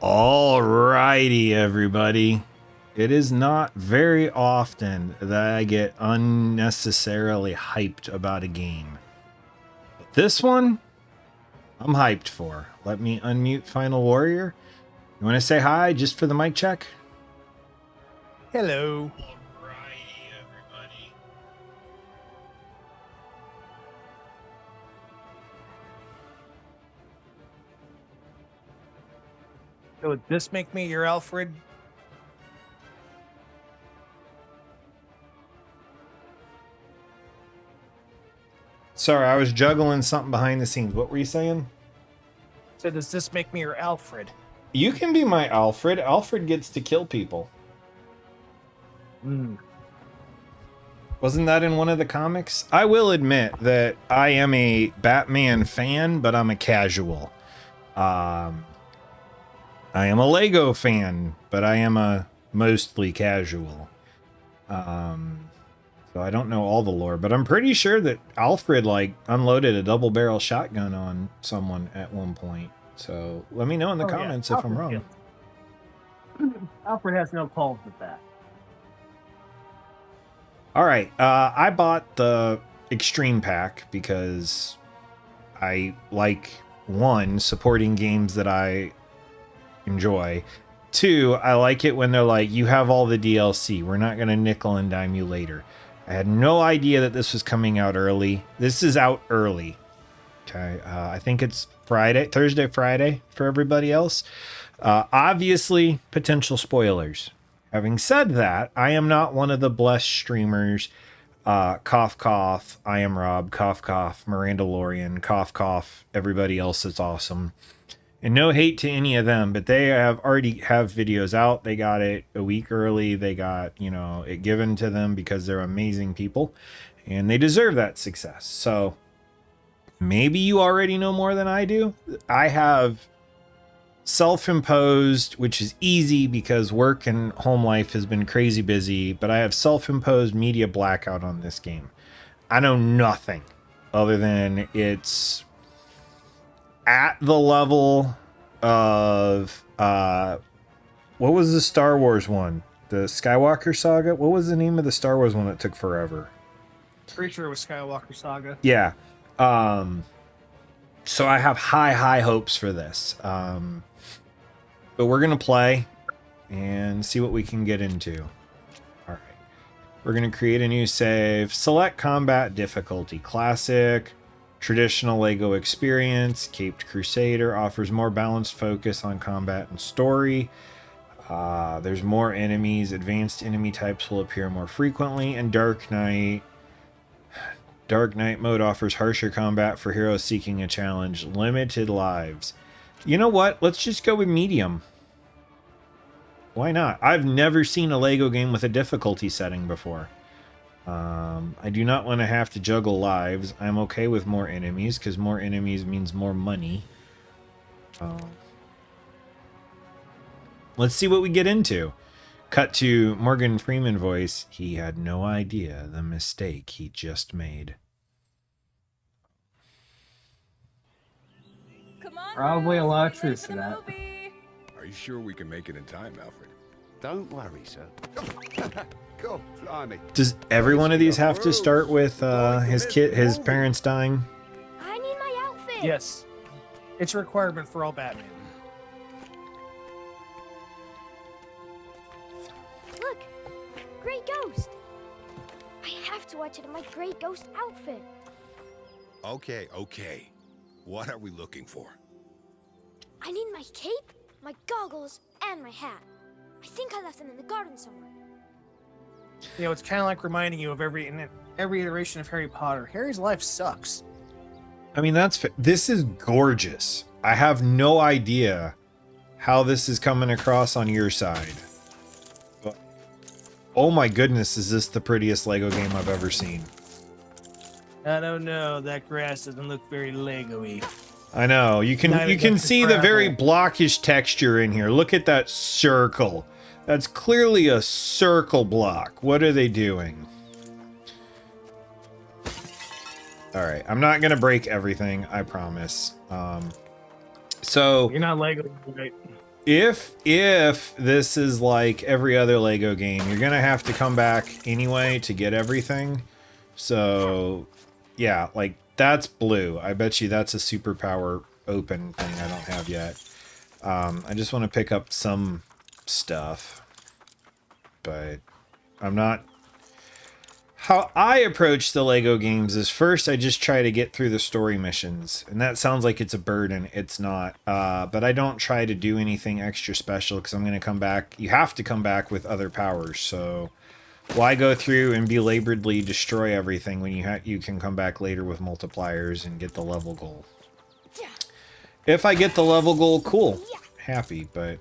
Alrighty, everybody. It is not very often that I get unnecessarily hyped about a game. But this one, I'm hyped for. Let me unmute Final Warrior. You want to say hi just for the mic check? Hello. Alrighty, everybody. So would this make me your Alfred? Sorry, I was juggling something behind the scenes. What were you saying? So does this make me your Alfred? You can be my Alfred. Alfred gets to kill people. Wasn't that in one of the comics? I will admit that I am a Batman fan, but I'm a casual. I am a Lego fan, but I am a mostly casual. So I don't know all the lore, but I'm pretty sure that Alfred like unloaded a double barrel shotgun on someone at one point. So let me know in the comments if I'm wrong. Alfred has no qualms with that. All right, I bought the Extreme Pack because I like, one, supporting games that I enjoy. Two, I like it when they're like, you have all the DLC. We're not going to nickel and dime you later. I had no idea that this was coming out early. This is out early. Okay, I think it's Thursday, Friday for everybody else. Obviously, potential spoilers. Having said that, I am not one of the blessed streamers. Cough, cough. I am Rob. Cough, cough. Miranda Lorian. Cough, cough. Everybody else that's awesome. And no hate to any of them, but they already have videos out. They got it a week early. They got, it given to them because they're amazing people. And they deserve that success. So maybe you already know more than I do. I have self-imposed, which is easy because work and home life has been crazy busy, but I have self-imposed media blackout on this game. I know nothing other than it's at the level of what was the Star Wars one? The Skywalker Saga? What was the name of the Star Wars one that took forever? Pretty sure it was Skywalker Saga. Yeah. So I have high hopes for this. But we're going to play and see what we can get into. All right. We're going to create a new save. Select combat difficulty. Classic. Traditional Lego experience. Caped Crusader offers more balanced focus on combat and story. There's more enemies. Advanced enemy types will appear more frequently. And Dark Knight. Dark Knight mode offers harsher combat for heroes seeking a challenge. Limited lives. You know what? Let's just go with medium. Why not? I've never seen a Lego game with a difficulty setting before. I do not want to have to juggle lives. I'm okay with more enemies because more enemies means more money. Let's see what we get into. Cut to Morgan Freeman voice. He had no idea the mistake he just made. Probably a lot of truth to that. Are you sure we can make it in time, Alfred? Don't worry, sir. Go, blimey. Does every one of these have to start with his parents dying? I need my outfit. Yes. It's a requirement for all Batman. Look, Grey Ghost. I have to watch it in my Grey Ghost outfit. Okay. What are we looking for? I need my cape, my goggles, and my hat. I think I left them in the garden somewhere. It's kind of like reminding you of every iteration of Harry Potter. Harry's life sucks. I mean, this is gorgeous. I have no idea how this is coming across on your side. But, oh my goodness, is this the prettiest Lego game I've ever seen? I don't know. That grass doesn't look very Lego-y. I know. You can see the very blockish texture in here. Look at that circle. That's clearly a circle block. What are they doing? All right. I'm not going to break everything, I promise. So you're not Lego, right? If this is like every other Lego game, you're gonna have to come back anyway to get everything. So yeah, like that's blue. I bet you that's a superpower open thing I don't have yet. I just want to pick up some stuff, but I'm not. How I approach the Lego games is first I just try to get through the story missions, and that sounds like it's a burden. It's not, but I don't try to do anything extra special because I'm going to come back. You have to come back with other powers, so why go through and belaboredly destroy everything when you can come back later with multipliers and get the level goal. If I get the level goal, cool, happy, but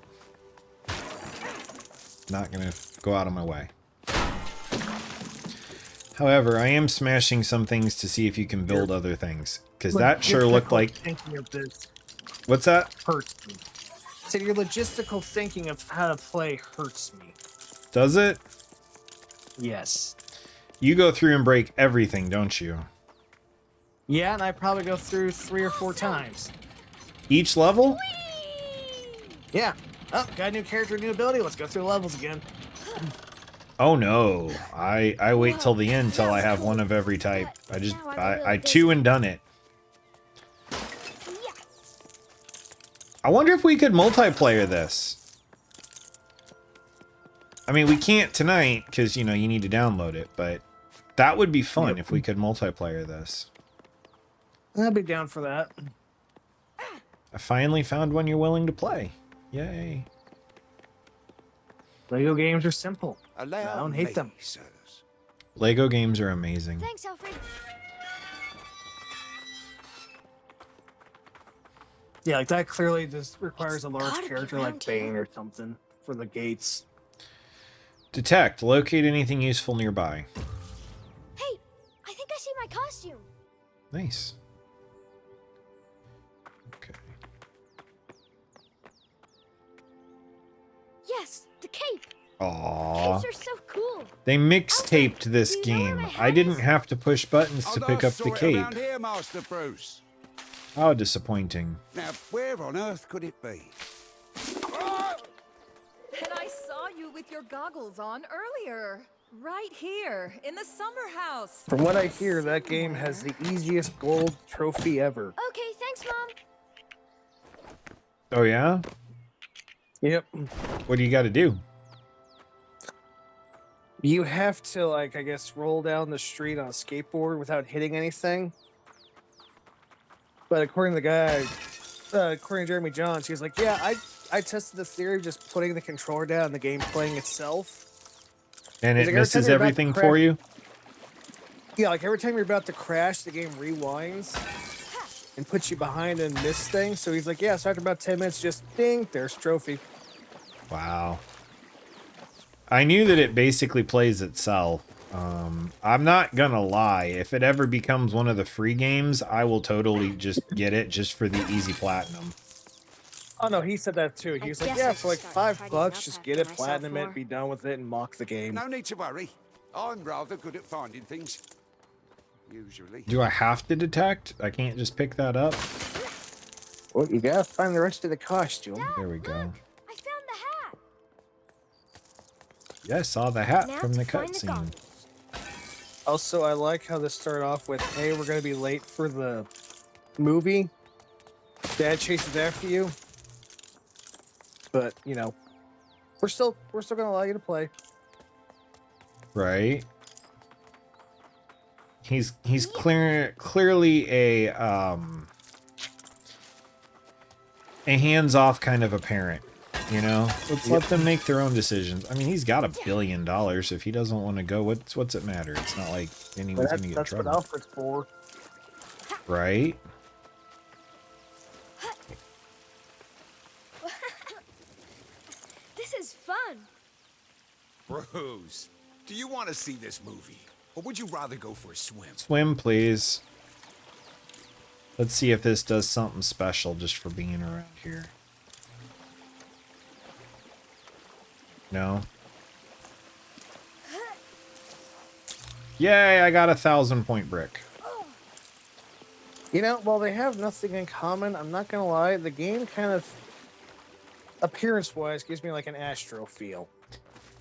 not going to go out of my way. However, I am smashing some things to see if you can build other things, because that sure looked like. Thinking of this What's that? hurts me. So your logistical thinking of how to play hurts me. Does it? Yes. You go through and break everything, don't you? Yeah, and I probably go through 3 or 4 times. Each level? Yeah. Oh, got a new character, new ability. Let's go through the levels again. Oh no. I wait till the end till I have one of every type. I two and done it. I wonder if we could multiplayer this. I mean, we can't tonight because, you know, you need to download it, but that would be fun if we could multiplayer this. I'd be down for that. I finally found one you're willing to play. Yay. Lego games are simple. Allow I don't hate them. sirs. Lego games are amazing. Thanks, Alfred. Yeah, like that clearly just requires a large gotta be character around like Bane or something for the gates. Detect. Locate anything useful nearby. Hey, I think I see my costume. Nice. Okay. Yes, the cape. Aww. Capes are so cool. They mixtaped this do you know where game. my I hat didn't is? have to push buttons to I'll pick go up the sort it cape. around here, Master Bruce. How disappointing. Now, where on earth could it be? And I saw you with your goggles on earlier. Right here, in the summer house. From what I hear, that game has the easiest gold trophy ever. Okay, thanks, Mom. Oh yeah? Yep. What do you got to do? You have to, like, I guess, roll down the street on a skateboard without hitting anything. But according to the guy, according to Jeremy Johns, he was like, yeah, I tested the theory of just putting the controller down and the game playing itself. And Is it it every misses time you're about to everything crash- for you? Yeah, like every time you're about to crash, the game rewinds and puts you behind and miss things. So he's like, yeah, so after about 10 minutes, just ding, there's trophy. Wow. I knew that it basically plays itself. I'm not gonna lie. If it ever becomes one of the free games, I will totally just get it just for the easy platinum. Oh no, he said that too. He was like, guess yeah, I for like should start $5, tidying just up get it, after myself platinum more. it, be done with it, and mock the game. No need to worry. I'm rather good at finding things. Usually. Do I have to detect? I can't just pick that up? Well, you gotta find the rest of the costume. There we go. Look, I found the hat. Yeah, I saw the hat Now from to the find the cutscene. goggles. Also, I like how this started off with, hey, we're gonna be late for the movie. Dad chases after you. But, you know, we're still gonna allow you to play. Right? He's clearly a hands-off kind of a parent, you know? Let's let them make their own decisions. I mean, he's got $1 billion. If he doesn't want to go, what's it matter? It's not like anyone's But gonna get in that's what trouble. Alfred's for. Right? This is fun. Bruce, do you want to see this movie? Or would you rather go for a swim? Swim, please. Let's see if this does something special just for being around here. No. Yay, I got a 1,000-point brick. You know, while they have nothing in common, I'm not gonna lie, the game kind of appearance-wise, gives me like an Astro feel.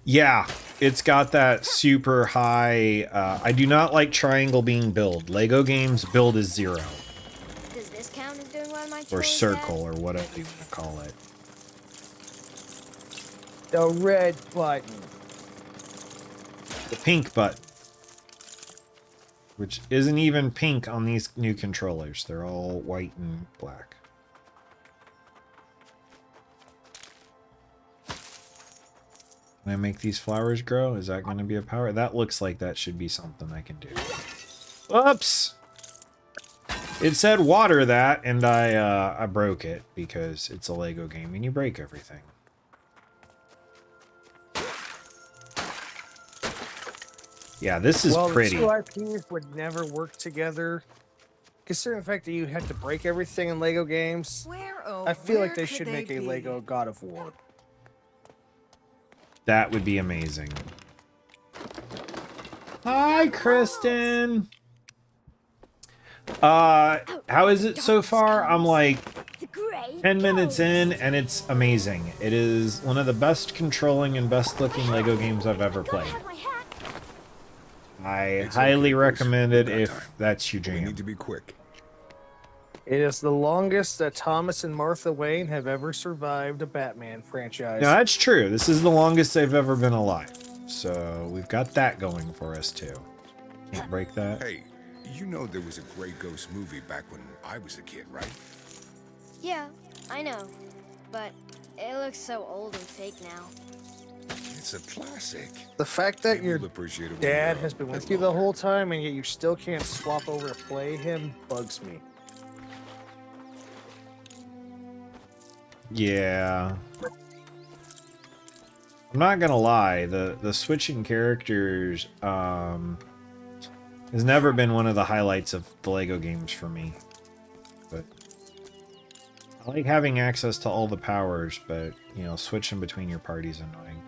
Yeah, it's got that super high. I do not like triangle being build. Lego games build is 0. Does this count as doing one of my chores? Or circle, or whatever you want to call it. The red button. The pink button. Which isn't even pink on these new controllers. They're all white and black. Can I make these flowers grow? Is that going to be a power? That looks like that should be something I can do. Whoops! It said water that, and I broke it because it's a Lego game and you break everything. Yeah, this is pretty. Well, the two IPs would never work together. Considering the fact that you had to break everything in Lego games, I feel like they should make a Lego God of War. That would be amazing. Hi, Kristen. How is it so far? I'm like 10 minutes in, and it's amazing. It is one of the best controlling and best looking Lego games I've ever played. I highly recommend it if that's your jam. We need to be quick. It is the longest that Thomas and Martha Wayne have ever survived a Batman franchise. No, that's true. This is the longest they've ever been alive. So we've got that going for us too. Can't break that. Hey, you know there was a Grey Ghost movie back when I was a kid, right? Yeah, I know. But it looks so old and fake now. It's a classic. The fact that Maybe your you'll appreciate it when dad you're has been a with bit you the older. whole time and yet you still can't swap over to play him bugs me. Yeah. I'm not gonna lie, the switching characters has never been one of the highlights of the Lego games for me. But I like having access to all the powers, but you know, switching between your parties is annoying.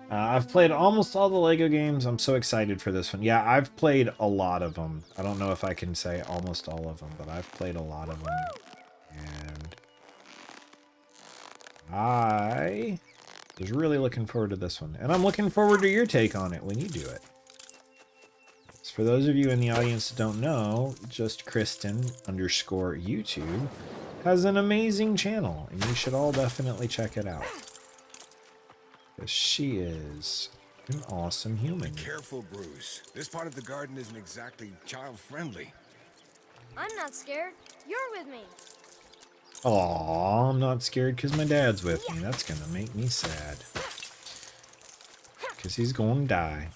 I've played almost all the Lego games. I'm so excited for this one. Yeah, I've played a lot of them. I don't know if I can say almost all of them, but I've played a lot of them. And I was really looking forward to this one. And I'm looking forward to your take on it when you do it. So for those of you in the audience that don't know, just Kristen_YouTube has an amazing channel. And you should all definitely check it out. Because she is an awesome human. Careful, Bruce. This part of the garden isn't exactly child-friendly. I'm not scared. You're with me. Aw, I'm not scared because my dad's with me. That's going to make me sad. Because he's going to die.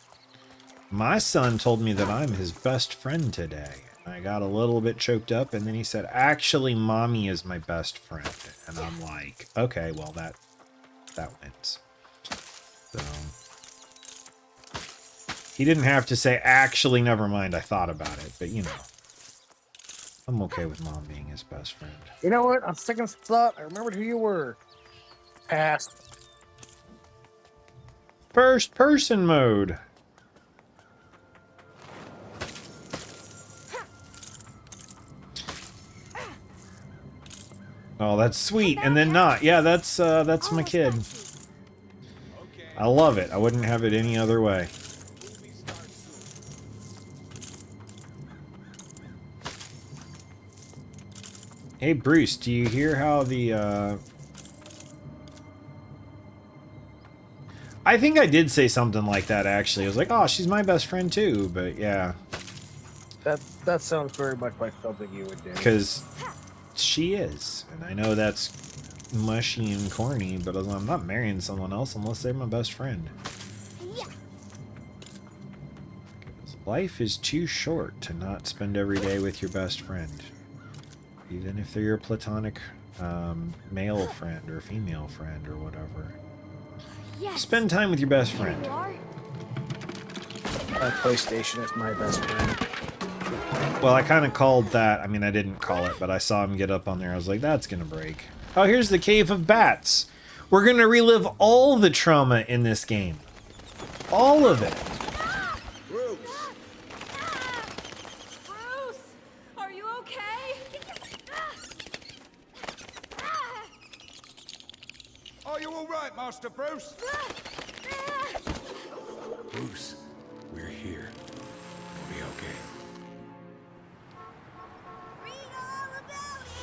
My son told me that I'm his best friend today. I got a little bit choked up, and then he said, actually, Mommy is my best friend. And I'm like, okay, well, that wins. So he didn't have to say, actually, never mind, I thought about it. But, you know, I'm okay with Mom being his best friend. You know what? On second thought, I remembered who you were. Pass. First person mode. Oh, that's sweet. And then not. Yeah, that's my kid. I love it. I wouldn't have it any other way. Hey, Bruce, do you hear how the, I think I did say something like that, actually. I was like, oh, she's my best friend, too. But, yeah. That sounds very much like something you would do. Because she is. And I know that's mushy and corny, but I'm not marrying someone else unless they're my best friend. Yeah. Life is too short to not spend every day with your best friend. Even if they're your platonic male friend or female friend or whatever. Yes. Spend time with your best There friend. you are. My PlayStation is my best friend. Well, I kind of called that. I mean, I didn't call it, but I saw him get up on there. I was like, that's going to break. Oh, here's the Cave of Bats. We're going to relive all the trauma in this game. All of it. Bruce, are you okay? I Are you all right, Master Bruce? Bruce, we're here. We'll be okay. Read all about it!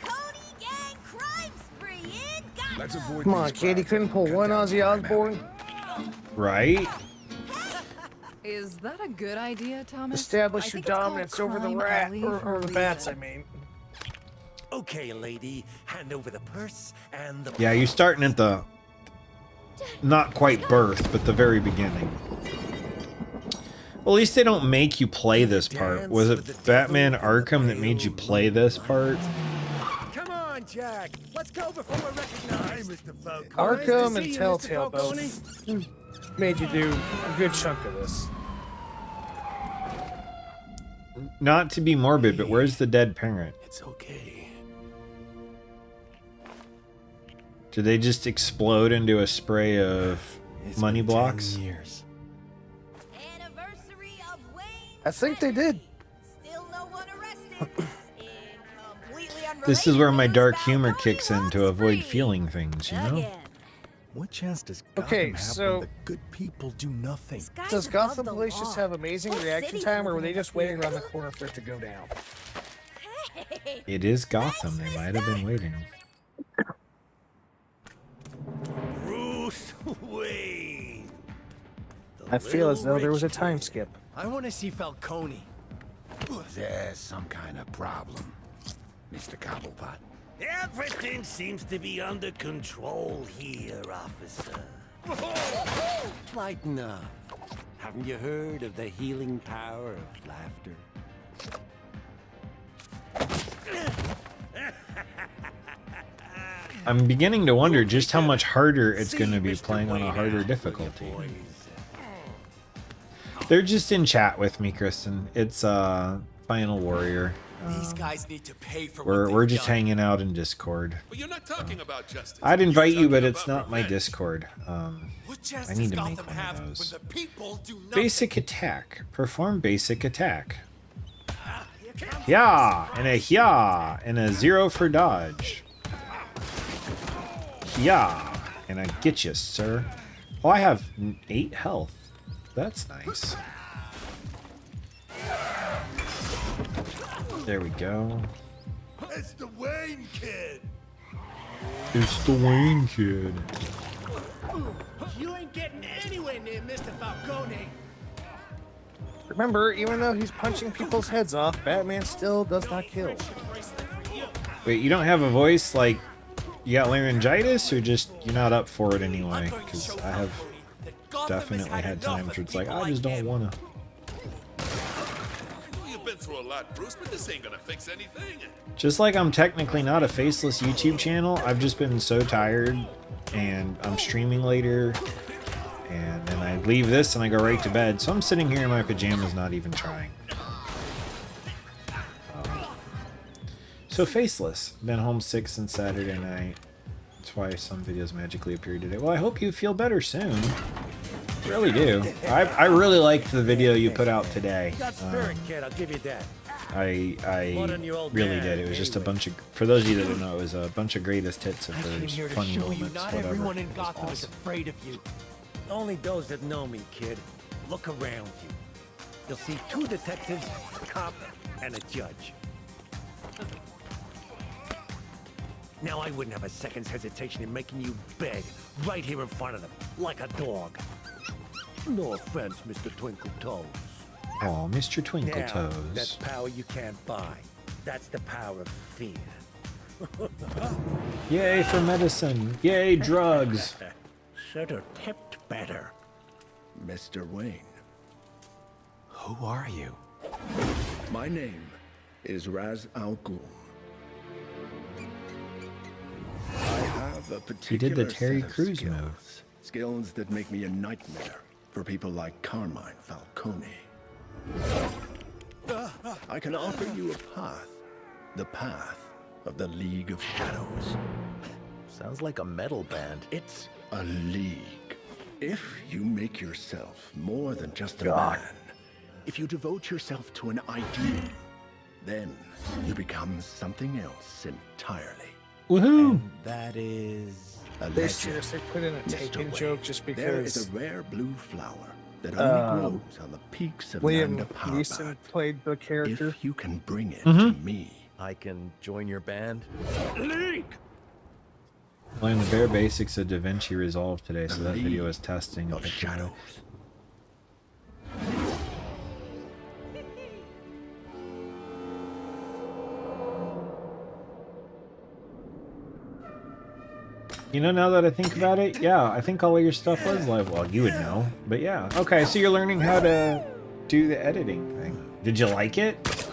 Falcone gang crime spree in Gotham! Let's avoid Come on, these kid. You crowds couldn't and pull cut one down Ozzy the crime Osbourne. alley. Right? Is that a good idea, Thomas? Establish I your think it's called dominance over the Crime rat Alley or for a the bats. I reason. mean. Okay, lady, hand over the purse and the... Yeah, you're starting at the not quite birth, but the very beginning. Well, at least they don't make you play this part. Was it Batman Arkham that made you play this part? Come on, Jack. Let's go before we're recognized. Mr. Falcone. Arkham and Telltale both made you do a good chunk of this. Not to be morbid, but where's the dead parent? It's okay. Did they just explode into a spray of money been 10 blocks? years. Anniversary of Wayne I think they did. Still no one arrested. Completely This is where my unrelated dark news, humor Falcone kicks in on to avoid spree. feeling things, you know? Again. What chance does Okay, Gotham have so- when the good people do nothing? This guy's Does above Gotham the Police just law. have amazing Whole reaction city's time, or were living they in just fear. waiting around the corner for it to go down? Hey, It is Gotham. They might have been waiting. Bruce Wayne. I feel as though there was a time skip. I want to see Falcone. There's some kind of problem, Mr. Cobblepot. Everything seems to be under control here, officer. Lighten up. Haven't you heard of the healing power of laughter? I'm beginning to wonder just how much harder it's going to be playing on a harder difficulty. They're just in chat with me, Kristen. It's Final Warrior. These guys need to pay for We're just hanging out in Discord. But you're not talking about justice. I'd invite You're you, but talking it's about not my revenge. Discord. I need to make one of those. People do nothing. Basic attack. Perform basic attack. Yeah, and a yeah, and a 0 for dodge. Yeah, and I get you, sir. Oh, I have 8 health. That's nice. There we go. It's the Wayne kid. It's the Wayne kid. You ain't getting anywhere near Mr. Falcone. Remember, even though he's punching people's heads off, Batman still does not kill. Wait, you don't have a voice like you got laryngitis, or just you're not up for it anyway? Because I have definitely had times where it's like I just don't wanna. I know you've been through a lot, Bruce, but this ain't gonna fix anything. Just like I'm technically not a faceless YouTube channel, I've just been so tired, and I'm streaming later, and then I leave this and I go right to bed. So I'm sitting here in my pajamas, not even trying. So faceless. Been home sick since Saturday night. That's why some videos magically appear today. Well, I hope you feel better soon. I really do. I really liked the video you put out today. Kid, I'll give you that. I More than your old really man, did. It was just a anyway. bunch of, for those of you that don't know, it was a bunch of greatest hits of I came hers, here to funny show you moments, not whatever. everyone in It was Gotham is awesome. afraid of you. Only those that know me, kid. Look around you. You'll see 2 detectives, a cop, and a judge. Now I wouldn't have a second's hesitation in making you beg right here in front of them, like a dog. No offense, Mr. Twinkle Toes. Oh, Mr. Twinkle Now, Toes. that's power you can't buy. That's the power of fear. Yay for medicine. Yay, drugs. Should have tipped better. Mr. Wayne, Who are you? my name is Raz Al Ghul. I have a particular He did the Terry set of Crews skills, move. skills that make me a nightmare for people like Carmine Falcone. I can offer you a path, the path of the League of Shadows. Sounds like a metal band. It's a league. If you make yourself more than just a man, if you devote yourself to an ideal, then you become something else entirely. Woohoo! And that is a They legend. seriously put in a Mr. taken Wayne, joke just there is because a rare blue flower that only grows on the peaks of Liam Nanda Neeson Parbat. played the character. If you can bring it Mm-hmm. to me, I can join your band? League! Learned the bare basics of DaVinci Resolve today, so The that video League is testing. of shadows. You know, now that I think about it, yeah, I think all of your stuff was live. Well, you would know, but yeah. Okay, so you're learning how to do the editing thing. Did you like it?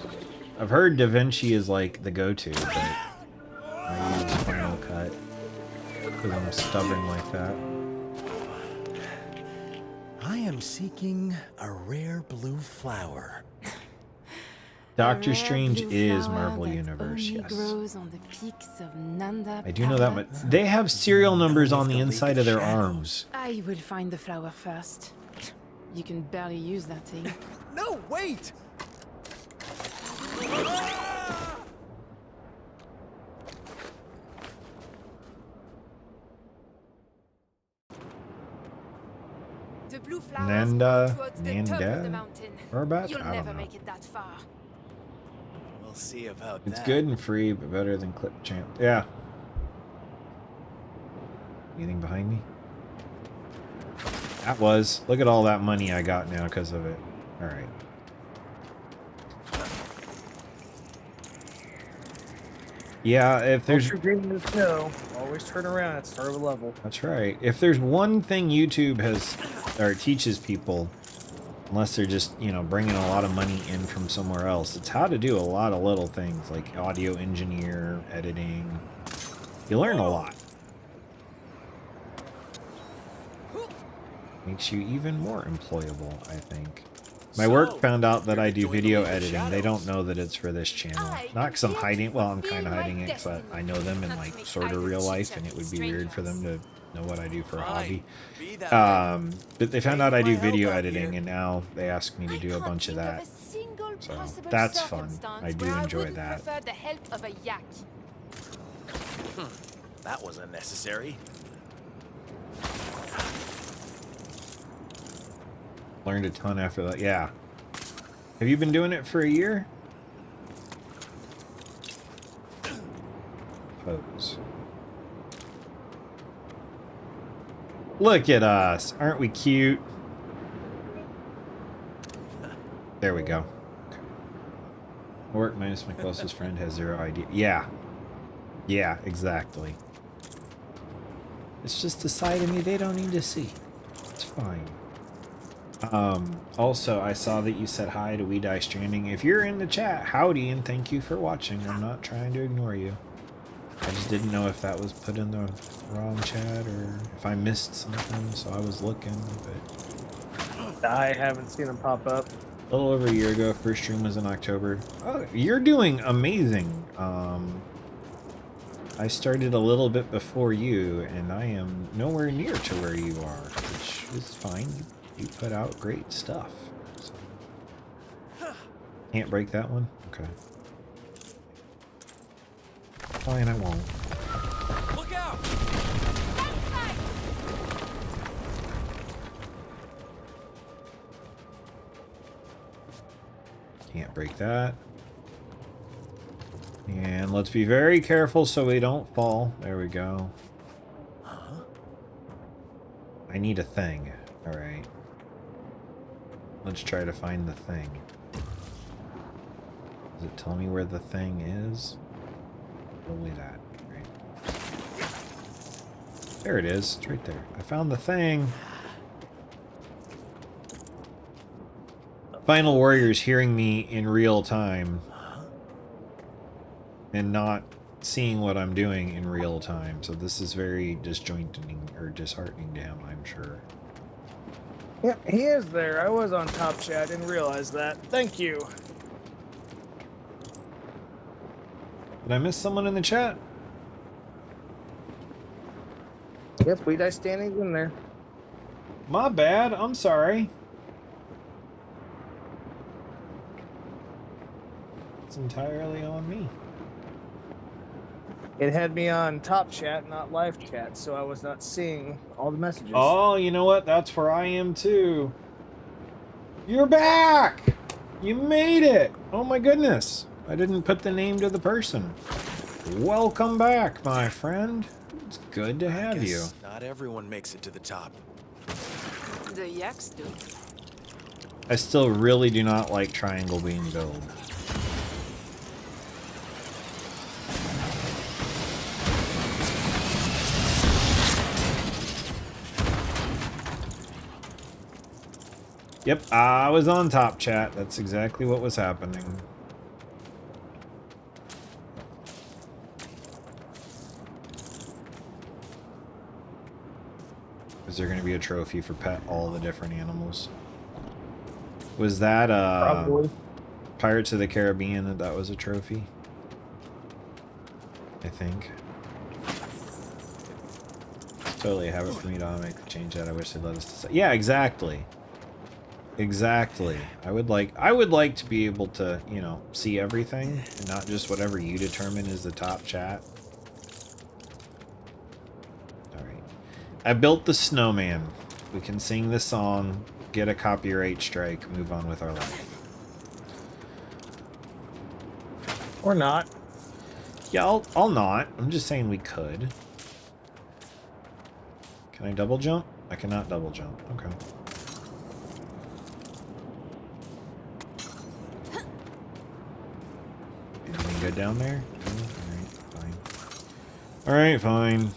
I've heard DaVinci is like the go-to, but I use Final Cut because I'm stubborn like that. I am seeking a rare blue flower. Doctor Strange is Marvel Universe, yes. I do know that much. They have serial numbers on the inside of their arms. I will find the flower first. You can barely use that thing. No, wait! The blue flowers Nanda, grow towards the top of the Nanda, mountain. Parbat? You'll I don't never know. make it that far. We'll see about It's that. good and free, but better than Clip Champ. Yeah. Anything behind me? That was. Look at all that money I got now because of it. Alright. Yeah, if there's... Once you're in the snow, always turn around at the start of a level. That's right. If there's one thing YouTube has, or teaches people, unless they're just, you know, bringing a lot of money in from somewhere else, it's how to do a lot of little things, like audio engineer, editing. You learn a lot. Makes you even more employable, I think. My work found out that I do video editing. They don't know that it's for this channel. Not because I'm hiding, well, I'm kind of hiding it, but I know them in like sort of real life, and it would be weird for them to know what I do for a hobby. But they found out I do video editing, and now they ask me to do a bunch of that. So that's fun. I do enjoy that. That was unnecessary. Learned a ton after that. Yeah. Have you been doing it for a year? Pose. Look at us. Aren't we cute? There we go. Okay. Work minus my closest friend has 0 idea. Yeah. Yeah, exactly. It's just a side of me they don't need to see. It's fine. Also, I saw that you said hi to We Die Stranding. If you're in the chat, howdy, and thank you for watching. I'm not trying to ignore you. I just didn't know if that was put in the wrong chat or if I missed something, so I was looking, but... I haven't seen them pop up. A little over a year ago, first stream was in October. Oh, you're doing amazing. I started a little bit before you, and I am nowhere near to where you are, which is fine. You put out great stuff. So. Can't break that one? Okay. Fine, I won't. Look out! Can't break that. And let's be very careful so we don't fall. There we go. I need a thing. Alright. Let's try to find the thing. Does it tell me where the thing is? Only that. Right. There it is. It's right there. I found the thing. Final Warrior's hearing me in real time. And not seeing what I'm doing in real time. So this is very disjointing or disheartening to him, I'm sure. Yeah, he is there. I was on top chat, didn't realize that. Thank you. Did I miss someone in the chat? Yep, We Die Standing's in there. My bad. I'm sorry. It's entirely on me. It had me on top chat, not live chat, so I was not seeing all the messages. Oh, you know what? That's where I am too. You're back! You made it! Oh my goodness. I didn't put the name to the person. Welcome back, my friend. It's good to have you. Not everyone makes it to the top. The yaks do. I still really do not like triangle being build. Yep, I was on top chat. That's exactly what was happening. Is there going to be a trophy for pet all the different animals? Was that Probably. Pirates of the Caribbean that was a trophy? I think. It's totally a habit for me to make the change that I wish they'd let us decide. Yeah, exactly. Exactly. I would like to be able to, you know, see everything and not just whatever you determine is the top chat. Alright. I built the snowman. We can sing the song, get a copyright strike, move on with our life. Or not. Yeah, I'll not. I'm just saying we could. Can I double jump? I cannot double jump. Okay. Anything good down there? Alright, fine.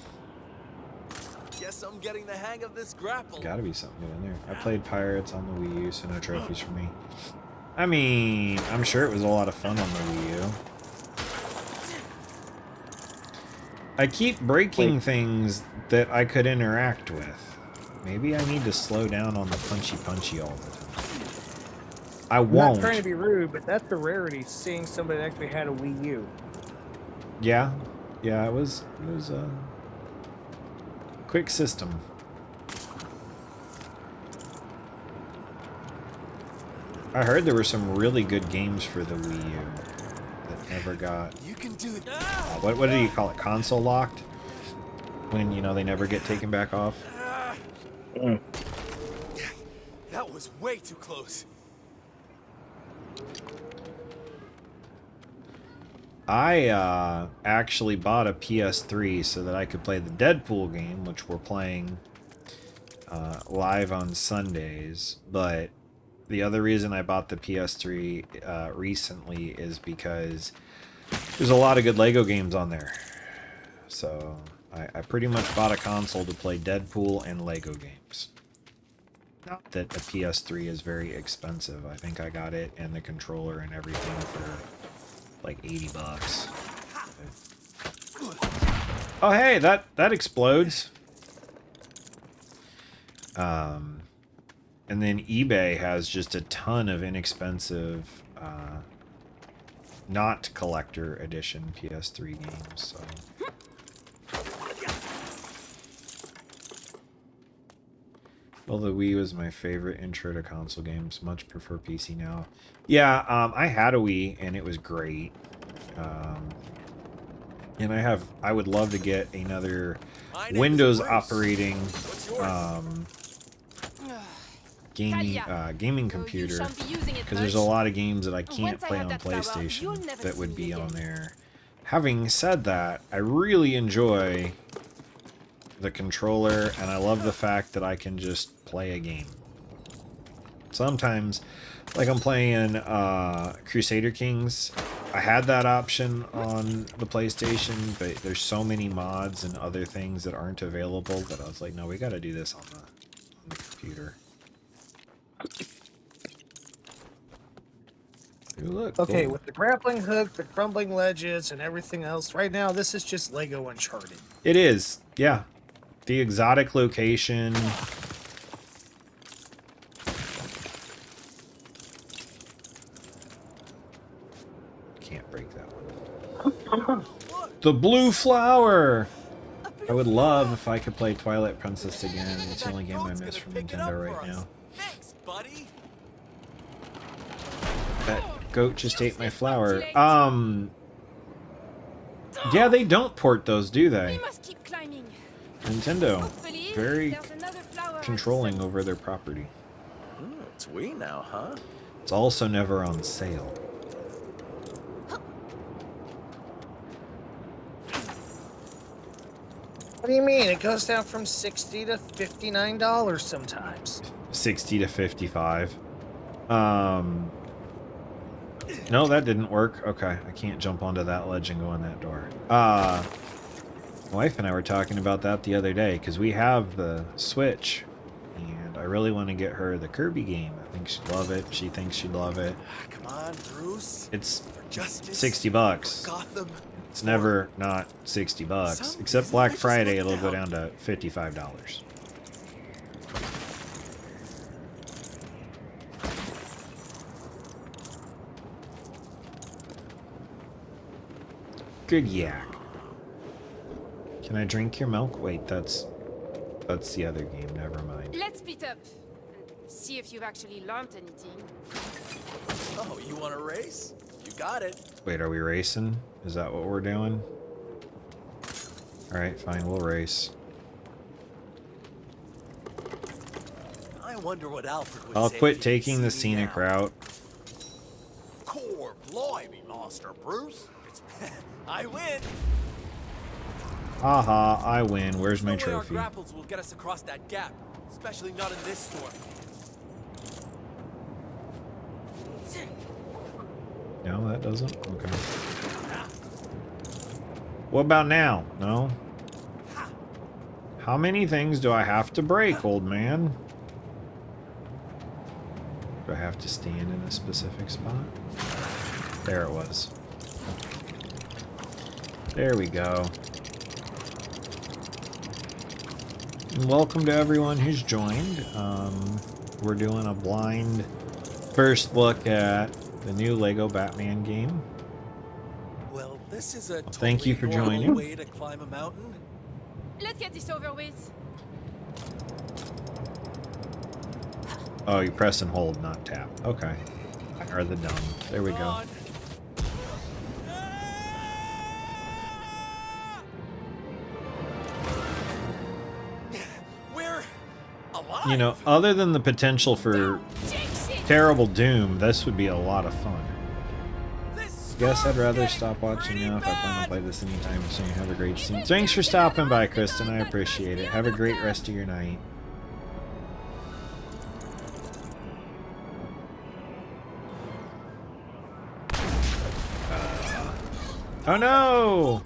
Guess I'm getting the hang of this grapple. Gotta be something good in there. I played Pirates on the Wii U, so no trophies for me. I mean, I'm sure it was a lot of fun on the Wii U. I keep breaking things that I could interact with. Maybe I need to slow down on the punchy all the time. I I'm won't. not trying to be rude, but that's the rarity, seeing somebody that actually had a Wii U. Yeah. Yeah, it was a quick system. I heard there were some really good games for the Wii U that never got... You can do it. What do you call it? Console locked? When, you know, they never get taken back off? That was way too close. I actually bought a PS3 so that I could play the Deadpool game, which we're playing live on Sundays, but the other reason I bought the PS3 recently is because there's a lot of good Lego games on there. So I pretty much bought a console to play Deadpool and Lego games. Not that the PS3 is very expensive. I think I got it and the controller and everything for like $80. Oh hey, that explodes. And then eBay has just a ton of inexpensive, not collector edition PS3 games. So. Well, the Wii was my favorite intro to console games. Much prefer PC now. Yeah, I had a Wii and it was great. And I would love to get another Windows operating gaming computer, because there's a lot of games that I can't play on PlayStation that would be on there. Having said that, I really enjoy the controller, and I love the fact that I can just play a game. Sometimes, like I'm playing Crusader Kings, I had that option on the PlayStation, but there's so many mods and other things that aren't available that I was like, no, we gotta do this on the computer. Ooh, look, Okay, cool. with the grappling hook, the crumbling ledges, and everything else, right now this is just Lego Uncharted. It is, yeah. The exotic location. Can't break that one. The blue flower! I would love if I could play Twilight Princess again. It's the only game I miss from Nintendo right now. Thanks, buddy. That goat just ate my flower. Yeah, they don't port those, do they? We must keep climbing. Nintendo, Hopefully, very there's another flower. controlling over their property. It's we now, huh? It's also never on sale. What do you mean? It goes down from $60 to $59 sometimes. 60 to 55. No, that didn't work. Okay, I can't jump onto that ledge and go in that door. My wife and I were talking about that the other day because we have the Switch and I really want to get her the Kirby game. I think she'd love it. She thinks she'd love it. Come on, Bruce. It's Justice, $60. Gotham. It's never not $60. Except Black Friday, it'll go down to $55. Good yak. Can I drink your milk? Wait, that's the other game. Never mind. Let's meet up. See if you've actually learned anything. Oh, you want to race? You got it. Wait, are we racing? Is that what we're doing? Alright, fine, we'll race. I wonder what Alfred would I'll say quit if he taking the could see me scenic now. route. Core blimey, Master Bruce. I win. Haha, I win. Where's my No way our trophy? grapples will get us across that gap, especially not in this storm. No, that doesn't? Okay. What about now? No? How many things do I have to break, old man? Do I have to stand in a specific spot? There it was. There we go. And welcome to everyone who's joined. We're doing a blind first look at the new Lego Batman game. Well, this is a Thank you for totally normal joining. way to climb a mountain. Let's get this over with. Oh, you press and hold, not tap. Okay. Or the dumb. There we go. We're alive. You know, other than the potential for terrible doom, this would be a lot of fun. Guess I'd rather stop watching now if I plan to play this anytime soon. Have a great scene. Thanks for stopping by, Kristen. I appreciate it. Have a great rest of your night. Oh no!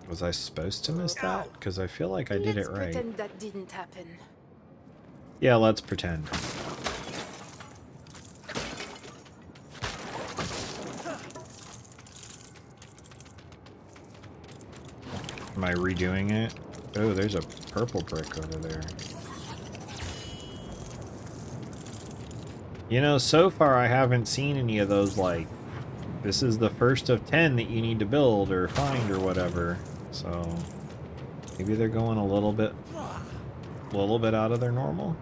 Was I supposed to miss that? Because I feel like I did it right. Pretend that didn't happen. Yeah, let's pretend. Am I redoing it? Oh, there's a purple brick over there. You know, so far I haven't seen any of those, like, this is the first of 10 that you need to build or find or whatever. So, maybe they're going a little bit out of their normal.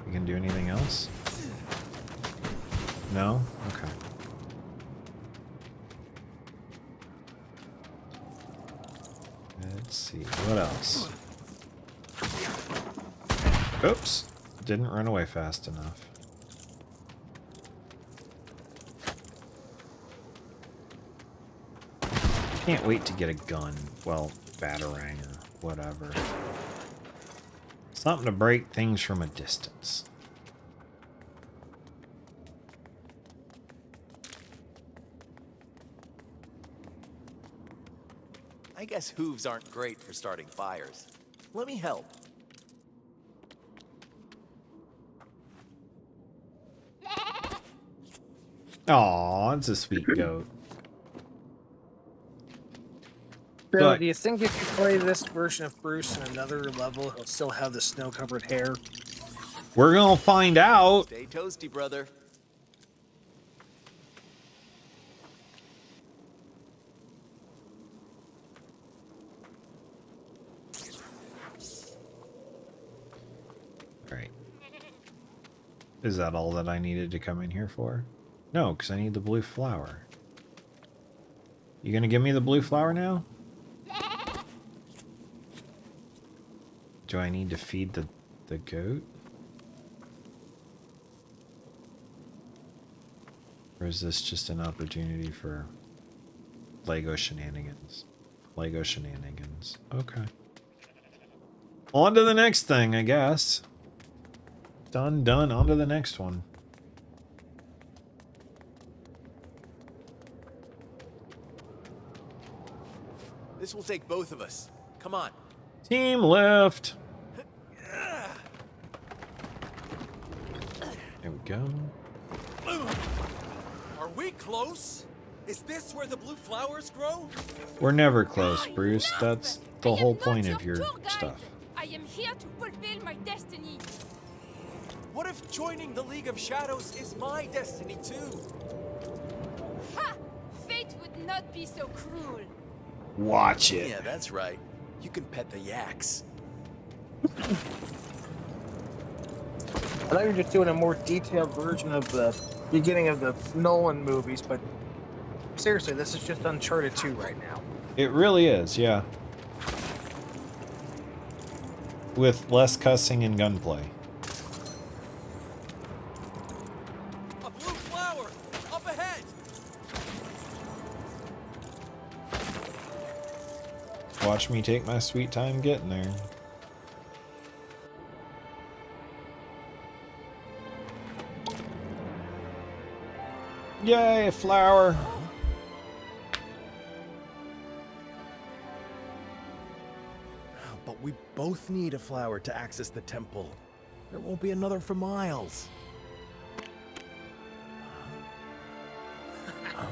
You can do anything else? No? Okay. Let's see, what else? Oops, didn't run away fast enough. Can't wait to get a gun. Well, batarang or whatever. Something to break things from a distance. I guess hooves aren't great for starting fires. Let me help. Aw, it's a sweet goat. Bill, But- do you think if you play this version of Bruce in another level, he'll still have the snow-covered hair? We're gonna find out. Stay toasty, brother. Right. Is that all that I needed to come in here for? No, because I need the blue flower. You gonna give me the blue flower now? Do I need to feed the goat? Or is this just an opportunity for Lego shenanigans? Lego shenanigans. Okay. On to the next thing, I guess. Done. On to the next one. This will take both of us. Come on. Team lift. There we go. Are we close? Is this where the blue flowers grow? We're never close, Bruce. That's the whole point of your stuff. I am here to fulfill my destiny. What if joining the League of Shadows is my destiny too? Ha! Fate would not be so cruel. Watch it. Yeah, that's right. You can pet the yaks. I know you're just doing a more detailed version of the beginning of the Nolan movies, but seriously, this is just Uncharted 2 right now. It really is, yeah. With less cussing and gunplay. A blue flower! Up ahead! Watch me take my sweet time getting there. Yay, a flower! But we both need a flower to access the temple. There won't be another for miles. Huh?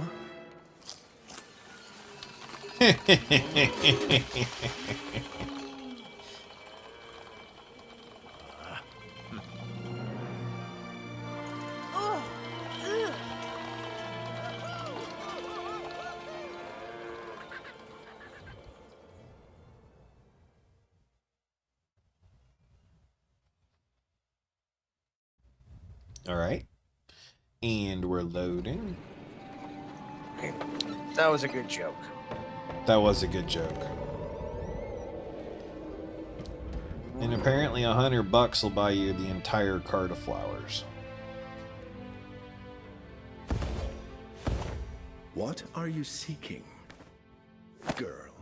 All right. And we're loading. That was a good joke. That was a good joke. And apparently $100 will buy you the entire cart of flowers. What are you seeking, girl?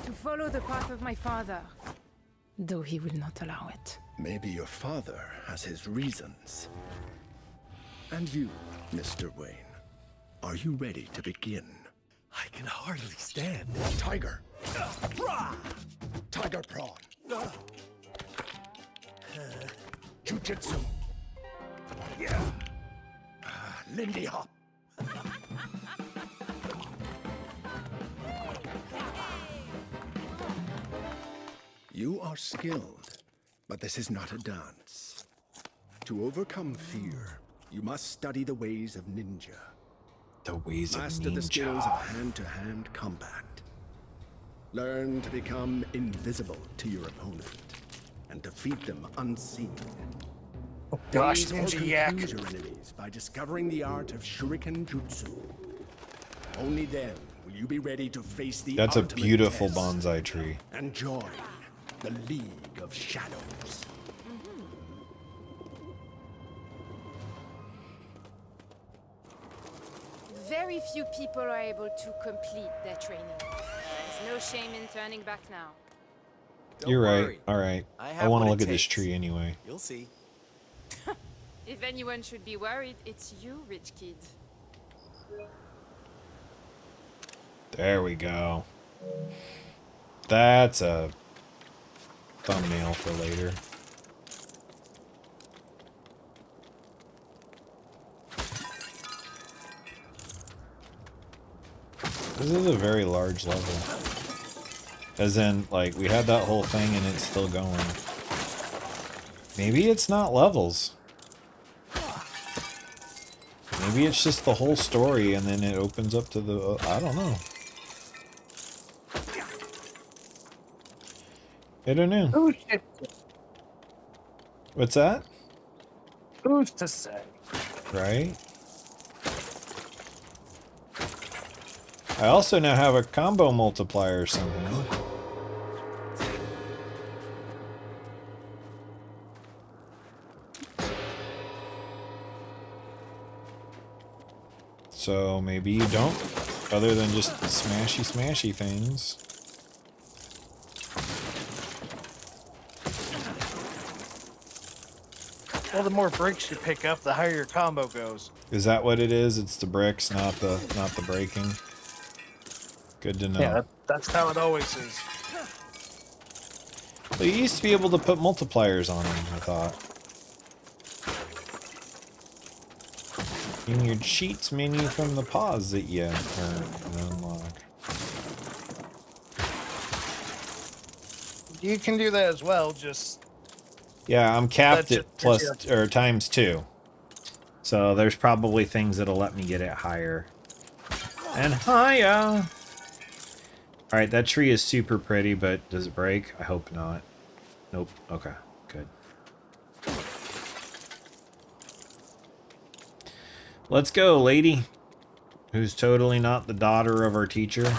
To follow the path of my father, though he will not allow it. Maybe your father has his reasons. And you, Mr. Wayne, are you ready to begin? I can hardly stand. Tiger! Tiger prawn! Jujitsu! Yeah! Lindy hop! You are skilled, but this is not a dance. To overcome fear, you must study the ways of ninja. The ways of Master the skills of hand-to-hand combat. Learn to become invisible to your opponent and defeat them unseen. Oh gosh, Aid or Ninja Yak. confuse your enemies by discovering the art of Shuriken Jutsu. Only then will you be ready to face the That's a ultimate beautiful test bonsai tree. and join the League of Shadows. Very few people are able to complete their training. There's no shame in turning back now. You're right. worry. All right. I I have want to what look it at this takes. tree anyway. You'll see. If anyone should be worried, it's you, rich kid. There we go. That's a thumbnail for later. This is a very large level. As in, like, we had that whole thing and it's still going. Maybe it's not levels. Maybe it's just the whole story and then it opens up to the... I don't know. I don't know. Oh shit. What's that? Who's to say? Right? I also now have a combo multiplier somehow. So maybe you don't, other than just smashy things. Well, the more bricks you pick up, the higher your combo goes. Is that what it is? It's the bricks, not the breaking. Good to know. Yeah, that's how it always is. Well, you used to be able to put multipliers on them, I thought. In your cheats menu from the pause that you unlock. You can do that as well, just... Yeah, I'm capped That's at plus or times 2. So there's probably things that'll let me get it higher. And higher! Alright, that tree is super pretty, but does it break? I hope not. Nope. Okay, good. Let's go, lady. Who's totally not the daughter of our teacher.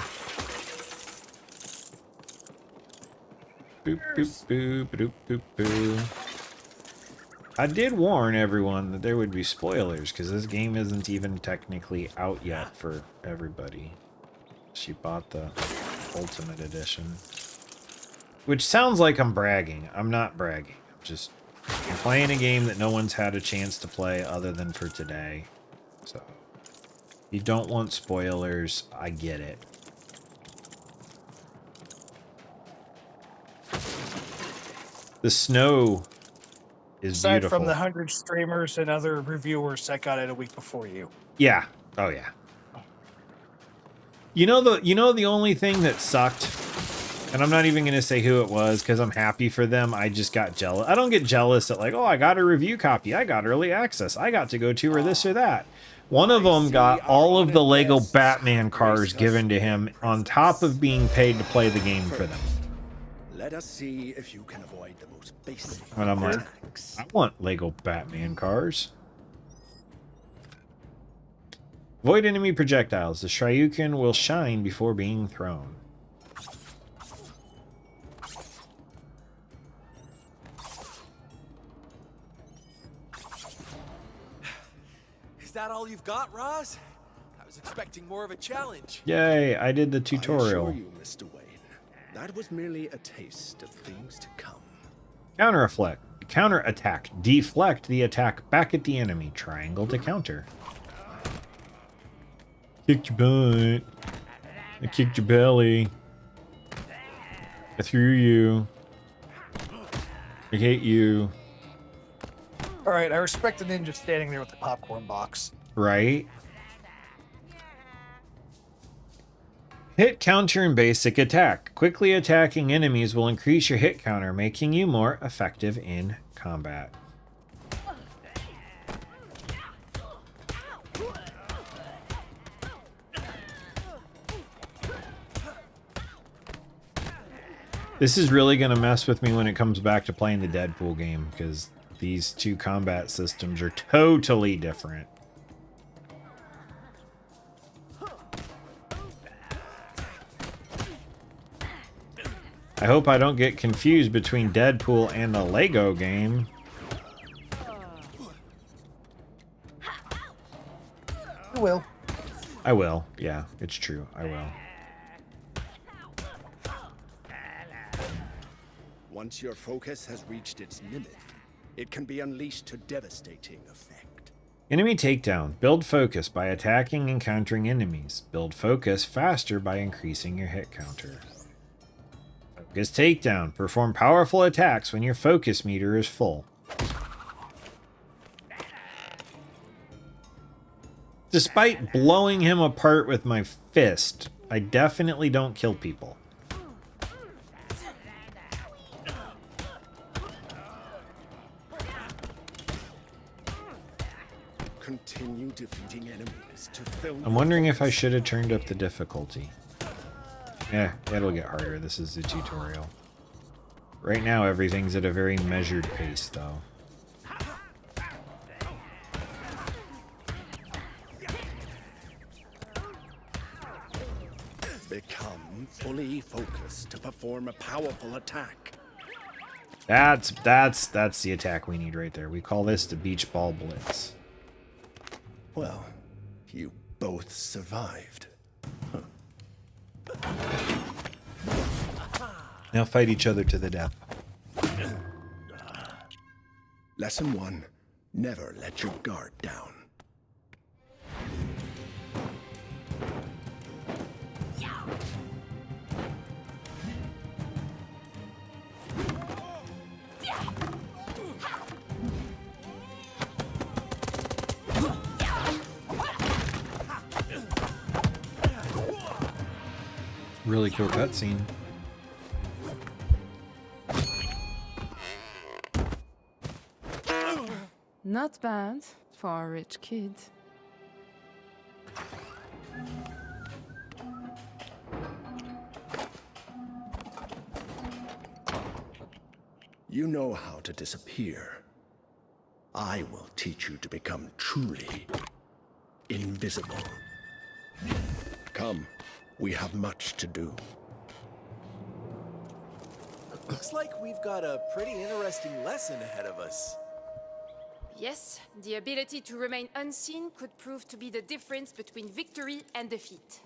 Boop, boop, boop, boop, boop, boop. I did warn everyone that there would be spoilers, because this game isn't even technically out yet for everybody. She bought the Ultimate Edition. Which sounds like I'm bragging. I'm not bragging. I'm playing a game that no one's had a chance to play other than for today. So, you don't want spoilers, I get it. The snow is Aside beautiful. from the 100 streamers and other reviewers that got it a week before you. Yeah. Oh yeah. You know the only thing that sucked, and I'm not even gonna say who it was because I'm happy for them. I just got jealous. I don't get jealous at like, oh, I got a review copy, I got early access, I got to go tour this or that. One of them got all of the Lego Batman cars given to him on top of being paid to play the game for them. Let us see if you can avoid the most basic. And I'm like, I want Lego Batman cars. Avoid enemy projectiles. The Shryuken will shine before being thrown. Is that all you've got, Roz? I was expecting more of a challenge. Yay, I did the I tutorial. assure you, Mr. Wayne, that was merely a taste of things to come. Counterattack. Deflect the attack back at the enemy. Triangle to counter. Kicked your butt. I kicked your belly. I threw you. I hate you. Alright, I respect the ninja standing there with the popcorn box. Right? Hit counter and basic attack. Quickly attacking enemies will increase your hit counter, making you more effective in combat. This is really going to mess with me when it comes back to playing the Deadpool game, because these two combat systems are totally different. I hope I don't get confused between Deadpool and the Lego game. You will. I will. Yeah, it's true. I will. Once your focus has reached its limit, it can be unleashed to devastating effect. Enemy takedown. Build focus by attacking and countering enemies. Build focus faster by increasing your hit counter. Focus takedown. Perform powerful attacks when your focus meter is full. Despite blowing him apart with my fist, I definitely don't kill people. Continue defeating enemies to fill. I'm wondering if I should have turned up the difficulty. Yeah, it'll get harder. This is the tutorial. Right now, everything's at a very measured pace, though. Become fully focused to perform a powerful attack. That's the attack we need right there. We call this the beach ball blitz. Well, you both survived. Now fight each other to the death. Lesson 1. Never let your guard down. Really cool cutscene. Not bad for a rich kid. You know how to disappear. I will teach you to become truly invisible. Come, we have much to do. Looks like we've got a pretty interesting lesson ahead of us. Yes, the ability to remain unseen could prove to be the difference between victory and defeat.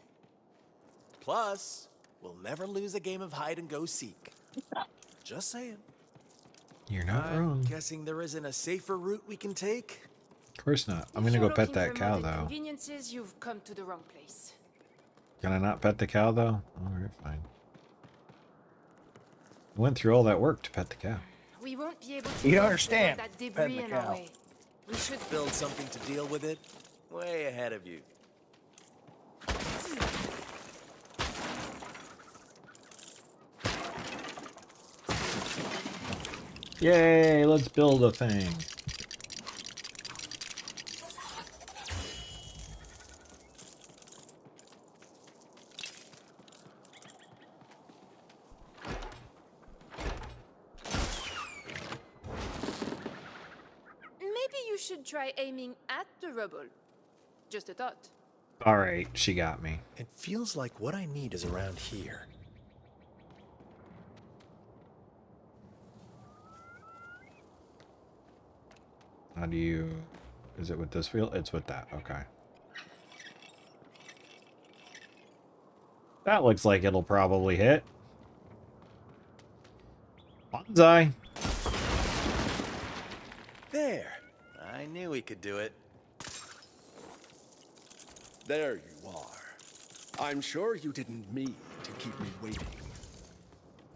Plus, we'll never lose a game of hide and go seek. Just saying. You're not wrong. Guessing there isn't a safer route we can take? Of course not. I'm If gonna you're go pet looking that for cow modern though. Conveniences, you've come to the wrong place. Can I not pet the cow though? Alright, fine. I went through all that work to pet the cow. We won't be able to You don't move understand. without that Pet debris the in our cow. way. We should build something to deal with it. Way ahead of you. Yay, let's build a thing. Maybe you should try aiming at the rubble. Just a thought. Alright, she got me. It feels like what I need is around here. How do you... Is it with this wheel? It's with that, okay. That looks like it'll probably hit. Bonsai! There. I knew we could do it. There you are. I'm sure you didn't mean to keep me waiting.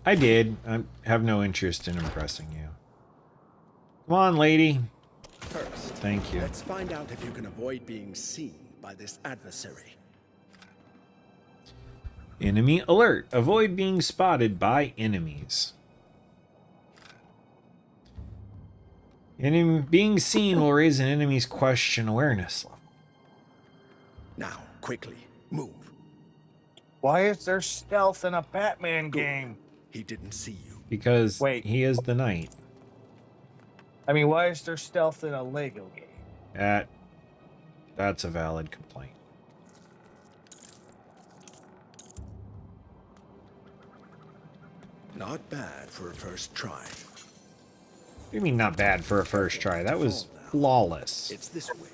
I did. I have no interest in impressing you. Come on, lady. First, Thank you. let's find out if you can avoid being seen by this adversary. Enemy alert. Avoid being spotted by enemies. Being seen will raise an enemy's question awareness level. Now, quickly, move. Why is there stealth in a Batman game? He didn't see you. Because Wait. he is the knight. I mean, why is there stealth in a Lego game? That's a valid complaint. Not bad for a first try. What do you mean not bad for a first try? That was flawless. It's this way.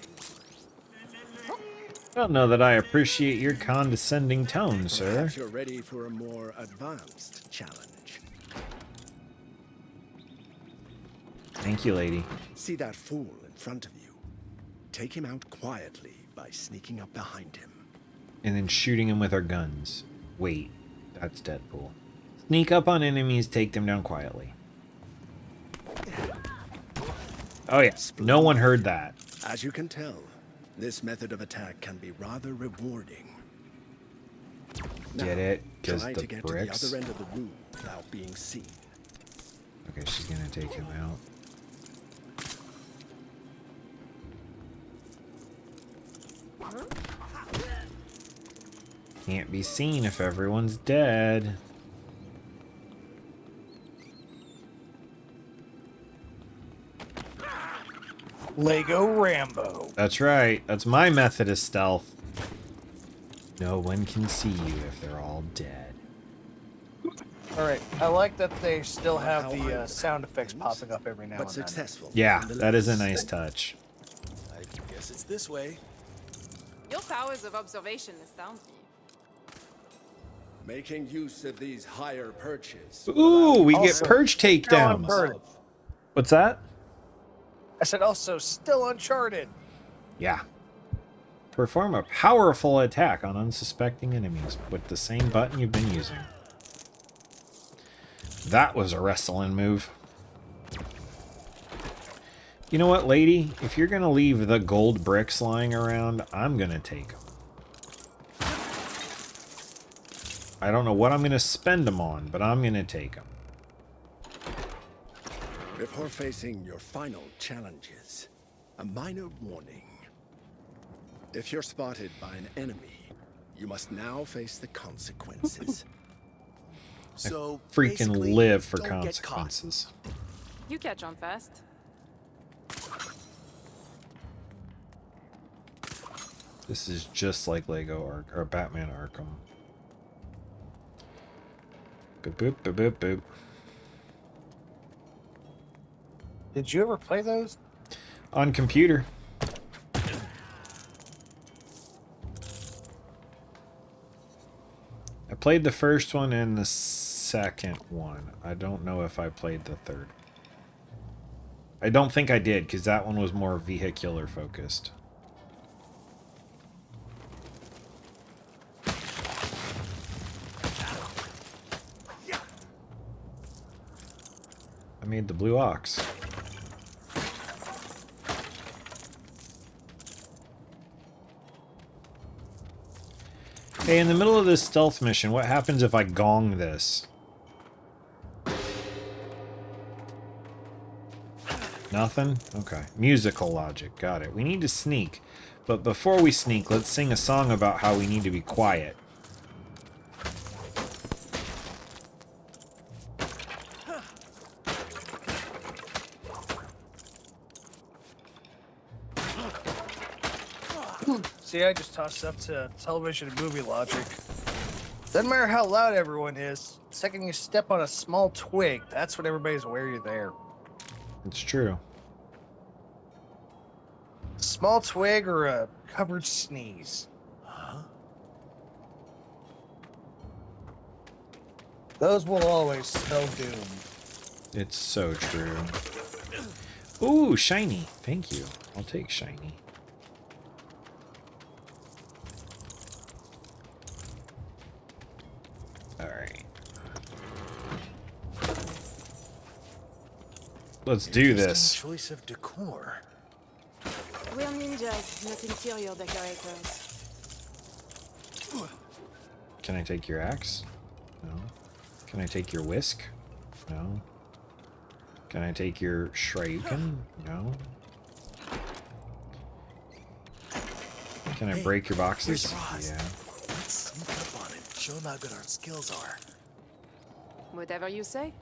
I don't know that I appreciate your condescending tone, sir. Perhaps you're ready for a more advanced challenge. Thank you, lady. See that fool in front of you? Take him out quietly by sneaking up behind him. And then shooting him with our guns. Wait, that's Deadpool. Sneak up on enemies, take them down quietly. Oh yes, no one heard that. As you can tell, this method of attack can be rather rewarding. Get it? Because Try the to get bricks. to the other end of the room without being seen. Okay, she's gonna take him out. Can't be seen if everyone's dead. Lego Rambo. That's right. That's my method of stealth. No one can see you if they're all dead. Alright, I like that they still have the sound effects popping up every now and then. Successful. Yeah, that is a nice touch. I guess it's this way. Your powers of observation astound me. Making use of these higher perches. Ooh, we get Also, perch still takedowns. Uncharted. What's that? I said also still Uncharted. Yeah. Perform a powerful attack on unsuspecting enemies with the same button you've been using. That was a wrestling move. You know what, lady? If you're going to leave the gold bricks lying around, I'm going to take them. I don't know what I'm going to spend them on, but I'm going to take them. Before facing your final challenges, a minor warning. If you're spotted by an enemy, you must now face the consequences. So Freaking basically, live for don't get caught. consequences. You catch on fast. This is just like Lego or Batman Arkham. Boop, boop, boop, boop, boop. Did you ever play those? On computer. I played the first one and the second one. I don't know if I played the third. I don't think I did, because that one was more vehicular focused. I made the blue ox. Hey, in the middle of this stealth mission, what happens if I gong this? Nothing? Okay. Musical logic. Got it. We need to sneak. But before we sneak, let's sing a song about how we need to be quiet. See, I just tossed up to television and movie logic. Doesn't matter how loud everyone is. The second you step on a small twig, that's when everybody's aware you're there. It's true. Small twig or a covered sneeze. Huh? Those will always spell doom. It's so true. Ooh, shiny. Thank you. I'll take shiny. Alright. Let's do this. Choice of decor. We're ninjas, not interior decorators. Can I take your axe? No. Can I take your whisk? No. Can I take your Shryuken? No. Can I break your boxes? Roz. Yeah. Let's sneak up on him. Show him how good our skills are. Whatever you say.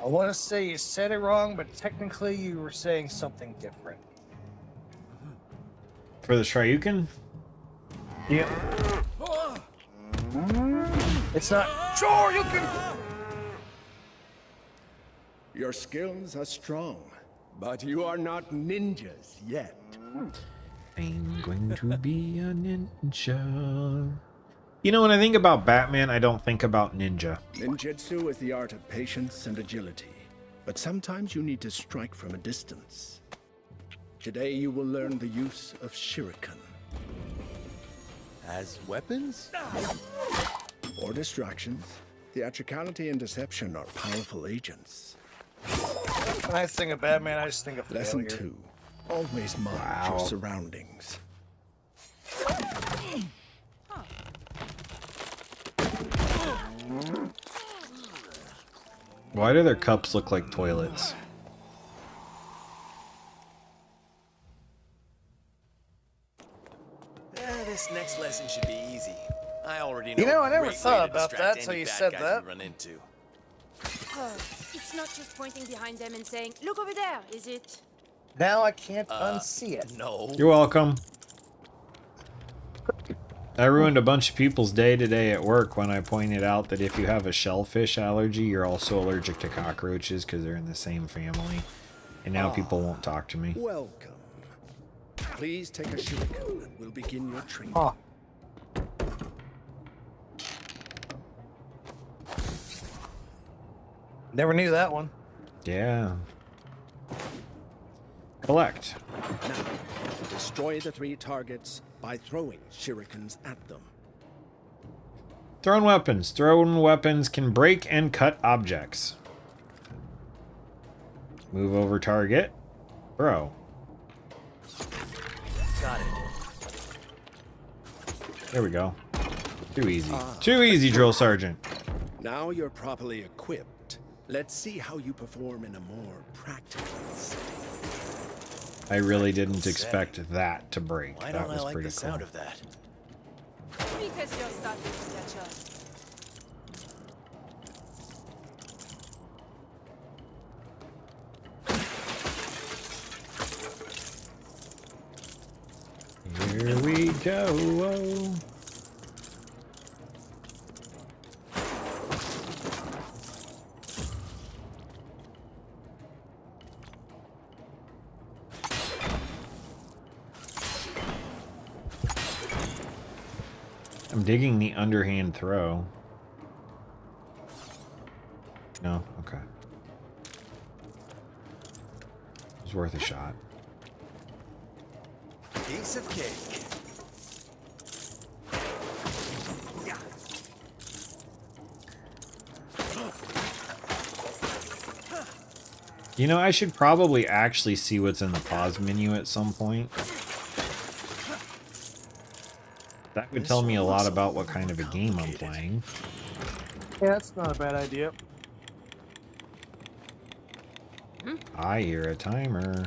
I want to say you said it wrong, but technically you were saying something different. For the Shryuken? Yep. It's not. Sure, you can. Your skills are strong, but you are not ninjas yet. I'm going to be a ninja. You know, when I think about Batman, I don't think about ninja. Ninjutsu is the art of patience and agility, but sometimes you need to strike from a distance. Today you will learn the use of shuriken. As weapons? Or distractions. Theatricality and deception are powerful agents. When I think of Batman, I just think of Lesson failure. 2. Always mind your surroundings. Why do their cups look like toilets? This next lesson should be easy. I already know. You know, I never a great thought way to about distract that till any you bad said guys that. we run into. Oh, it's not just pointing behind them and saying, "Look over there," is it? Now I can't unsee it. No. You're welcome. I ruined a bunch of people's day today at work when I pointed out that if you have a shellfish allergy, you're also allergic to cockroaches because they're in the same family. And now people won't talk to me. Welcome. Please take a shuriken and we'll begin your training. Oh. Never knew that one. Yeah. Collect. Now, destroy the 3 targets by throwing shurikens at them. Thrown weapons. Thrown weapons can break and cut objects. Move over target. Throw. Got it. There we go. Too easy. Too easy, Drill Sergeant. Now you're properly equipped. Let's see how you perform in a more practical setting. I really didn't expect that to break. Why That don't I was like pretty the cool. sound of that? Because you're starting to catch up. Here we go. I'm digging the underhand throw. No? Okay. It was worth a shot. Piece of cake. You know, I should probably actually see what's in the pause menu at some point. That would tell me a lot about what kind of a game I'm playing. Yeah, that's not a bad idea. I hear a timer.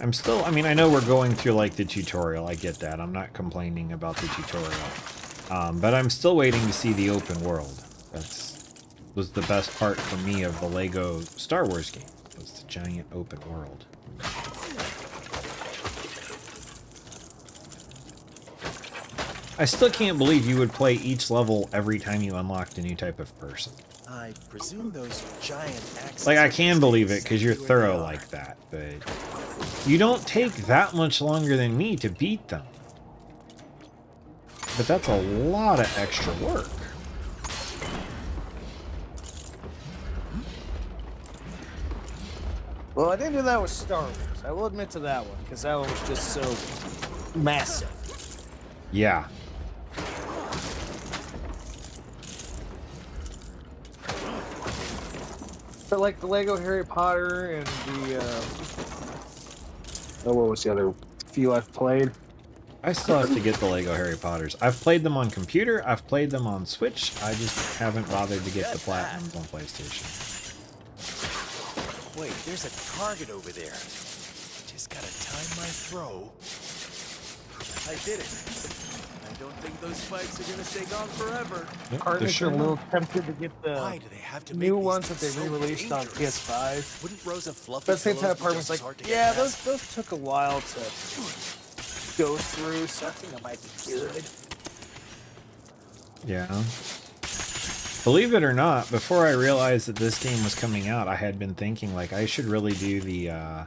I'm still, I mean, I know we're going through like the tutorial. I get that. I'm not complaining about the tutorial. But I'm still waiting to see the open world. Was the best part for me of the Lego Star Wars game. Was the giant open world. I still can't believe you would play each level every time you unlocked a new type of person. I presume those giant axes. Like, I can believe it because you're thorough like that, but you don't take that much longer than me to beat them. But that's a lot of extra work. Well, I didn't do that with Star Wars. I will admit to that one, because that one was just so massive. Yeah. But like the Lego Harry Potter and the oh, what was the other few I've played? I still have to get the Lego Harry Potters. I've played them on computer, I've played them on Switch, I just haven't bothered to get the Platinums on PlayStation. Wait, there's a target over there. Just gotta time my throw. I did it. I don't think those spikes are gonna stay gone forever. Partners are a little tempted to get the Why do they have to new make ones that these they so re-released on dangerous? PS5. Wouldn't Rosa Fluffy But at the same time, pillows be Partner's just like, as hard to yeah, get past? those took a while to go through, so I think that might be good. Yeah. Believe it or not, before I realized that this game was coming out, I had been thinking like I should really do the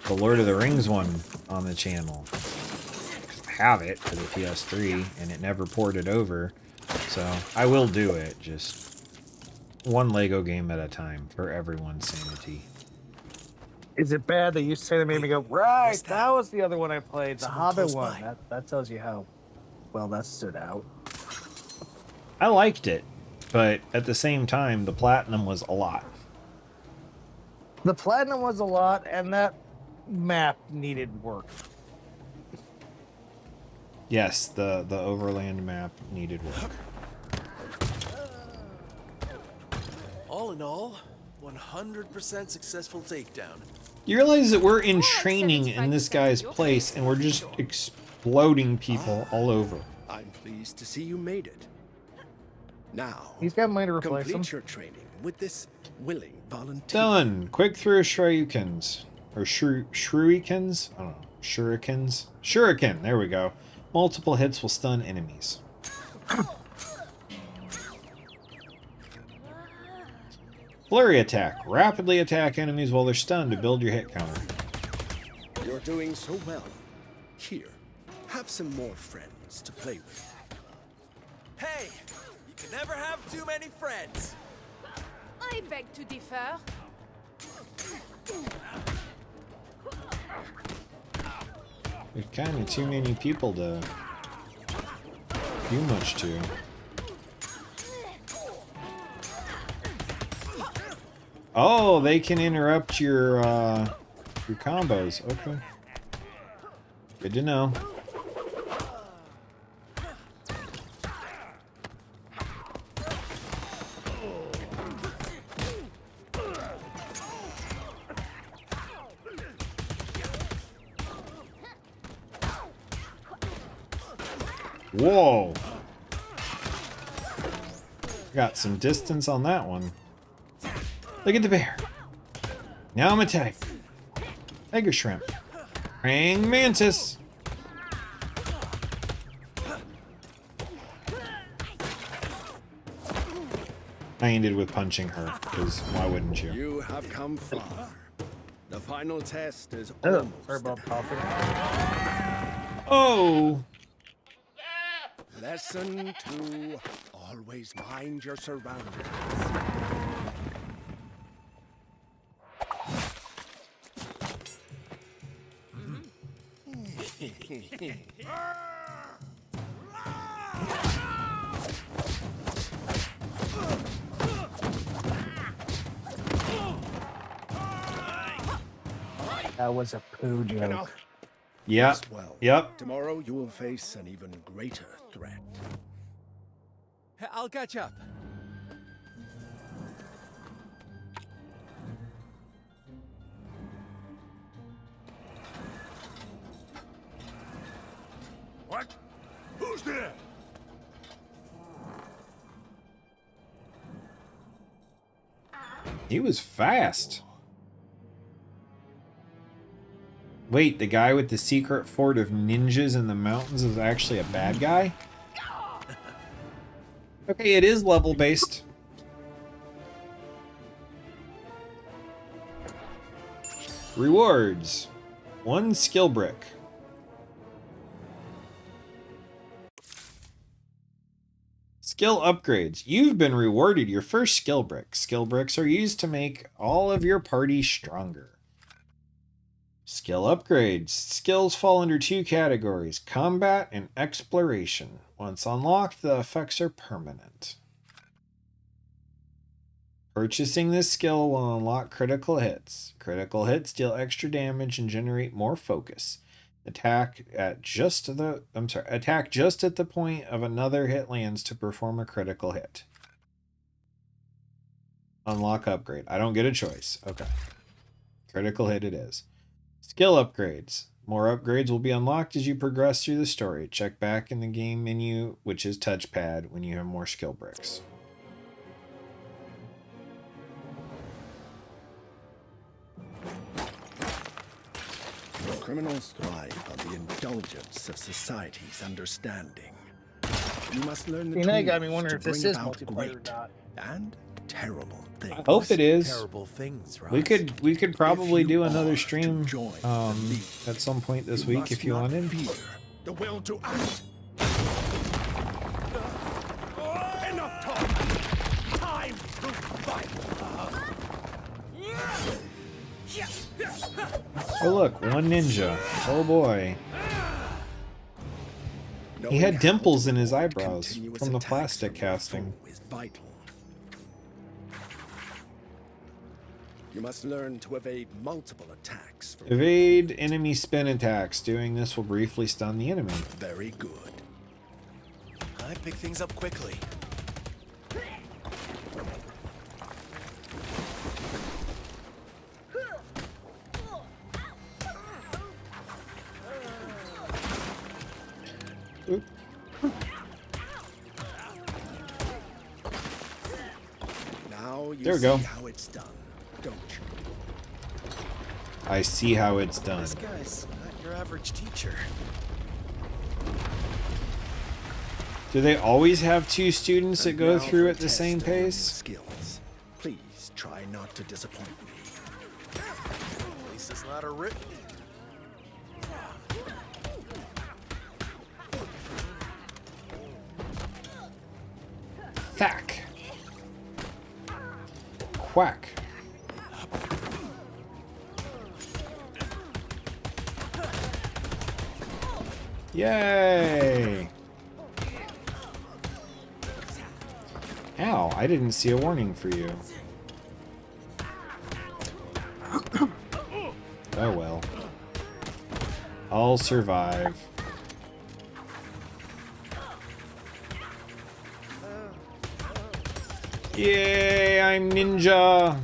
Lord of the Rings one on the channel. 'Cause I have it for the PS3 and it never ported over. So I will do it, just one Lego game at a time for everyone's sanity. Is it bad that you say that made me go, right, that was the other one I played, the Hobbit one. That tells you how well that stood out. I liked it, but at the same time, the Platinum was a lot. The Platinum was a lot, and that map needed work. Yes, the Overland map needed work. All in all, 100% successful takedown. You realize that we're in training in this guy's place and we're just exploding people all over. I'm pleased to see you made it. Now, He's got money to replace him. complete your training with this willing volunteer. Done. Quick through shurikens. Or shurikens? I don't know. Shurikens? Shuriken. There we go. Multiple hits will stun enemies. Flurry attack. Rapidly attack enemies while they're stunned to build your hit counter. You're doing so well. Here, have some more friends to play with. Hey, you can never have too many friends. I beg to differ. There's kind of too many people to do much to. Oh, they can interrupt your combos. Okay. Good to know. Whoa. Got some distance on that one. Look at the bear. Now I'm attacking. Tiger shrimp. Praying mantis. I ended with punching her, because why wouldn't you? You have come far. The final test is Oh, almost sorry about coughing. Oh! Lesson 2. Always mind your surroundings. That was a poo joke. Enough. Yeah. As well. Yep. Tomorrow you will face an even greater threat. I'll catch up. What? Who's there? He was fast. Wait, the guy with the secret fort of ninjas in the mountains is actually a bad guy? Okay, it is level based. Rewards. 1 skill brick. Skill upgrades. You've been rewarded your first skill brick. Skill bricks are used to make all of your party stronger. Skill upgrades. Skills fall under 2 categories, combat and exploration. Once unlocked, the effects are permanent. Purchasing this skill will unlock critical hits. Critical hits deal extra damage and generate more focus. Attack just at the point of another hit lands to perform a critical hit. Unlock upgrade. I don't get a choice. Okay. Critical hit it is. Skill upgrades. More upgrades will be unlocked as you progress through the story. Check back in the game menu, which is touchpad, when you have more skill bricks. Criminals thrive on the indulgence of society's understanding. You must learn the You know, you got me tools wondering to if this bring is about multiplayer or great not. and terrible things. I hope it is. Terrible things, right? We could probably If you do another are stream to join the League, at some point this you week if must you not wanted. fear the will to act. Enough talk. Time to fight. Oh look, 1 ninja. Oh boy. He Knowing had how dimples to in his avoid eyebrows continuous from the attacks plastic from your casting. foe is vital. You must learn to evade multiple attacks. From Evade enemy spin attacks. Doing this will briefly stun the enemy. Very good. I pick things up quickly. Oop. There we go. See how it's done, don't you? I see how it's done. This guy's not your average teacher. Do they always have 2 students that And go now through for a at the test same of your new pace? skills. Please try not to disappoint me. At least it's not a rip. Thack. Quack. Yay! Ow, I didn't see a warning for you. Oh well. I'll survive. Yay, I'm ninja!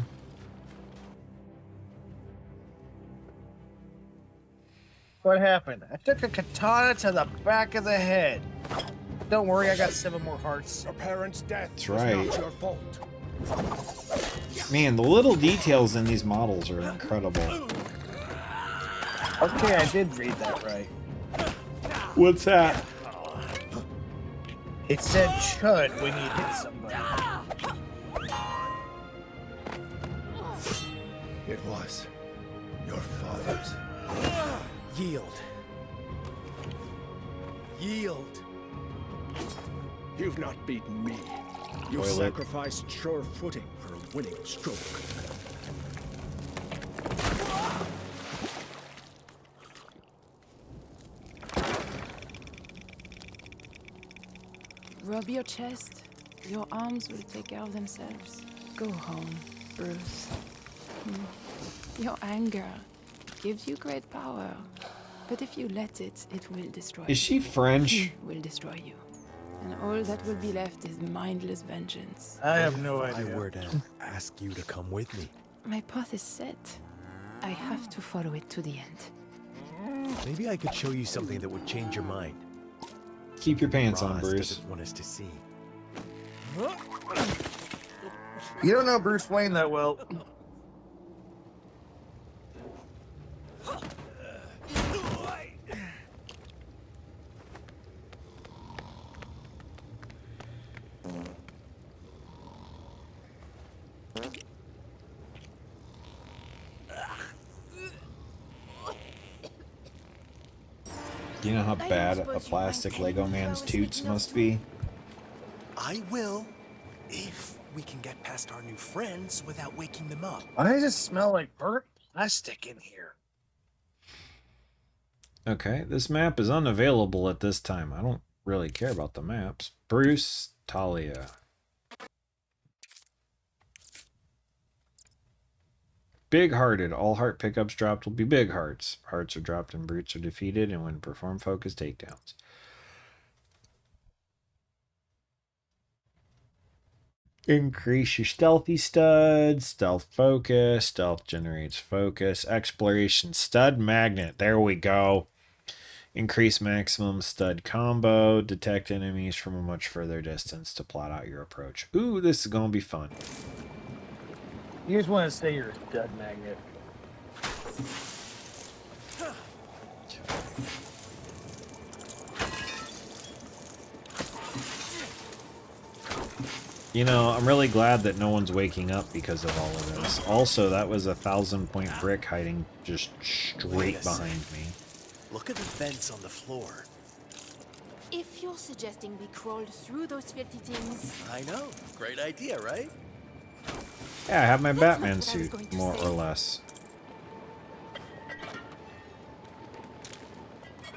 What happened? I took a katana to the back of the head. Don't worry, I got 7 more hearts. Your parents' death That's was right. not your fault. Man, the little details in these models are incredible. Okay, I did read that right. What's that? It said chud when you hit somebody. It was your father's. Yield. Yield. You've not beaten me. You've Toilet. sacrificed sure footing for a winning stroke. Rub your chest. Your arms will take care of themselves. Go home, Bruce. Your anger gives you great power. But if you let it, it will destroy you. Is she French? It will destroy you. And all that will be left is mindless vengeance. I have no If I idea. were to ask you to come with me, My path is set. I have to follow it to the end. maybe I could show you something that would change your mind. Keep your pants on, Roz Bruce. doesn't want us to see. You don't know Bruce Wayne that well. You know how bad a plastic Lego man's toots must be? I will, if we can get past our new friends without waking them up. Why does it smell like burnt plastic in here? Okay, this map is unavailable at this time. I don't really care about the maps. Bruce, Talia. Big-hearted. All heart pickups dropped will be big hearts. Hearts are dropped and brutes are defeated and when perform focus takedowns. Increase your stealthy stud, stealth focus, stealth generates focus, exploration stud magnet. There we go. Increase maximum stud combo, detect enemies from a much further distance to plot out your approach. Ooh, this is going to be fun. You just want to say you're a stud magnet. You know, I'm really glad that no one's waking up because of all of this. Also, that was a 1,000-point brick hiding just straight behind me. Look at the vents on the floor. If you're suggesting we crawl through those filthy things, I know. Great idea, right? Yeah, I have my That's Batman not what I was suit, going to more say. or less.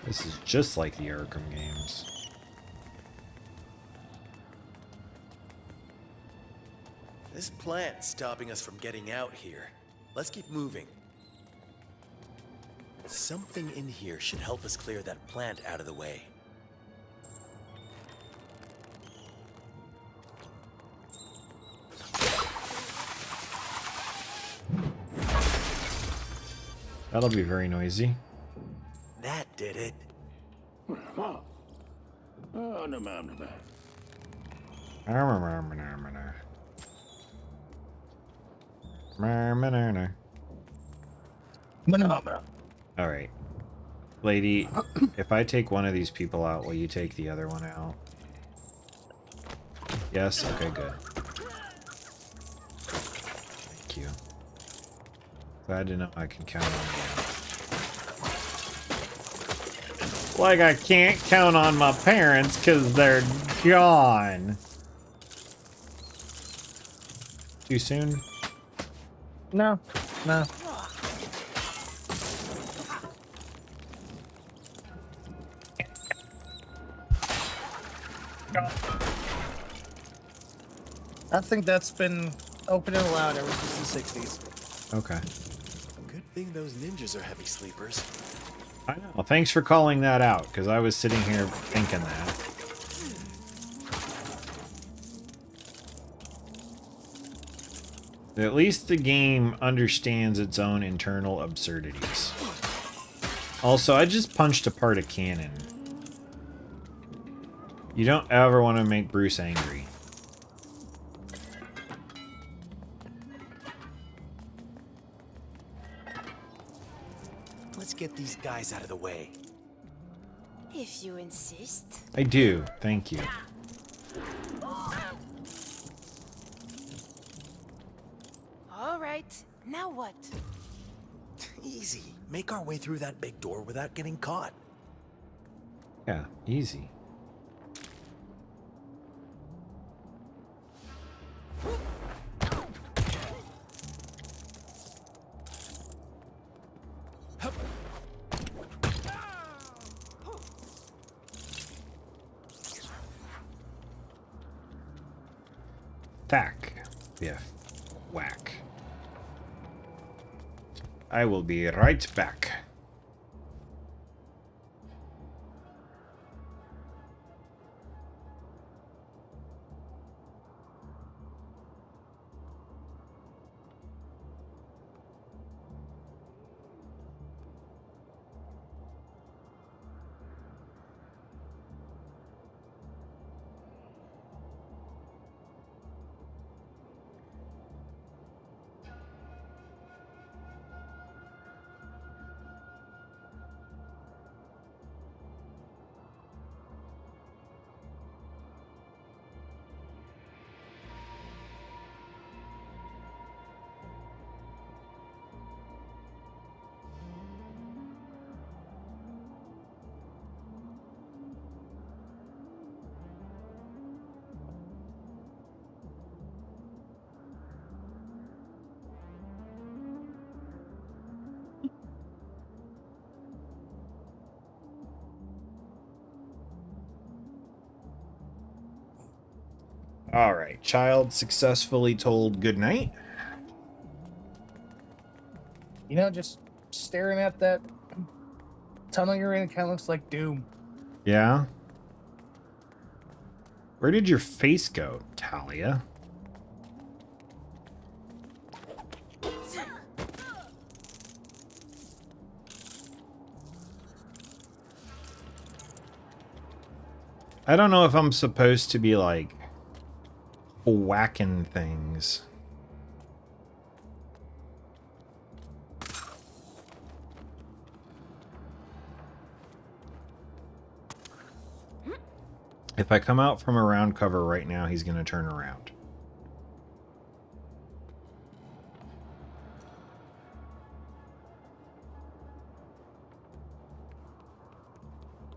This is just like the Arkham games. This plant's stopping us from getting out here. Let's keep moving. Something in here should help us clear that plant out of the way. That'll be very noisy. That did it. All right, lady. If I take one of these people out, will you take the other one out? Yes. Okay. Good. Thank you. Glad to know I can count on you. Like I can't count on my parents because they're gone. Too soon? No. I think that's been open and allowed ever since the 60s. Okay. Good thing those ninjas are heavy sleepers. I know. Well, thanks for calling that out, because I was sitting here thinking that. At least the game understands its own internal absurdities. Also, I just punched apart a cannon. You don't ever want to make Bruce angry. Let's get these guys out of the way. If you insist. I do. Thank you. All right. Now what? Easy. Make our way through that big door without getting caught. Yeah, easy. Thack. Yeah. Whack. I will be right back. All right, child successfully told goodnight. You know, just staring at that tunnel you're in kind of looks like doom. Yeah? Where did your face go, Talia? I don't know if I'm supposed to be, like, whacking things. If I come out from around cover right now, he's going to turn around.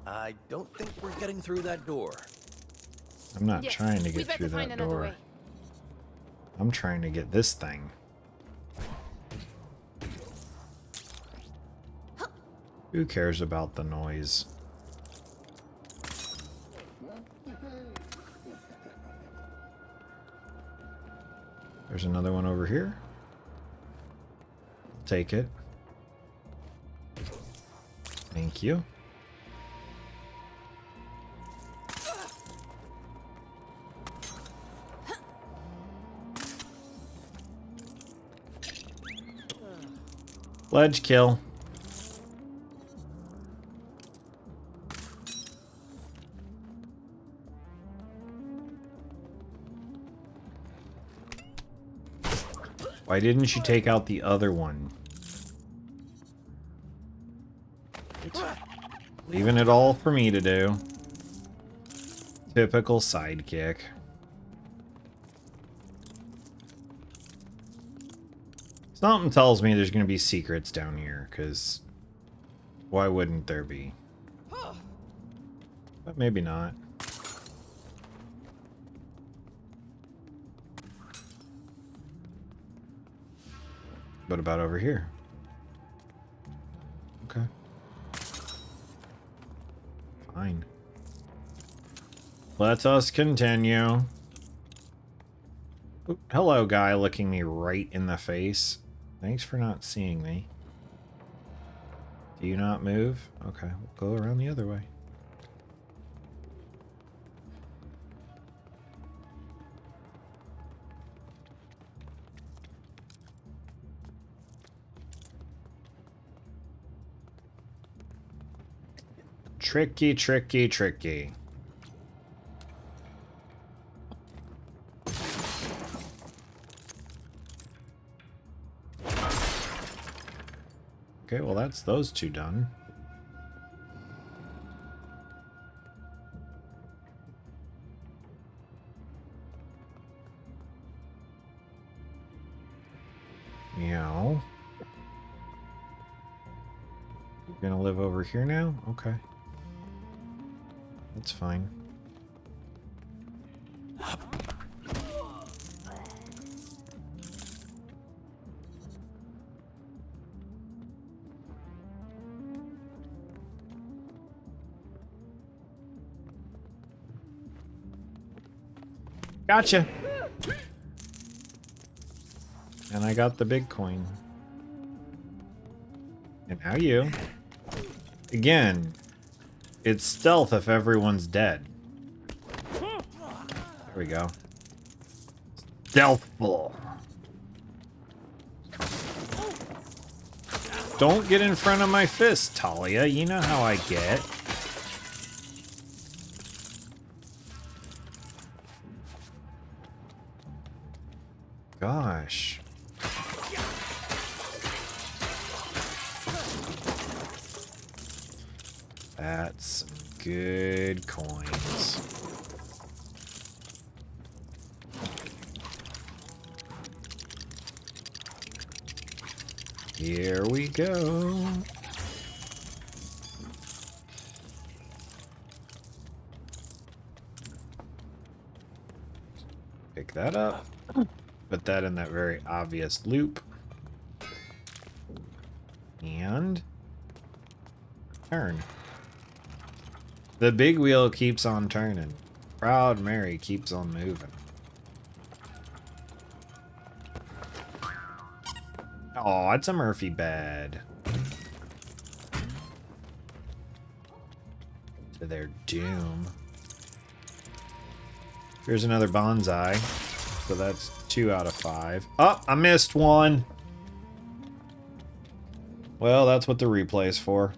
I don't think we're getting through that door. I'm not Yes, trying to we get better through find that another door. way. I'm trying to get this thing. Who cares about the noise? There's another one over here. Take it. Thank you. Ledge kill. Why didn't you take out the other one? Leaving it all for me to do. Typical sidekick. Something tells me there's going to be secrets down here, because why wouldn't there be? But maybe not. What about over here? Okay. Fine. Let us continue. Oop, hello, guy looking me right in the face. Thanks for not seeing me. Do you not move? Okay, we'll go around the other way. Tricky, tricky, tricky. Okay, well that's those two done. Meow. You're gonna live over here now? Okay. That's fine. Gotcha. And I got the big coin. And now you. Again, it's stealth if everyone's dead. There we go. Stealthful. Don't get in front of my fist, Talia. You know how I get. Gosh. That's some good coins. Here we go. Pick that up. Put that in that very obvious loop. And turn. The big wheel keeps on turning. Proud Mary keeps on moving. Oh, it's a Murphy bed. To their doom. Here's another bonsai. So that's 2 out of 5. Oh, I missed one. Well, that's what the replay is for.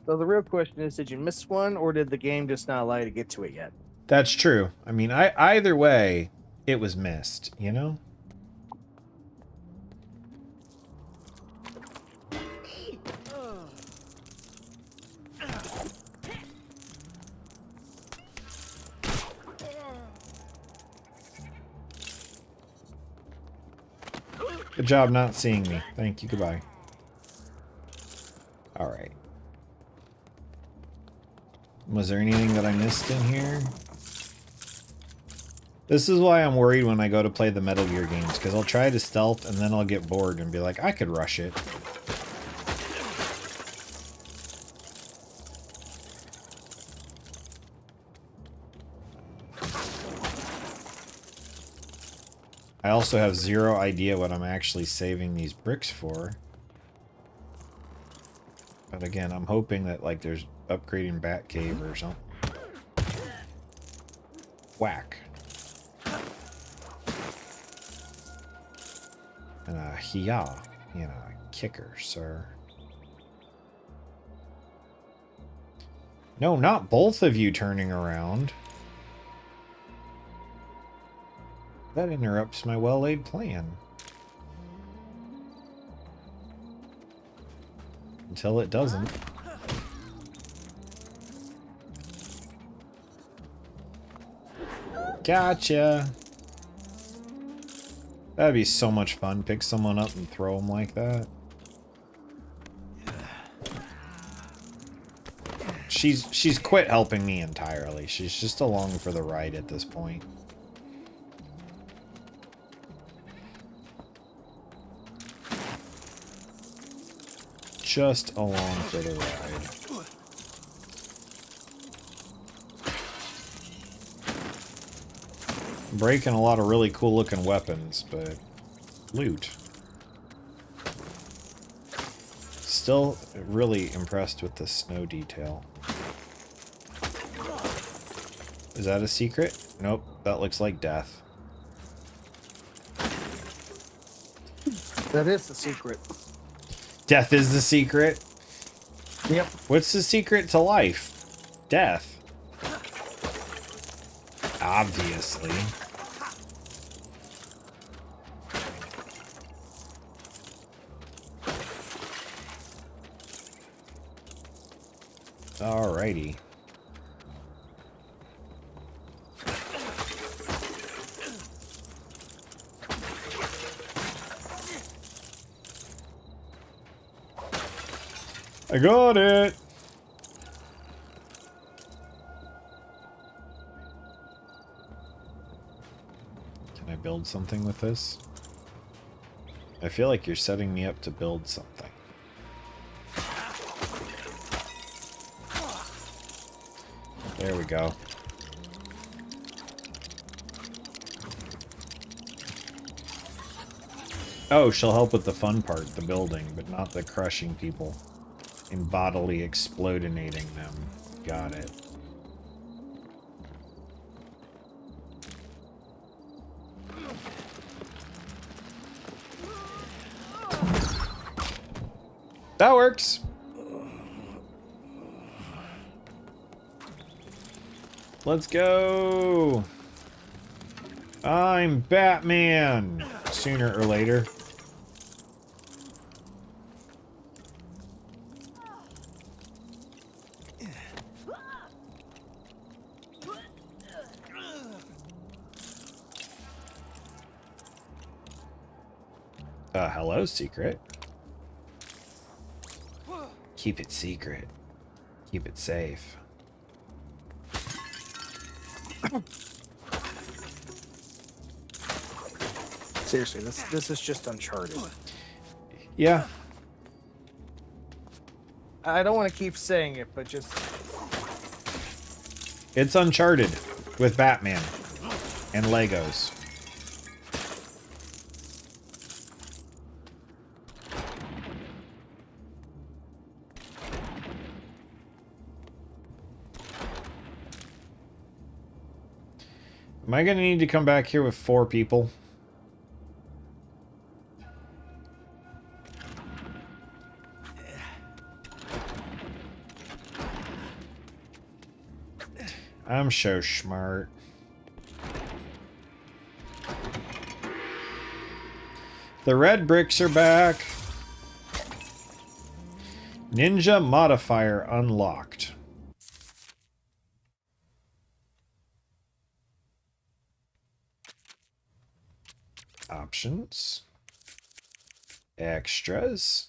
So the real question is, did you miss one, or did the game just not allow you to get to it yet? That's true. I mean, either way, it was missed, you know? Good job not seeing me. Thank you. Goodbye. All right. Was there anything that I missed in here? This is why I'm worried when I go to play the Metal Gear games, because I'll try to stealth and then I'll get bored and be like, I could rush it. I also have zero idea what I'm actually saving these bricks for. Oh, But again, I'm hoping that like there's upgrading Batcave or something. Whack. And a hiya, you know, kicker, sir. No, not both of you turning around. That interrupts my well-laid plan. Until it doesn't. Gotcha! That'd be so much fun. Pick someone up and throw them like that. She's quit helping me entirely. She's just along for the ride at this point. Just along for the ride. Breaking a lot of really cool looking weapons, but loot. Still really impressed with the snow detail. Is that a secret? Nope, that looks like death. That is the secret. Death is the secret? Yep. What's the secret to life? Death. Obviously. Alrighty. I got it! Can I build something with this? I feel like you're setting me up to build something. There we go. Oh, she'll help with the fun part, the building, but not the crushing people and bodily explodinating them. Got it. That works. Let's go. I'm Batman. Sooner or later. Hello, secret. Keep it secret. Keep it safe. Seriously, this is just Uncharted. Yeah. I don't want to keep saying it, but just... It's Uncharted with Batman and Legos. Am I gonna need to come back here with 4 people? I'm so smart. The red bricks are back. Ninja modifier unlocked. Options. Extras.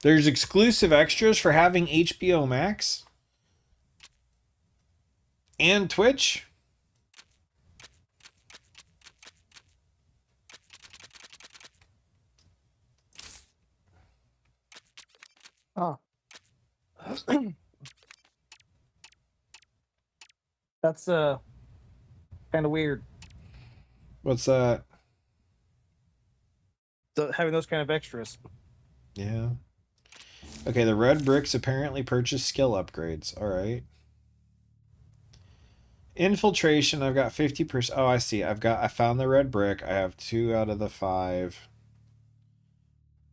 There's exclusive extras for having HBO Max and Twitch. Oh. That's kind of weird. What's that? having those kind of extras. Yeah. Okay, the red bricks apparently purchase skill upgrades. All right. Infiltration, I've got 50%. Oh, I see. I found the red brick. I have 2 out of the 5.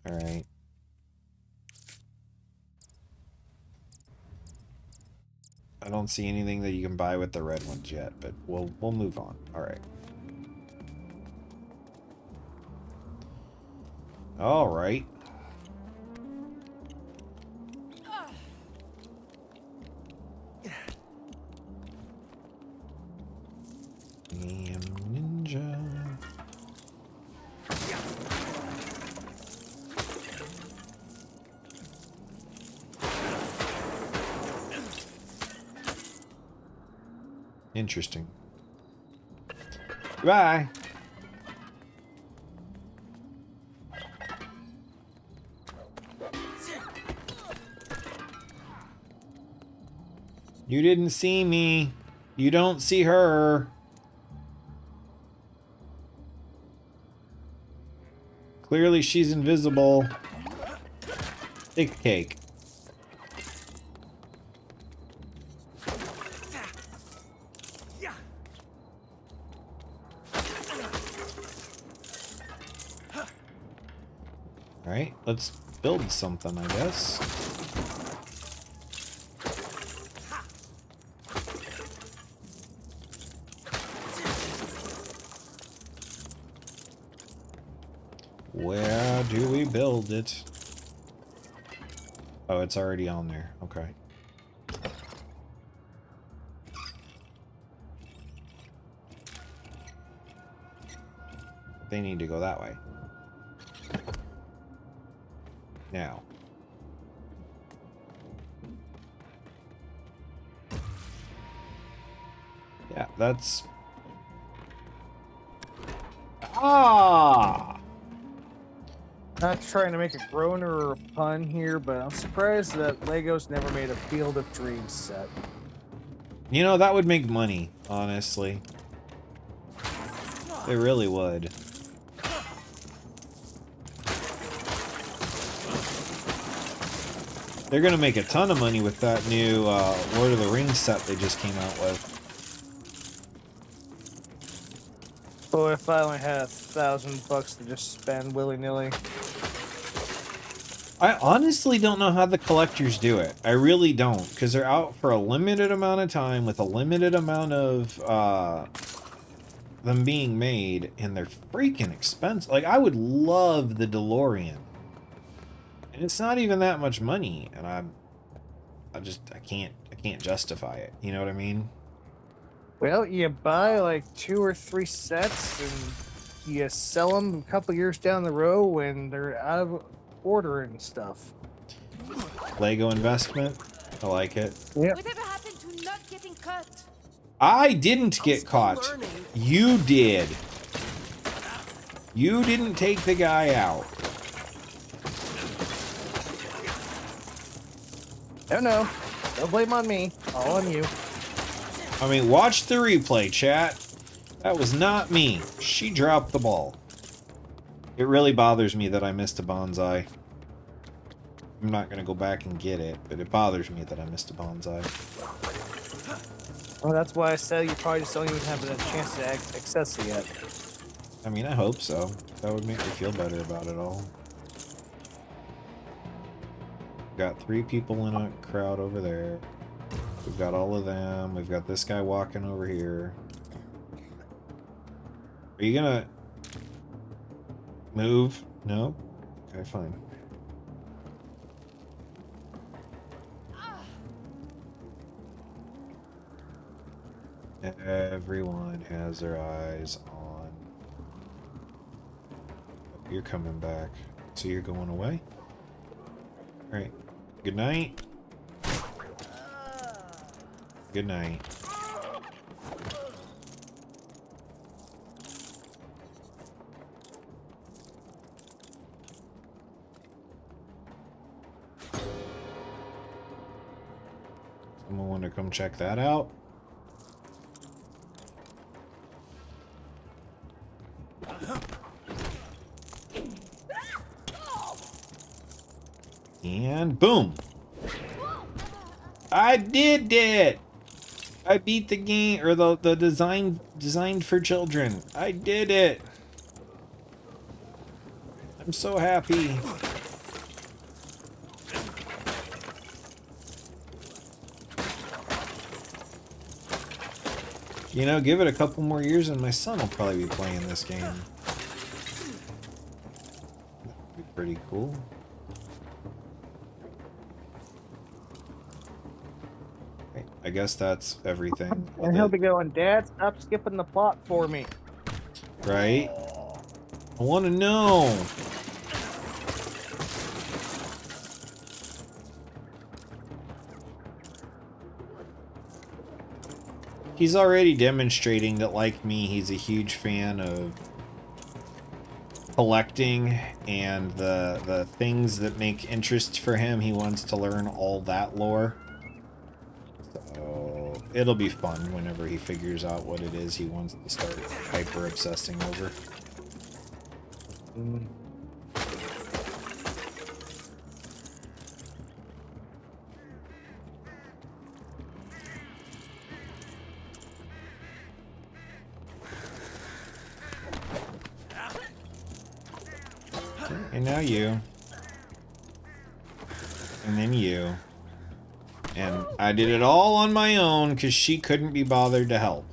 All right. I don't see anything that you can buy with the red ones yet, but we'll move on. All right. All right. Damn ninja. Interesting. Goodbye. You didn't see me. You don't see her. Clearly she's invisible. Take a cake. Alright, let's build something, I guess. Where do we build it? Oh, it's already on there. Okay. They need to go that way. Now. Yeah, that's... Ah! Not trying to make a groaner or a pun here, but I'm surprised that Lego's never made a Field of Dreams set. You know, that would make money, honestly. It really would. They're gonna make a ton of money with that new Lord of the Rings set they just came out with. Boy, if I only had $1,000 to just spend willy-nilly. I honestly don't know how the collectors do it. I really don't, because they're out for a limited amount of time with a limited amount of them being made, and they're freaking expensive. Like, I would love the DeLorean, and it's not even that much money, and I can't justify it. You know what I mean? Well, you buy like 2 or 3 sets, and you sell them a couple years down the road when they're out of order and stuff. Lego investment. I like it. Yep. Whatever happened to not getting caught? I didn't get caught. You did. You didn't take the guy out. No. No blame on me. All on you. I mean, watch the replay, chat. That was not me. She dropped the ball. It really bothers me that I missed a bonsai. I'm not going to go back and get it, but it bothers me that I missed a bonsai. Well, that's why I said you probably just don't even have a chance to access it yet. I mean, I hope so. That would make me feel better about it all. We've got 3 people in a crowd over there. We've got all of them. We've got this guy walking over here. Are you gonna move? No? Okay, fine. Everyone has their eyes on... Oh, you're coming back. So you're going away? Alright. Good night. Good night. Someone want to come check that out? on. Boom. I did it. I beat the game, or the designed for children. I did it. I'm so happy. You know, give it a couple more years and my son will probably be playing this game. That'd be pretty cool. Okay, I guess that's everything. And he'll be going, Dad, stop skipping the plot for me. Right? I want to know. He's already demonstrating that, like me, he's a huge fan of collecting and the things that make interest for him. He wants to learn all that lore. So it'll be fun whenever he figures out what it is he wants to start hyper obsessing over. And now you. And then you. And I did it all on my own because she couldn't be bothered to help.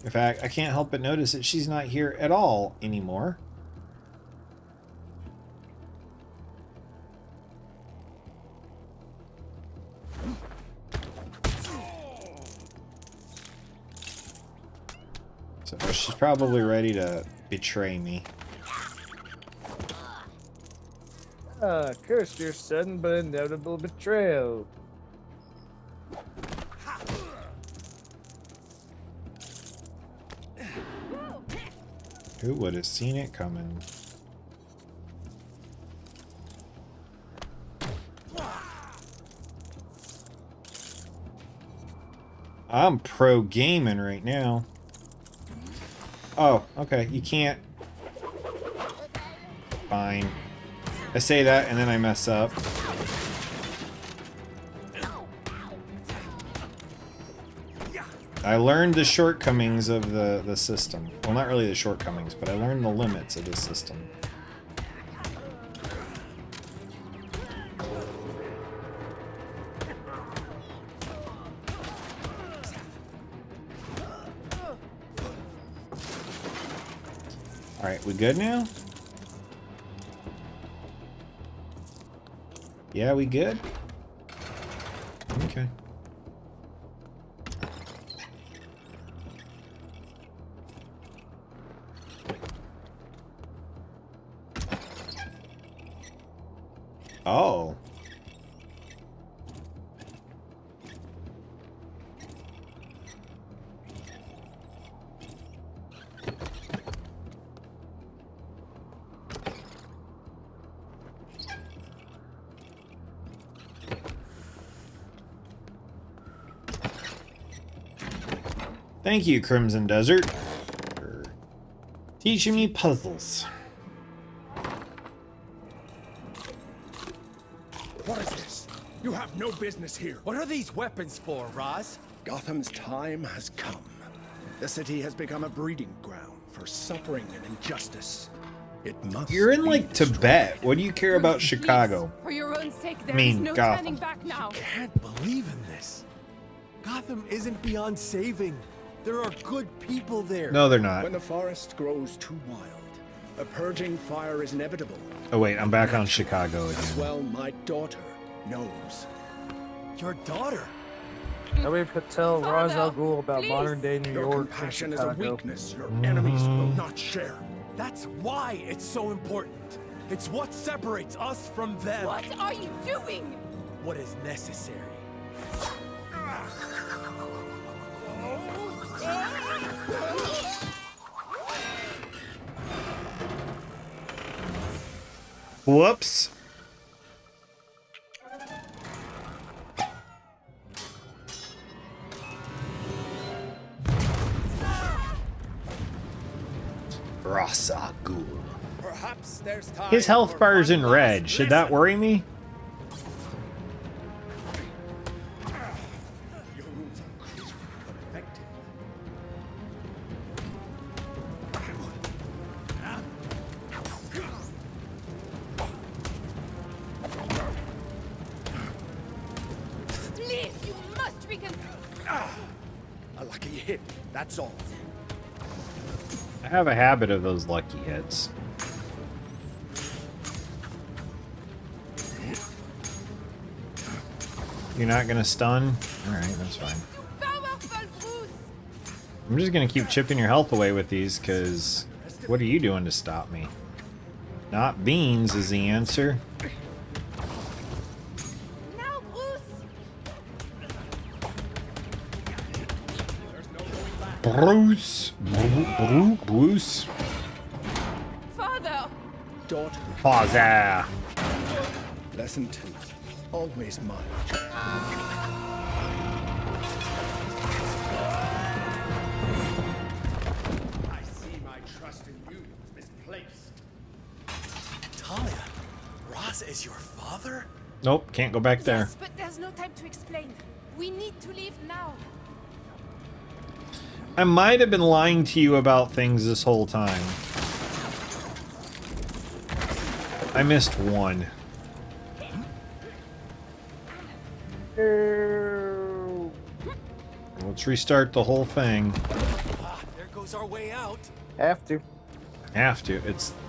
In fact, I can't help but notice that she's not here at all anymore. So she's probably ready to betray me. Curse your sudden but inevitable betrayal. Who would have seen it coming? I'm pro gaming right now. Oh, okay. You can't. Fine. I say that and then I mess up. I learned the shortcomings of the system. Well, not really the shortcomings, but I learned the limits of the system. Alright, we good now? Yeah, we good? Okay. Oh. Thank you, Crimson Desert, for teaching me puzzles. What is this? You have no business here. What are these weapons for, Roz? Gotham's time has come. The city has become a breeding ground for suffering and injustice. It must. You're in, like, be destroyed. Tibet. What do you care about Chicago? For your own sake, I there mean, is no Gotham. turning back now. Can't believe in this. Gotham isn't beyond saving. There are good people there. No, they're not. When the forest grows too wild, a purging fire is inevitable. Oh, wait, I'm back on Chicago As again. well, my daughter knows. Your daughter. Nobody could tell Ra's al Ghul about Please. modern day New Your York and compassion is a Chicago. weakness your enemies will not share. That's why it's so important. It's what separates us from them. What are you doing? What is necessary. Whoops. Ra's al Ghul. Perhaps there's time His health for bar's one in last red. Should that lesson. worry me? Your rules are crisp but effective. Please, you must recon. A lucky hit, that's all. I have a habit of those lucky hits. You're not gonna stun? Alright, that's fine. Powerful, Bruce. I'm just gonna keep chipping your health away with these, because what are you doing to stop me? Not beans is the answer. Now, Bruce. Bruce. Father. Daughter. Father. Lesson 2. Always march. I see my trust in you is misplaced. Talia, Roz is your father? Nope, can't go back there. Yes, but there's no time to explain. We need to leave now. I might have been lying to you about things this whole time. I missed one. Let's restart the whole thing. There goes our way out. Have to. Have to.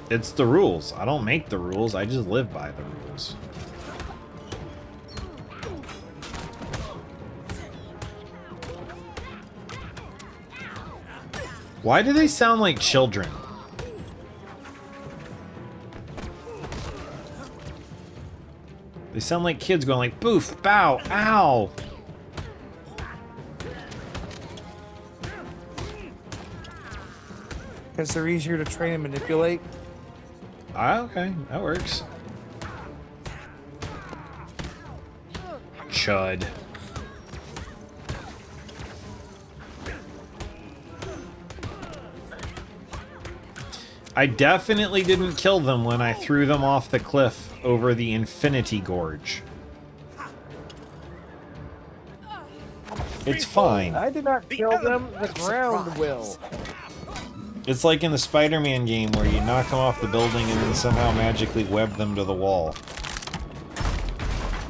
It's the rules. I don't make the rules. I just live by the rules. Why do they sound like children? They sound like kids going like boof, bow, ow. Because they're easier to train and manipulate. Ah, okay, that works. Chud. I definitely didn't kill them when I threw them off the cliff over the Infinity Gorge. It's fine. I did not kill them. The ground will. It's like in the Spider-Man game where you knock them off the building and then somehow magically web them to the wall.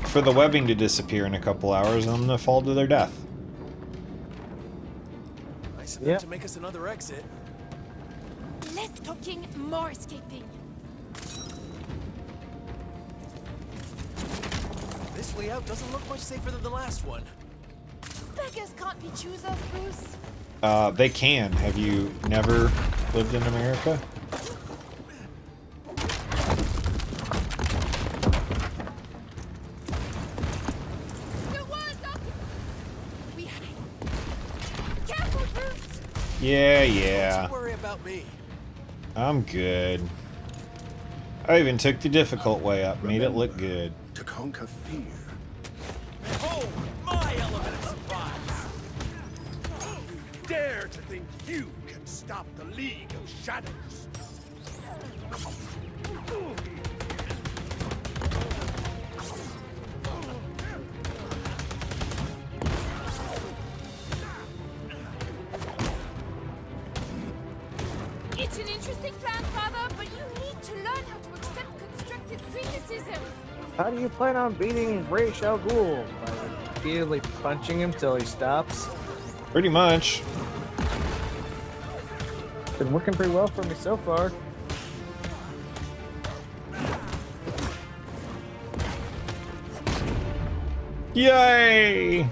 For the webbing to disappear in a couple hours and them to fall to their death. Nice of them to make us another exit. Less talking, more escaping. This way out doesn't look much safer than the last one. Beggars can't be choosers, Bruce. They can. Have you never lived in America? Careful, Bruce. Yeah. Don't you worry about me. I'm good. I even took the difficult way up, made it look good. To conquer fear. Behold, my element of surprise. Dare to think you can stop the League of Shadows. It's an interesting plan, Father, but you need to learn how to accept constructive criticism. How do you plan on beating Ra's al Ghul? By repeatedly punching him till he stops? Pretty much. Been working pretty well for me so far. Yay!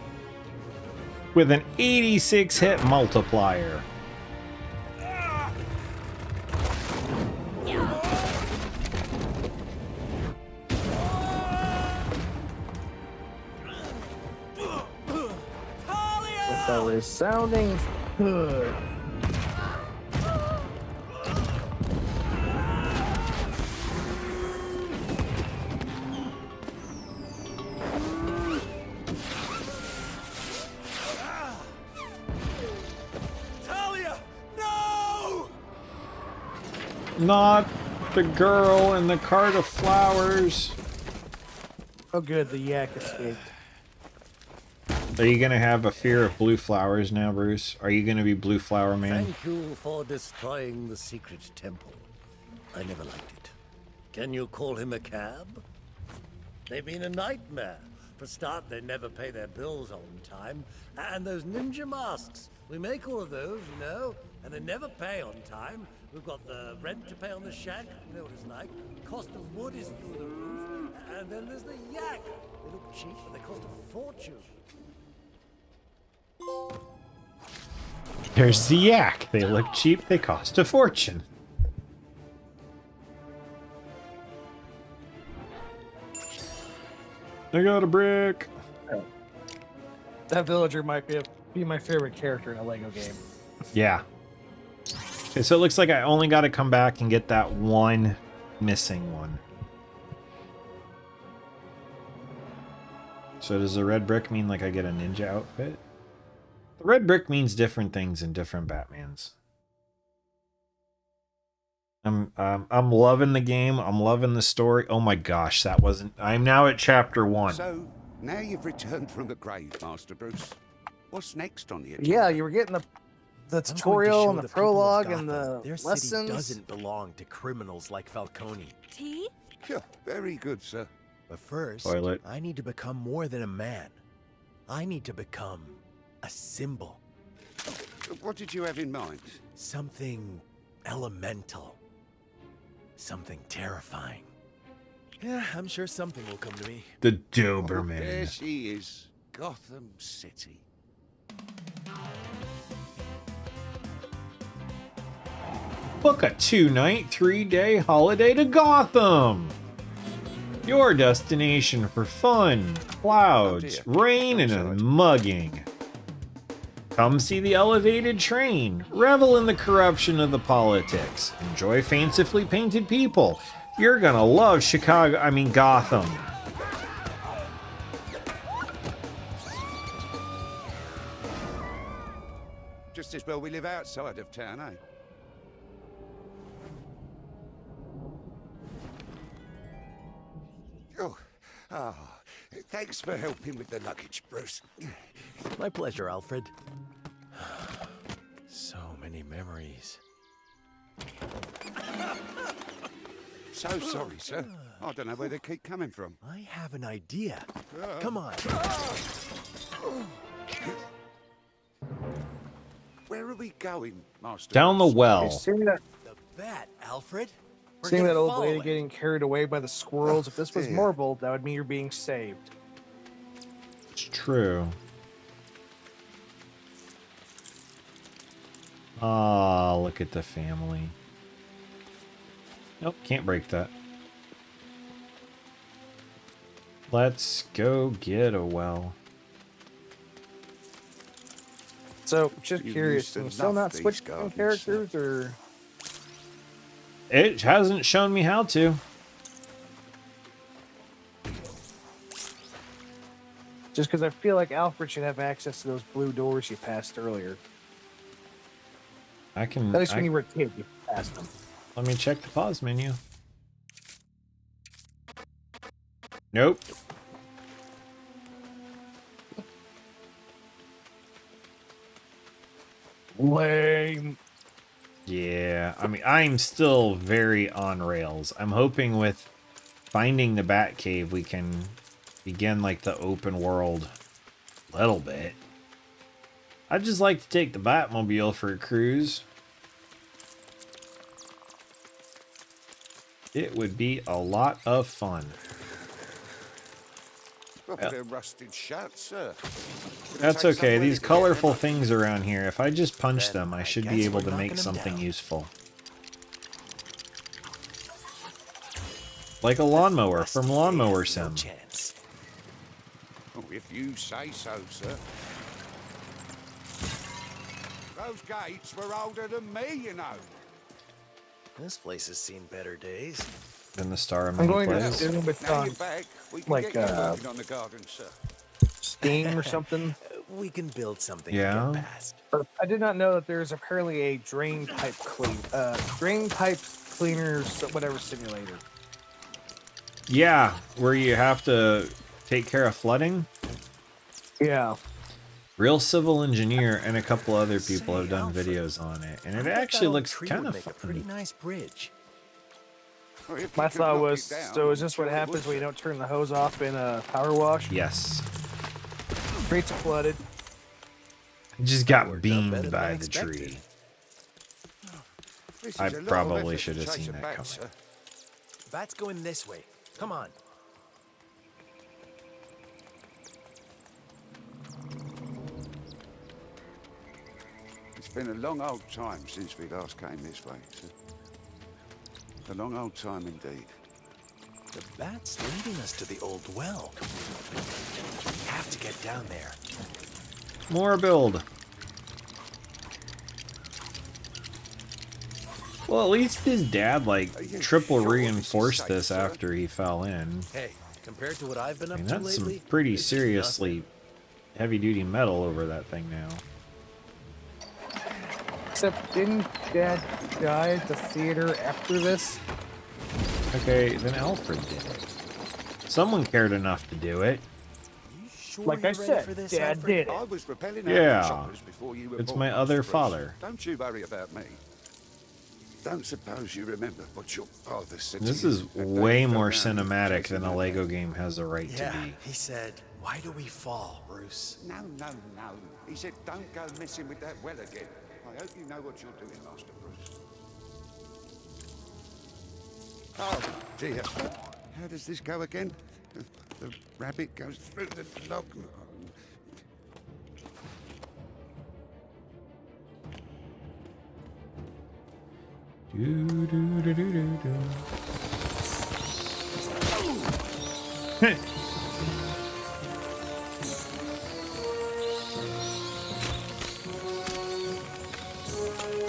With an 86 hit multiplier. With a resounding hood. Talia, no! Not the girl and the cart of flowers. Oh, good. The yak escaped. Are you gonna have a fear of blue flowers now, Bruce? Are you gonna be blue flower man? Thank you for destroying the secret temple. I never liked it. Can you call him a cab? They've been a nightmare. For start, they never pay their bills on time. And those ninja masks. We make all of those, you know, and they never pay on time. We've got the rent to pay on the shack, you know what it's like. Cost of wood is through the roof. And then there's the yak. They look cheap, but they cost a fortune. There's the yak. They look cheap, they cost a fortune. I got a brick. That villager might be my favorite character in a Lego game. Yeah. Okay, so it looks like I only got to come back and get that one missing one. So does the red brick mean like I get a ninja outfit? The red brick means different things in different Batmans. I'm loving the game. I'm loving the story. Oh my gosh, that wasn't... I'm now at chapter 1. So, now you've returned from the grave, Master Bruce. What's next on the agenda? Yeah, you were getting the tutorial and the prologue and the Their lessons. city doesn't belong to criminals like Falcone. Tea? Yeah, very good, sir. But first, Toilet. I need to become more than a man. I need to become a symbol. What did you have in mind? Something elemental. Something terrifying. Yeah, I'm sure something will come to me. The There Doberman. she is. Gotham City. Book a 2-night, 3-day holiday to Gotham. Your destination for fun, clouds, rain, and a mugging. Come see the elevated train, revel in the corruption of the politics, enjoy fancifully painted people. You're gonna love Gotham. Just as well we live outside of town, eh? Oh, thanks for helping with the luggage, Bruce. My pleasure, Alfred. So many memories. So sorry, sir. I don't know where they keep coming from. I have an idea. Come on. Where are we going, Master? Down the Bruce? well. Seeing that, The bat, Alfred. We're seeing gonna that old follow lady it. getting carried away by the squirrels. If this was dear. Marble, that would mean you're being saved. It's true. Ah, look at the family. Nope, can't break that. Let's go get a well. So, just You curious, used to can you still love not these switch between gardens, characters, or It hasn't shown me how to. just because I feel like Alfred should have access to those blue doors you passed earlier? I can. At least when you were a kid, you passed them. Let me check the pause menu. Nope. Lame. Yeah, I mean, I'm still very on rails. I'm hoping with finding the Batcave, we can begin like the open world a little bit. I'd just like to take the Batmobile for a cruise. It would be a lot of fun. Well, Yeah. they're rusted shut, sir. That's Take okay. somewhere These to get colorful them. things around here, if I just punch Then them, I I should guess be able we're to knocking make 'em something down. useful. Like a lawnmower from Lawnmower There's no Sim. chance. Oh, if you say so, sir. Those gates were older than me, you know. This place has seen better days. Than the Star of I'm Many going to Places. assume it's Now on you're back. We can like, get you working on the garden, sir. Steam or something. We can build something Yeah. to get past. I did not know that there's apparently a drain pipe cleaner, whatever simulator. Yeah, where you have to take care of flooding. Yeah. Real Civil Engineer and a couple other people have done videos on it, and it actually looks kind of fun. Pretty nice bridge. My thought was, so is this what happens when you don't turn the hose off in a power wash? Yes. Streets are flooded. I just got beamed by the tree. I probably should have seen that coming. Bat's going this way. Come on. It's been a long old time since we last came this way, sir. A long old time indeed. The bat's leading us to the old well. We have to get down there. More build. Well, at least his dad, like, triple reinforced this after he fell in. Hey, compared to what I've been up to That's lately, some pretty seriously heavy-duty metal over that thing now. Except, didn't Dad die at the theater after this? Okay, then Alfred did it. Someone cared enough to do it. Sure like I said, Dad did it. I was repelling Yeah, before you were it's born, my other Bruce. father. Don't you worry about me. Don't suppose you remember what your father said This to you is that day way you fell more down cinematic chasing than a that Lego man? game has a right to be. he said, "Why do we fall, Bruce?" No. He said, don't go messing with that well again. I hope you know what you're doing, Master Bruce. Oh, dear. How does this go again? The rabbit goes through the log.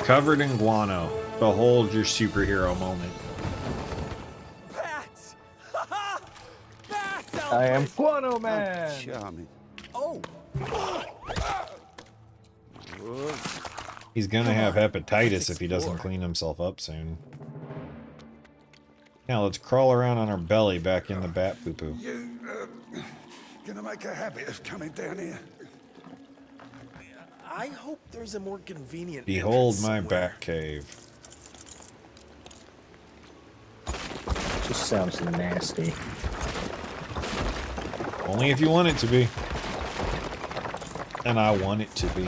Covered in guano. Behold your superhero moment. Bats! Bats! I am Guano Man! Charming. Oh! He's gonna have hepatitis if he doesn't clean himself up soon. Now let's crawl around on our belly back in the bat poo-poo. You, gonna make a habit of coming down here? I hope there's a more convenient. Behold my somewhere. Batcave. Just sounds nasty. Only if you want it to be. And I want it to be.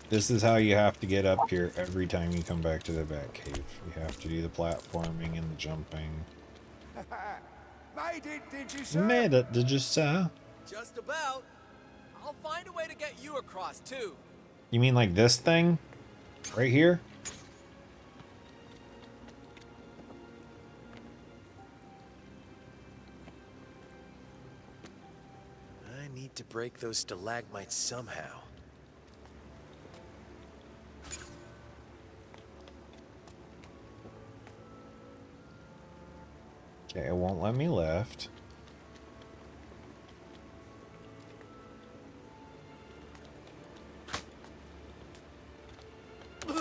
This is how you have to get up here every time you come back to the Batcave. You have to do the platforming and the jumping. Made it, did you, sir? Made it, did you, sir? Just about. I'll find a way to get you across too. You mean like this thing? Right here? I need to break those stalagmites somehow. Okay, it won't let me left. It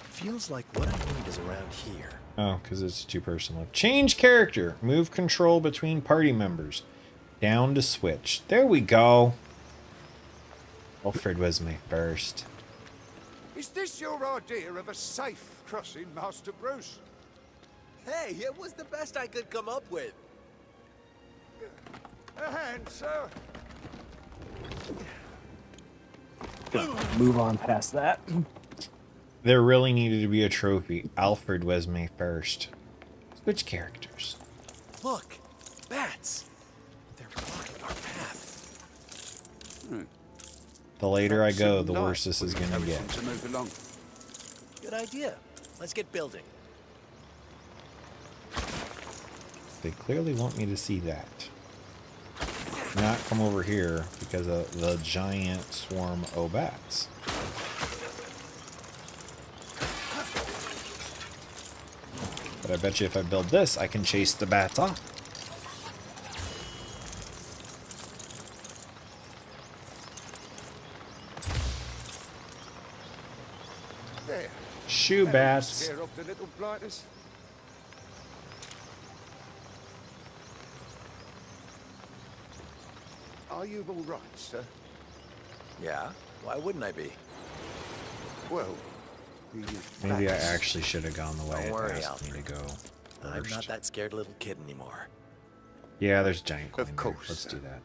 feels like what I need is around here. Oh, because it's two-person left. Change character. Move control between party members. Down to switch. There we go. Alfred was my first. Is this your idea of a safe crossing, Master Bruce? Hey, it was the best I could come up with. A hand, sir. Move on past that. There really needed to be a trophy. Alfred was my first. Switch characters. Look, bats. They're blocking our path. The later I go, the worse this is gonna get. To move along. Good idea. Let's get building. They clearly want me to see that. Not come over here because of the giant swarm of bats. But I bet you if I build this, I can chase the bats off. There. Shoe That'll bats. Scare off the little blighters. Are you all right, sir? Yeah? Why wouldn't I be? Well, the Maybe I bats- actually should have gone the way Don't it worry, asked me to go I'm not first. that scared little kid anymore. Yeah, there's a giant coin Of there. course, Let's sir. do that.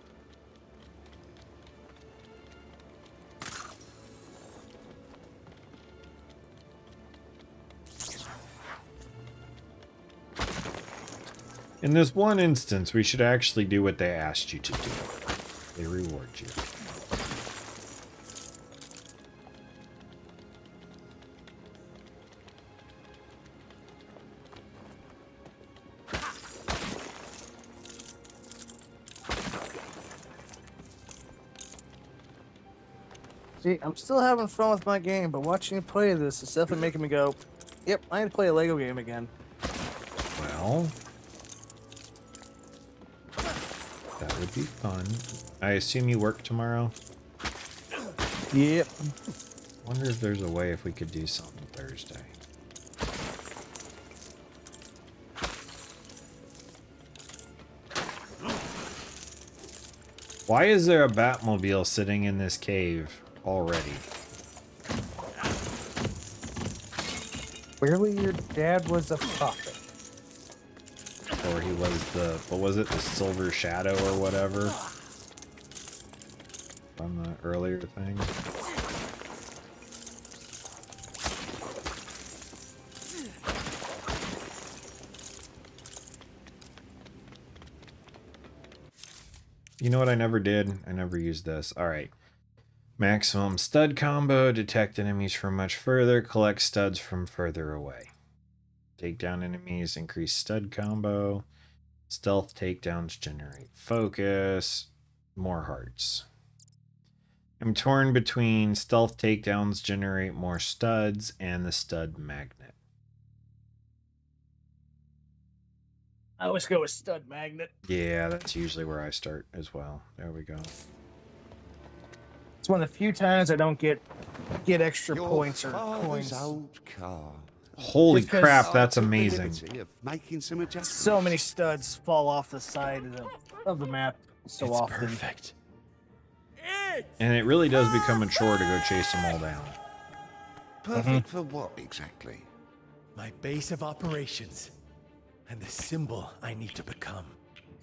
In this one instance, we should actually do what they asked you to do. They reward you. See, I'm still having fun with my game, but watching you play this is definitely making me go, yep, I need to play a Lego game again. Well, that would be fun. I assume you work tomorrow? Yep. Wonder if there's a way if we could do something Thursday. Why is there a Batmobile sitting in this cave already? Clearly your dad was a puppet. Or he was the, what was it, the Silver Shadow or whatever? From the earlier thing. You know what I never did? I never used this. Alright. Maximum stud combo. Detect enemies from much further. Collect studs from further away. Take down enemies. Increase stud combo. Stealth takedowns generate focus. More hearts. I'm torn between stealth takedowns generate more studs and the stud magnet. I always go with stud magnet. Yeah, that's usually where I start as well. There we go. It's one of the few times I don't get extra Your points or father's coins. old car. Holy Just 'cause crap, I that's took the amazing. liberty of making some adjustments. So many studs fall off the side of the map so It's often. perfect. And it really does become a chore to go chase them all down. Perfect for what exactly? My base of operations. And the symbol I need to become.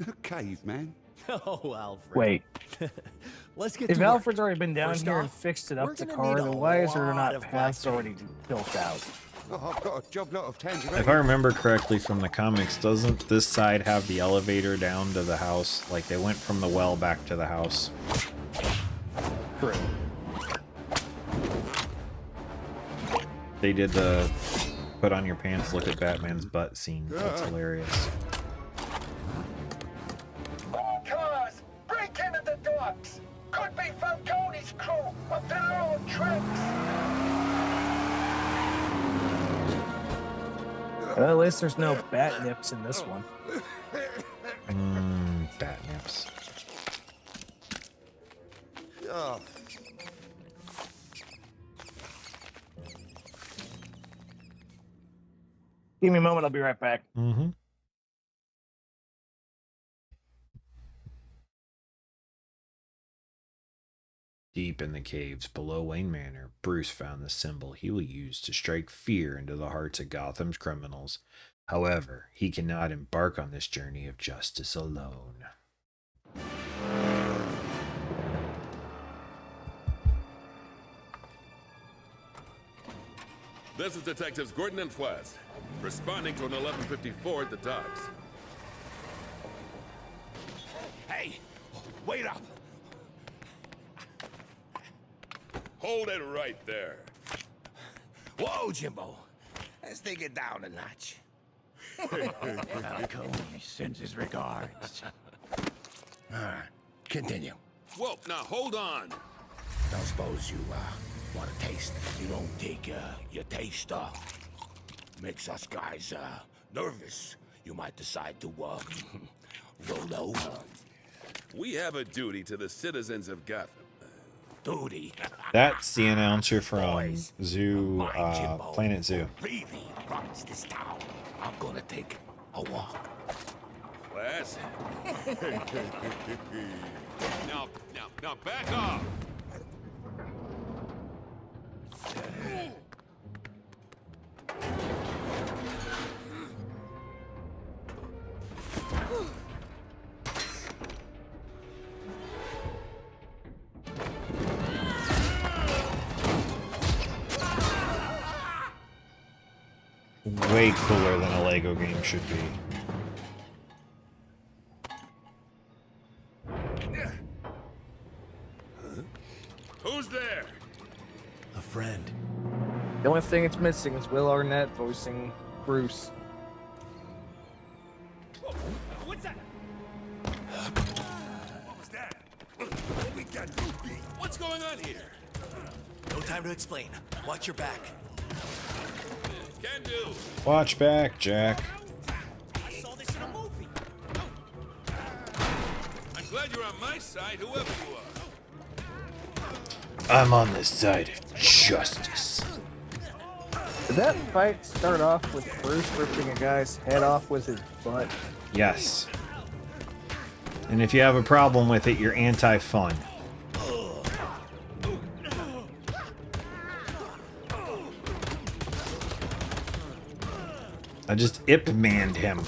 A caveman. Oh, Alfred. Wait. Let's get If to work. Alfred's already been down First here and off, fixed it we're up the gonna car, need then a why is there lot not of paths black already built out? Oh, I've got a job lot of tangerine. If I remember correctly from the comics, doesn't this side have the elevator down to the house? Like they went from the well back to the house. True. They did the put on your pants, look at Batman's butt scene. That's hilarious. More cars! Break into the docks! Could be Falcone's crew up to their own tricks! Well, at least there's no bat nips in this one. Bat nips. Oh, Give me a moment, I'll be right back. Mm-hmm. Deep in the caves below Wayne Manor, Bruce found the symbol he will use to strike fear into the hearts of Gotham's criminals. However, he cannot embark on this journey of justice alone. This is Detectives Gordon and Flass, responding to an 1154 at the docks. Hey, wait up. Hold it right there. Whoa, Jimbo. Let's take it down a notch. Falcone sends his regards. Continue. Whoa, now hold on. Don't suppose you want a taste? You don't take your taste makes us guys nervous. You might decide to roll over. We have a duty to the citizens of Gotham. duty. That's the announcer from Zoo, Planet Zoo. Really runs this town. I'm gonna take a walk. Class. now, back off. Way cooler than a Lego game should be. Who's there? A friend. The only thing it's missing is Will Arnett voicing Bruce. What's that? What was that? What's going on here? No time to explain. Watch your back. Can do. Watch back, Jack. I saw this in a movie. I'm glad you're on my side, whoever you are. I'm on the side of justice. Did that fight start off with Bruce ripping a guy's head off with his butt? Yes. And if you have a problem with it, you're anti-fun. I just Ip-manned him.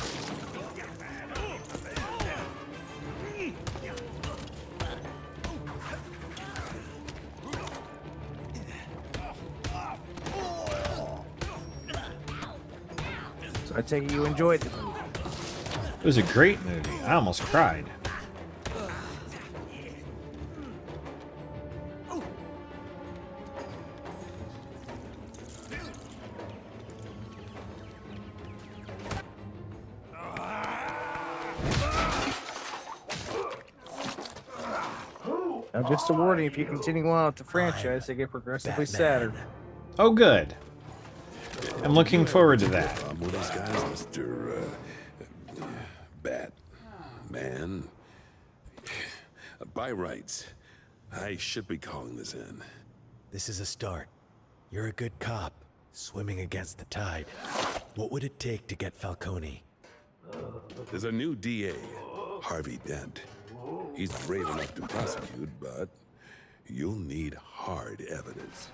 So I take it you enjoyed the movie. It was a great movie. I almost cried. Now, just a warning, if you continue on with the franchise, they get progressively sadder. Oh, good. I'm looking forward to that. With these guys, Mr. Batman. By rights, I should be calling this in. This is a start. You're a good cop, swimming against the tide. What would it take to get Falcone? There's a new DA, Harvey Dent. He's brave enough to prosecute, but you'll need hard evidence.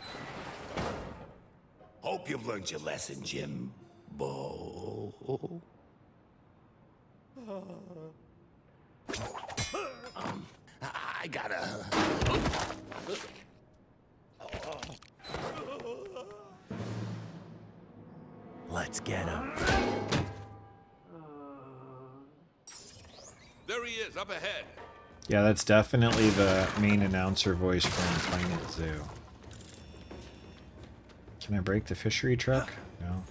Hope you've learned your lesson, Jim. Bo. I gotta. Let's get him. There he is, up ahead. Yeah, that's definitely the main announcer voice from Planet Zoo. Can I break the fishery truck? No.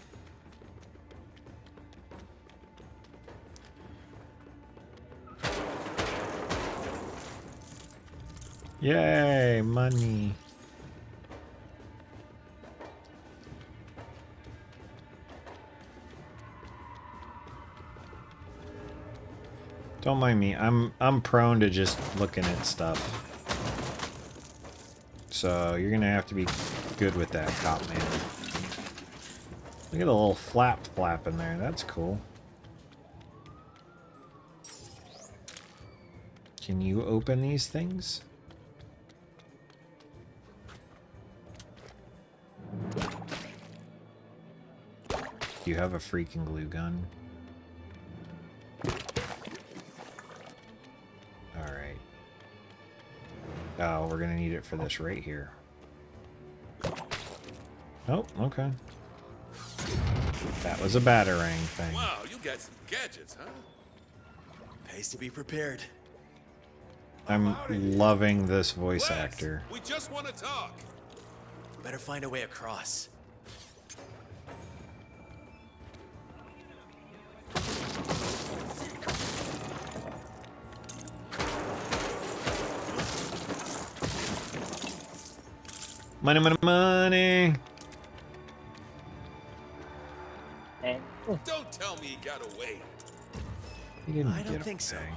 Yay, money. Don't mind me. I'm prone to just looking at stuff. So you're gonna have to be good with that, cop man. Look at the little flap in there. That's cool. Can you open these things? Do you have a freaking glue gun? Alright. Oh, we're gonna need it for this right here. Oh, okay. That was a batarang thing. Wow, you got some gadgets, huh? Pays to be prepared. I'm loving this voice actor. We just want to talk. Better find a way across. Money, money, money. Don't tell me he got away. He didn't I don't get think so. away.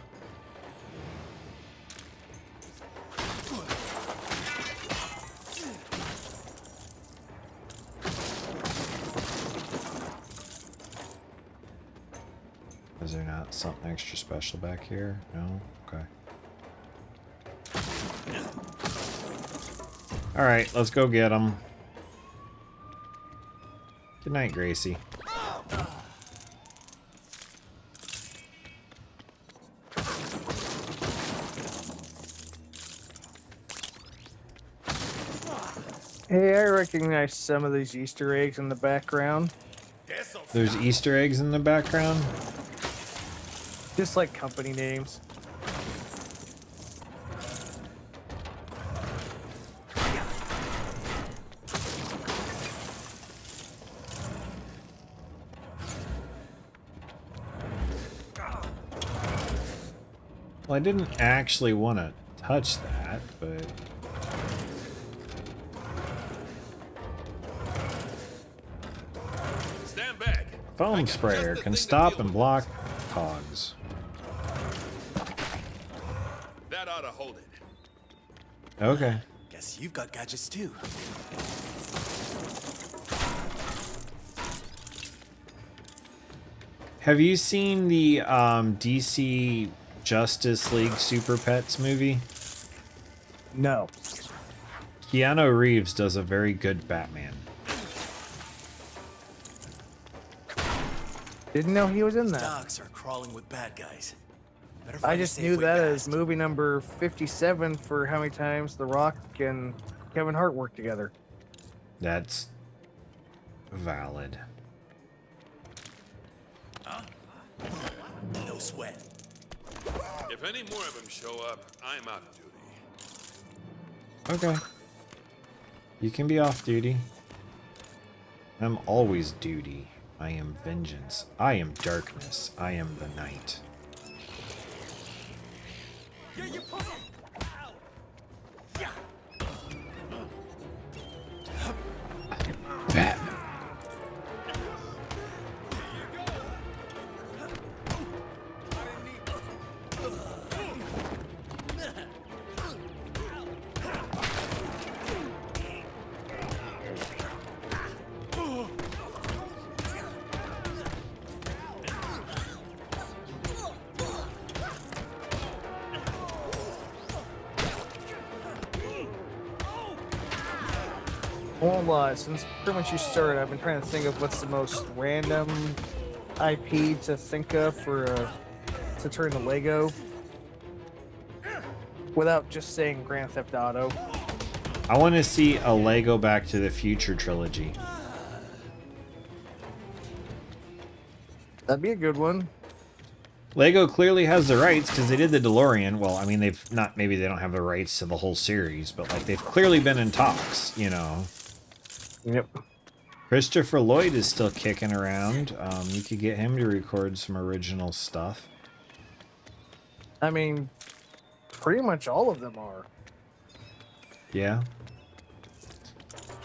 Is there not something extra special back here? No? Okay. Alright, let's go get them. Good night, Gracie. Hey, I recognize some of these Easter eggs in the background. There's Easter eggs in the background? Just like company names. Well, I didn't actually want to touch that, but... Stand back. Foam sprayer can stop and block hogs. That ought to hold it. Okay. Guess you've got gadgets too. Have you seen the DC Justice League Super Pets movie? No. Keanu Reeves does a very good Batman. Didn't know he was in that. Dogs are crawling with bad guys. Better I find a just safe knew way that past. as movie number 57 for how many times The Rock and Kevin Hart worked together. That's valid. No sweat. If any more of them show up, I'm out of duty. Okay. You can be off duty. I'm always duty. I am vengeance. I am darkness. I am the night. Batman. Well, since pretty much you started, I've been trying to think of what's the most random IP to think of for to turn to Lego without just saying Grand Theft Auto. I want to see a Lego Back to the Future trilogy. That'd be a good one. Lego clearly has the rights because they did the DeLorean. Well, I mean, they've not, maybe they don't have the rights to the whole series, but like they've clearly been in talks, you know. Yep. Christopher Lloyd is still kicking around. You could get him to record some original stuff. I mean, pretty much all of them are. Yeah.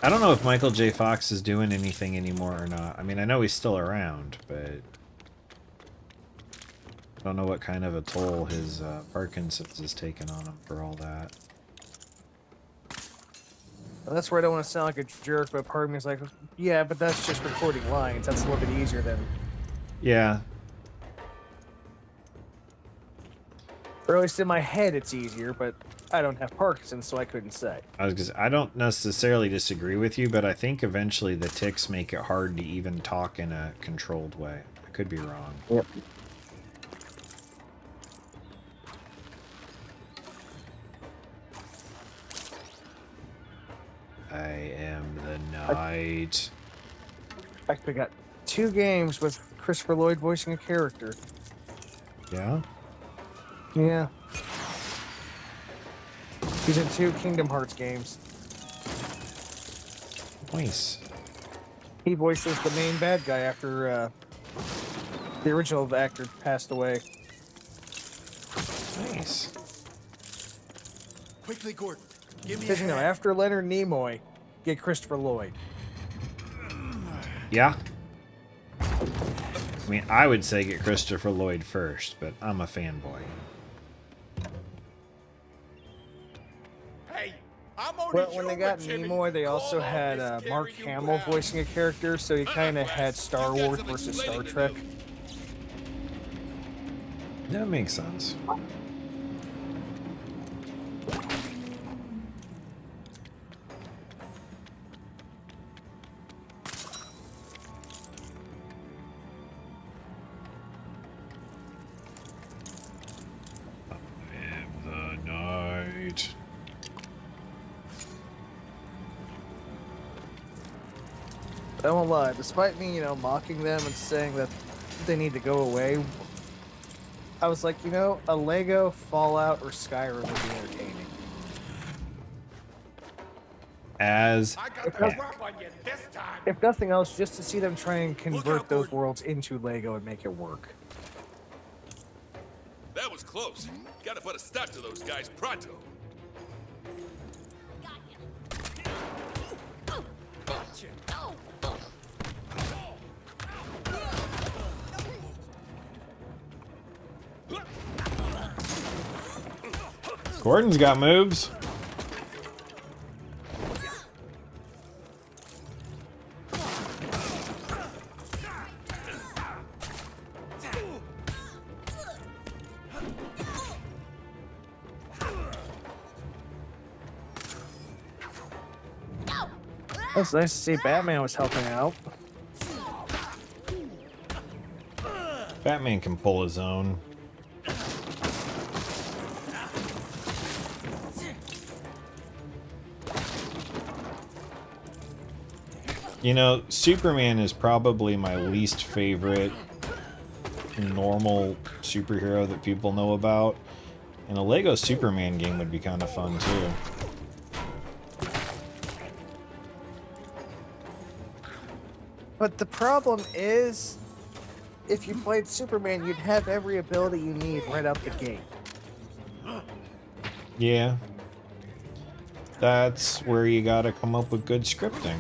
I don't know if Michael J. Fox is doing anything anymore or not. I mean, I know he's still around, but I don't know what kind of a toll his Parkinson's has taken on him for all that. And that's where I don't want to sound like a jerk, but part of me is like, yeah, but that's just recording lines. That's a little bit easier than... Yeah. Or at least in my head it's easier, but I don't have Parkinson's, so I couldn't say. I don't necessarily disagree with you, but I think eventually the tics make it hard to even talk in a controlled way. I could be wrong. Yep. I am the night. In fact, we got 2 games with Christopher Lloyd voicing a character. Yeah? Yeah. He's in 2 Kingdom Hearts games. Nice. He voices the main bad guy after the original actor passed away. Nice. Quickly, Gordon. Give me a Because, you know, hand. after Leonard Nimoy, get Christopher Lloyd. Yeah. I mean, I would say get Christopher Lloyd first, but I'm a fanboy. Hey, I'm only Well, when they got Nimoy, they also had Mark Hamill voicing a character, so you kind of had Star Wars versus Star Trek. That makes sense. I won't lie, despite me, mocking them and saying that they need to go away, I was like, a Lego, Fallout, or Skyrim would be entertaining. If nothing else, just to see them try and convert those worlds into Lego and make it work. That was close. Gotta put a stop to those guys pronto. Gordon's got moves. It's nice to see Batman was helping out. Batman can pull his own. Superman is probably my least favorite normal superhero that people know about. And a Lego Superman game would be kind of fun, too. But the problem is, if you played Superman, you'd have every ability you need right out the gate. Yeah. That's where you gotta come up with good scripting.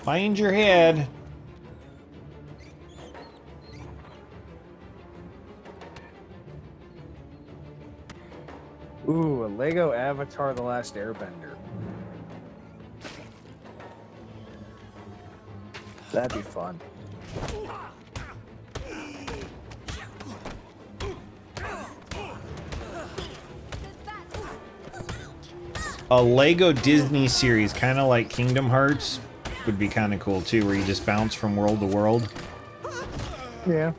Find your head. Ooh, a Lego Avatar: The Last Airbender. That'd be fun. A Lego Disney series, kind of like Kingdom Hearts, would be kind of cool too, where you just bounce from world to world. Yeah.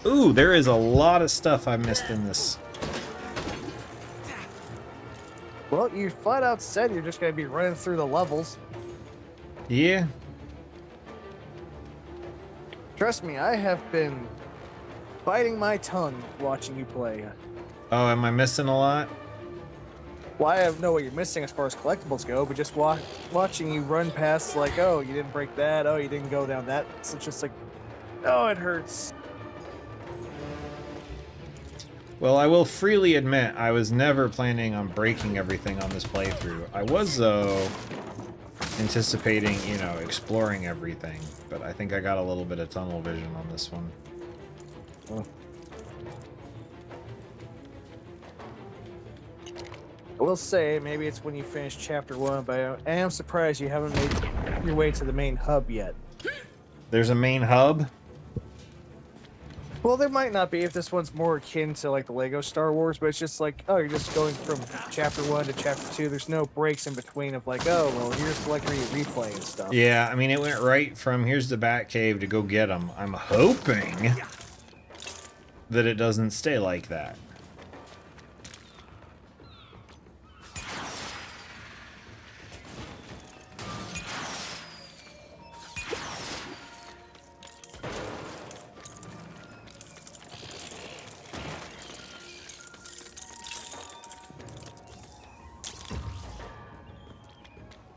Ooh, there is a lot of stuff I missed in this. Well, you flat out said you're just going to be running through the levels. Yeah. Trust me, I have been biting my tongue watching you play. Oh, am I missing a lot? Well, I know what you're missing as far as collectibles go, but just watching you run past, like, oh, you didn't break that, oh, you didn't go down that. So it's just like, oh, it hurts. Well, I will freely admit, I was never planning on breaking everything on this playthrough. I was, though, anticipating, exploring everything, but I think I got a little bit of tunnel vision on this one. Oh. I will say, maybe it's when you finish Chapter 1, but I am surprised you haven't made your way to the main hub yet. There's a main hub? Well, there might not be if this one's more akin to, like, the Lego Star Wars, but it's just like, oh, you're just going from Chapter 1 to Chapter 2. There's no breaks in between of like, oh, well, here's like where you replay and stuff. Yeah, I mean, it went right from here's the Batcave to go get them. I'm hoping that it doesn't stay like that.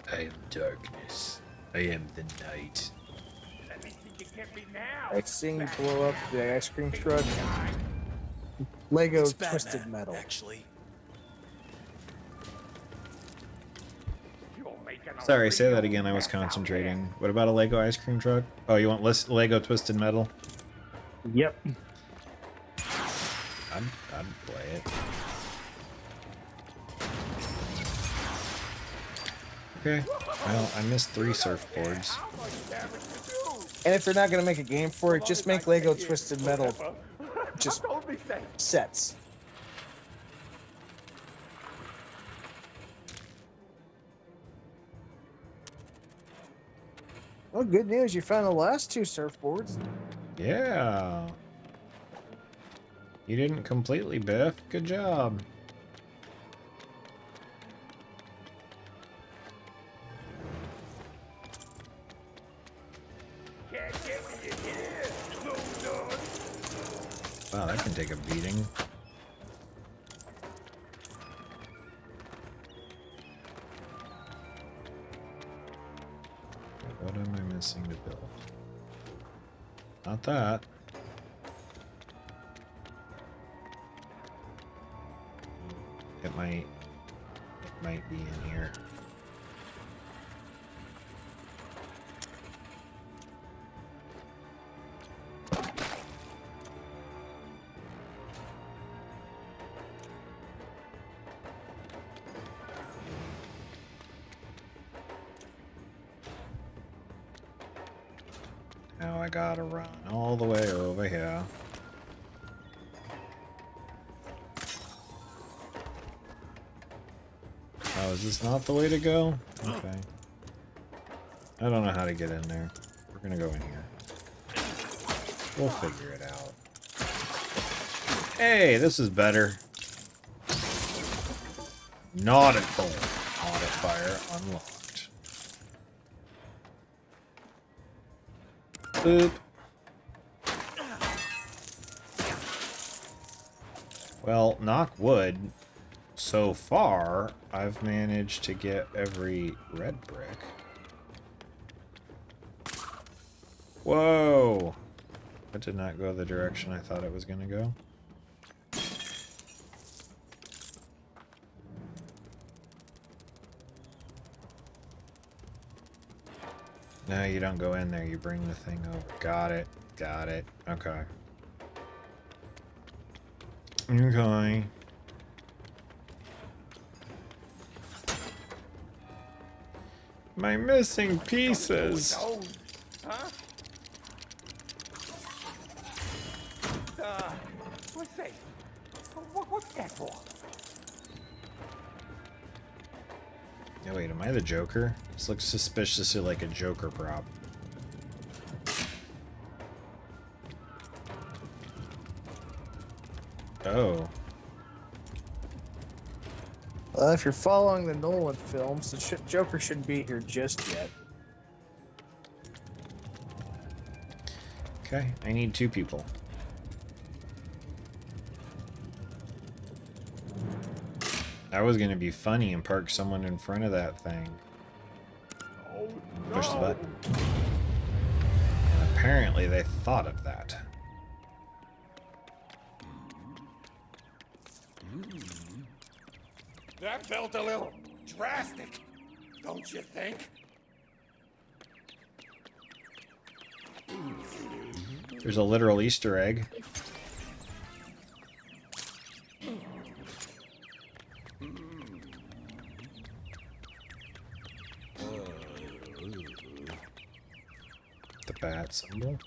I am darkness. I am the night. Like seeing you blow up the ice cream truck. Lego It's Batman, Twisted Metal. Actually. Sorry, say that again. I was concentrating. What about a Lego ice cream truck? Oh, you want Lego Twisted Metal? Yep. I'd play it. Okay. Well, I missed 3 surfboards. And if you're not gonna make a game for it, just make Lego Twisted Metal just sets. Well, good news, you found the last 2 surfboards. Yeah. You didn't completely, Biff. Good job. Wow, that can take a beating. What am I missing to build? Not that. It might be in here. Now I gotta run all the way over here. Oh, is this not the way to go? Okay. I don't know how to get in there. We're gonna go in here. We'll figure it out. Hey, this is better. Nautical modifier unlocked. Boop. Well, knock wood. So far, I've managed to get every red brick. Whoa! That did not go the direction I thought it was going to go. No, you don't go in there. You bring the thing over. Got it. Got it. Okay. Okay. My missing pieces. Huh? What's that? What's that for? Yeah, wait, am I the Joker? This looks suspiciously like a Joker prop. Oh. Well, if you're following the Nolan films, the Joker shouldn't be here just yet. Okay, I need 2 people. I was gonna be funny and park someone in front of that thing. Oh, no. Push the button. And apparently they thought of that. That felt a little drastic, don't you think? There's a literal Easter egg. The bat symbol.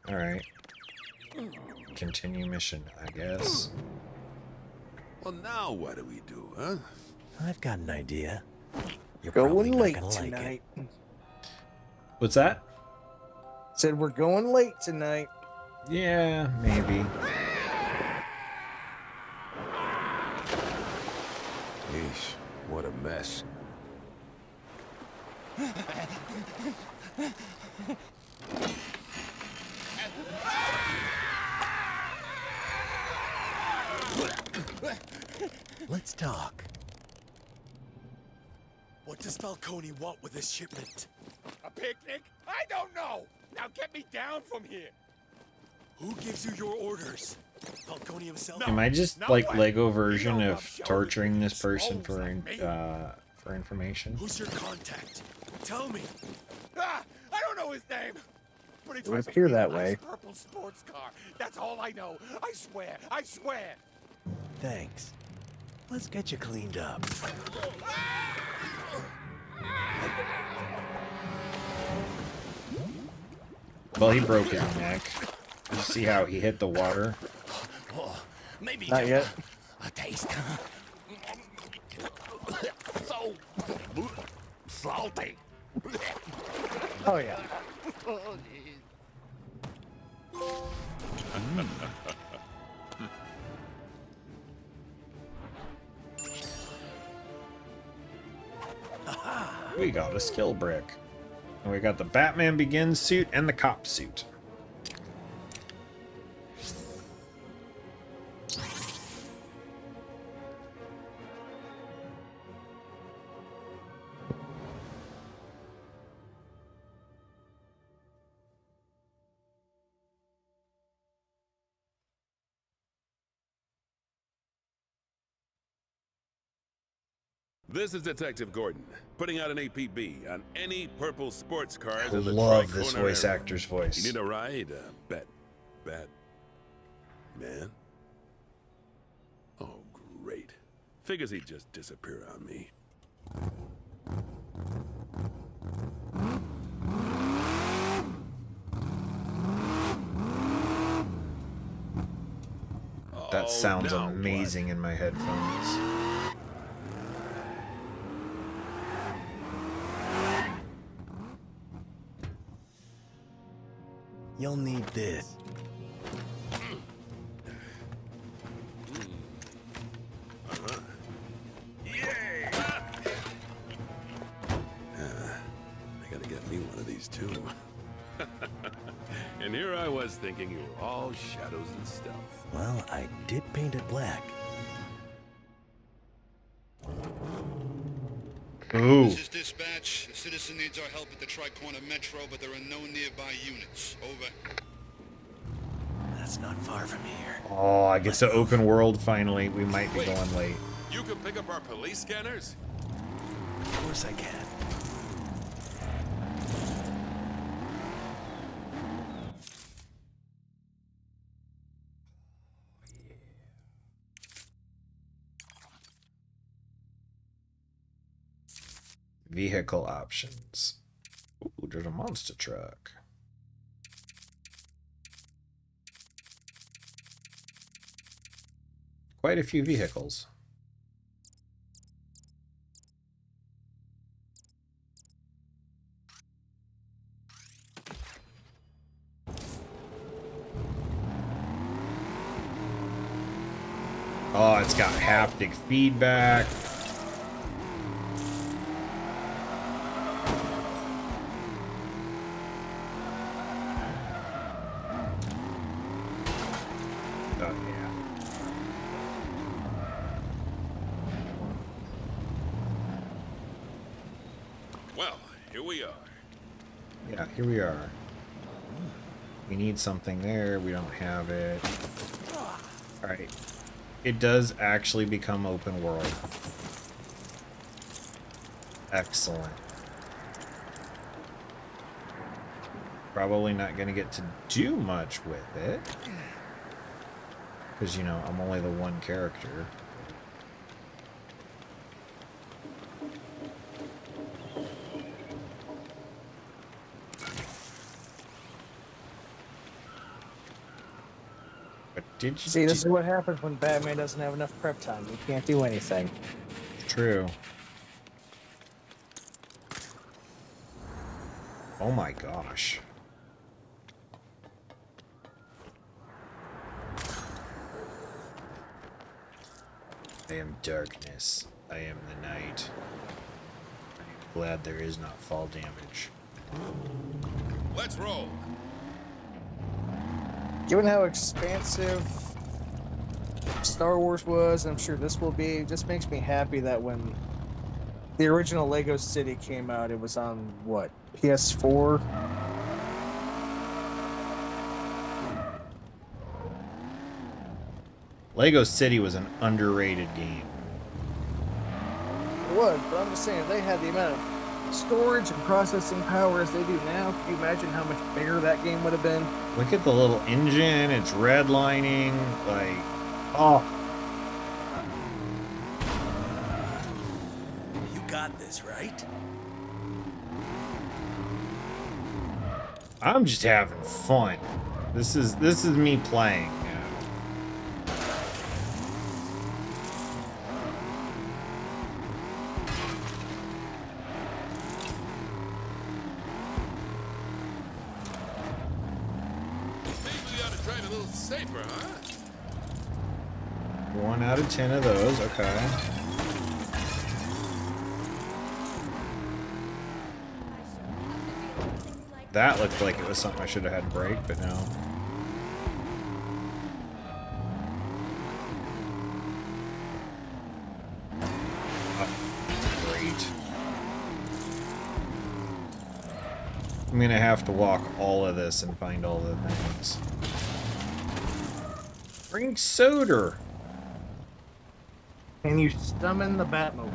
Alright. Continue mission, I guess. Well, now what do we do, huh? I've got an idea. You're Going probably not late gonna like tonight. it. What's that? Said we're going late tonight. Yeah, maybe. Yeesh, what a mess. Let's talk. What does Falcone want with this shipment? A picnic? I don't know. Now get me down from here. Who gives you your orders? Falcone himself? Am I just No like way. Lego version You know of I'm torturing this showing person you. for information? Who's your contact? Tell me. Ah, I don't know his name. But he It would drives a appear really that nice way. purple sports car. That's all I know. I swear. I swear. Thanks. Let's get you cleaned up. Well, he broke his neck. You see how he hit the water? Oh, maybe Not yet. a taste. So salty. Oh yeah. We got a skill brick. And we got the Batman Begins suit and the cop suit. This is Detective Gordon, putting out an APB on any purple sports cars I in the love this Tri-Corner voice area. actor's voice. You need a ride, man? Oh, great. Figures he'd just disappear on me. That sounds now amazing in my headphones. You'll need this. Yay! I gotta get me one of these too. And here I was thinking you were all shadows and stealth. Well, I did paint it black. Ooh. This is dispatch. The citizen needs our help at the Tri-Corner Metro, but there are no nearby units. Over. That's not far from here. Oh, I guess the open world finally. We might be going late. You can pick up our police scanners? Of course I can. Vehicle options. Ooh, there's a monster truck. Quite a few vehicles. Oh, it's got haptic feedback. Oh, yeah. Well, here we are. Yeah, here we are. We need something there. We don't have it. Alright. It does actually become open world. Excellent. Probably not going to get to do much with it. Because, you know, I'm only the one character. But did you See, this is what happens when Batman doesn't have enough prep time. He can't do anything. True. Oh my gosh. I am darkness. I am the night. I am glad there is not fall damage. Let's roll. Given how expansive Star Wars was, I'm sure this will be, it just makes me happy that when the original Lego City came out, it was on, what, PS4? Lego City was an underrated game. It was, but I'm just saying, if they had the amount of storage and processing power as they do now, can you imagine how much bigger that game would have been? Look at the little engine, it's redlining, like, oh. You got this, right? I'm just having fun. This is me playing. Safer, huh? 1 out of 10 of those, okay. That looked like it was something I should have had break, but no. Oh, great. I'm gonna have to walk all of this and find all the things. Bring soda. Can you summon the Batmobile?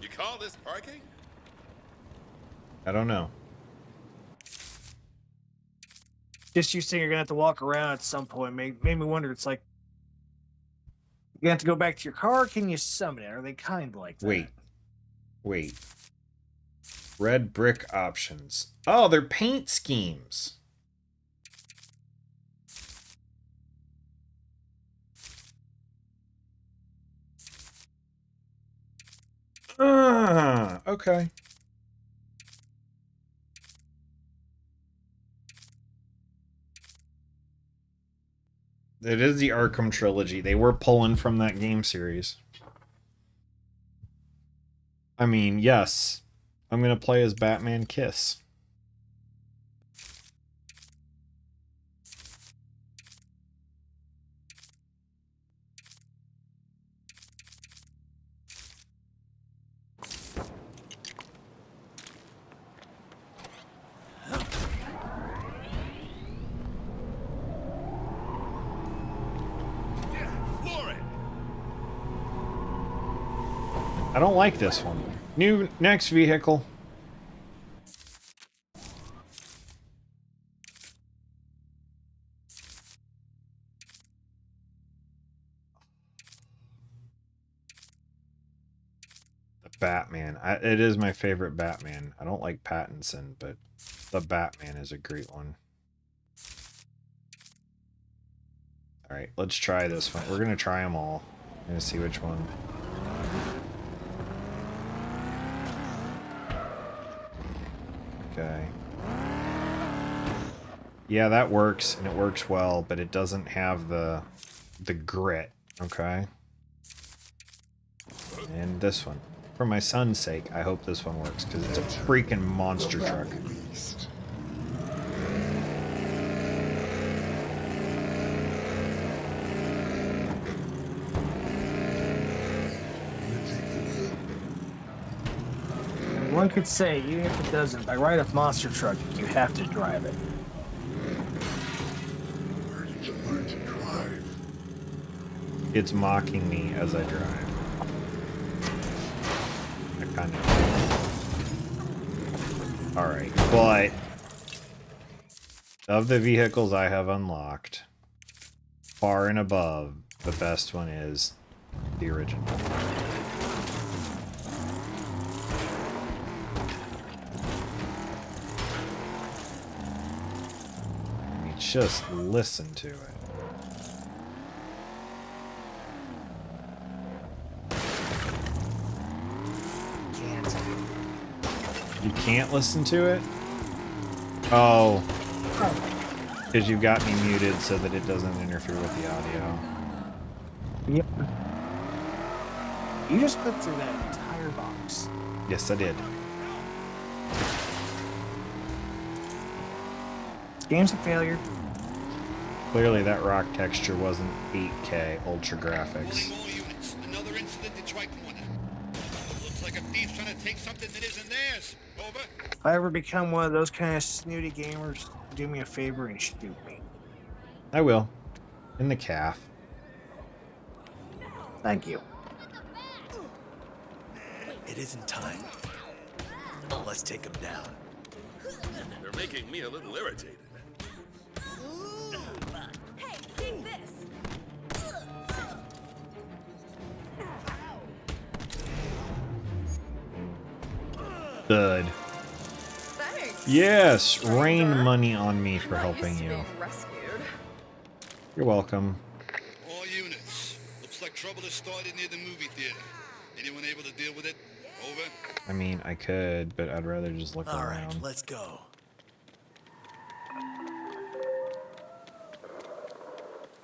You call this parking? I don't know. Just you saying you're gonna have to walk around at some point made me wonder. It's like you have to go back to your car. Or can you summon it? Are they kind of like that? Wait. Red brick options. Oh, they're paint schemes. Okay. It is the Arkham trilogy. They were pulling from that game series. I mean, yes. I'm gonna play as Batman Kiss. I don't like this one. Next vehicle. The Batman. It is my favorite Batman. I don't like Pattinson, but the Batman is a great one. Alright, let's try this one. We're gonna try them all. I'm gonna see which one. Okay. Yeah, that works, and it works well, but it doesn't have the grit, okay? And this one. For my son's sake, I hope this one works, because it's a freaking monster truck. One could say, even if it doesn't, by right of monster truck, you have to drive it. Where did you learn to drive? It's mocking me as I drive. I kind of... Alright, but... Of the vehicles I have unlocked, far and above, the best one is the original. Just listen to it. Can't. You can't listen to it? Oh. Because you've got me muted so that it doesn't interfere with the audio. Yep. You just clipped through that entire box. Yes, I did. Game's a failure. Clearly that rock texture wasn't 8K ultra graphics. Another incident at Tri Corner. Looks like a thief's trying to take something that isn't theirs. Over. If I ever become one of those kind of snooty gamers, do me a favor and shoot me. I will. In the calf. Thank you. It isn't time. Let's take him down. They're making me a little irritated. Hey, take this. Good. Thanks. Yes, rain money on me for helping you. Being rescued. You're welcome. All units. Looks like trouble has started near the movie theater. Anyone able to deal with it? Over. I mean, I could, but I'd rather just look All around. right, let's go.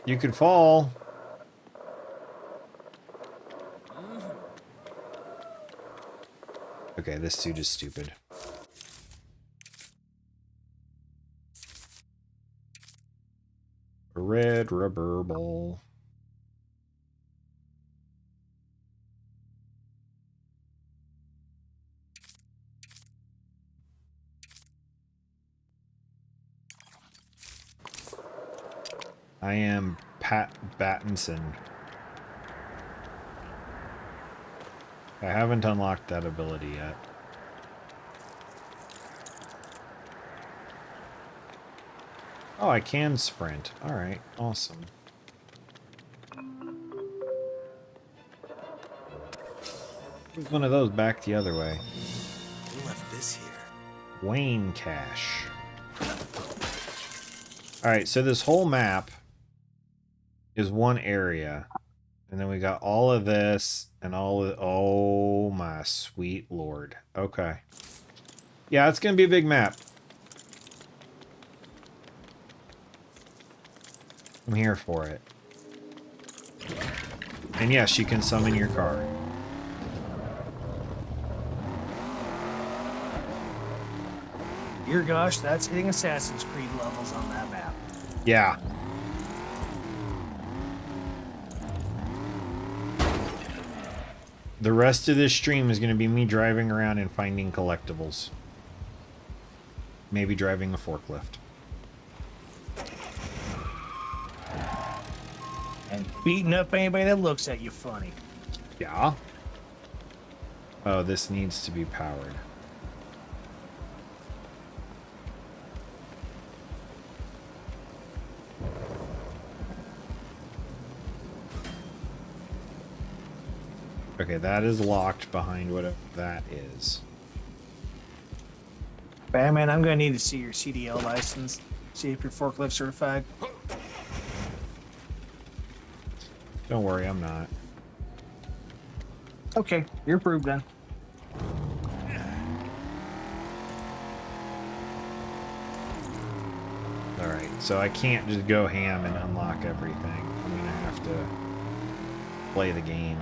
You could fall. Okay, this suit is stupid. A red rubber ball. I am Pat Battinson. I haven't unlocked that ability yet. Oh, I can sprint. Alright, awesome. There's one of those back the other way. We left this here. Wayne Cache. Alright, so this whole map is one area. And then we got all of this and all of... Oh my sweet lord. Okay. Yeah, it's going to be a big map. I'm here for it. And yes, you can summon your car. Dear gosh, that's hitting Assassin's Creed levels on that map. Yeah. The rest of this stream is going to be me driving around and finding collectibles. Maybe driving a forklift. And beating up anybody that looks at you funny. Yeah. Oh, this needs to be powered. Okay, that is locked behind whatever that is. Batman, I'm gonna need to see your CDL license. See if you're forklift certified. Don't worry, I'm not. Okay, you're approved then. Alright, so I can't just go ham and unlock everything. I'm gonna have to play the game.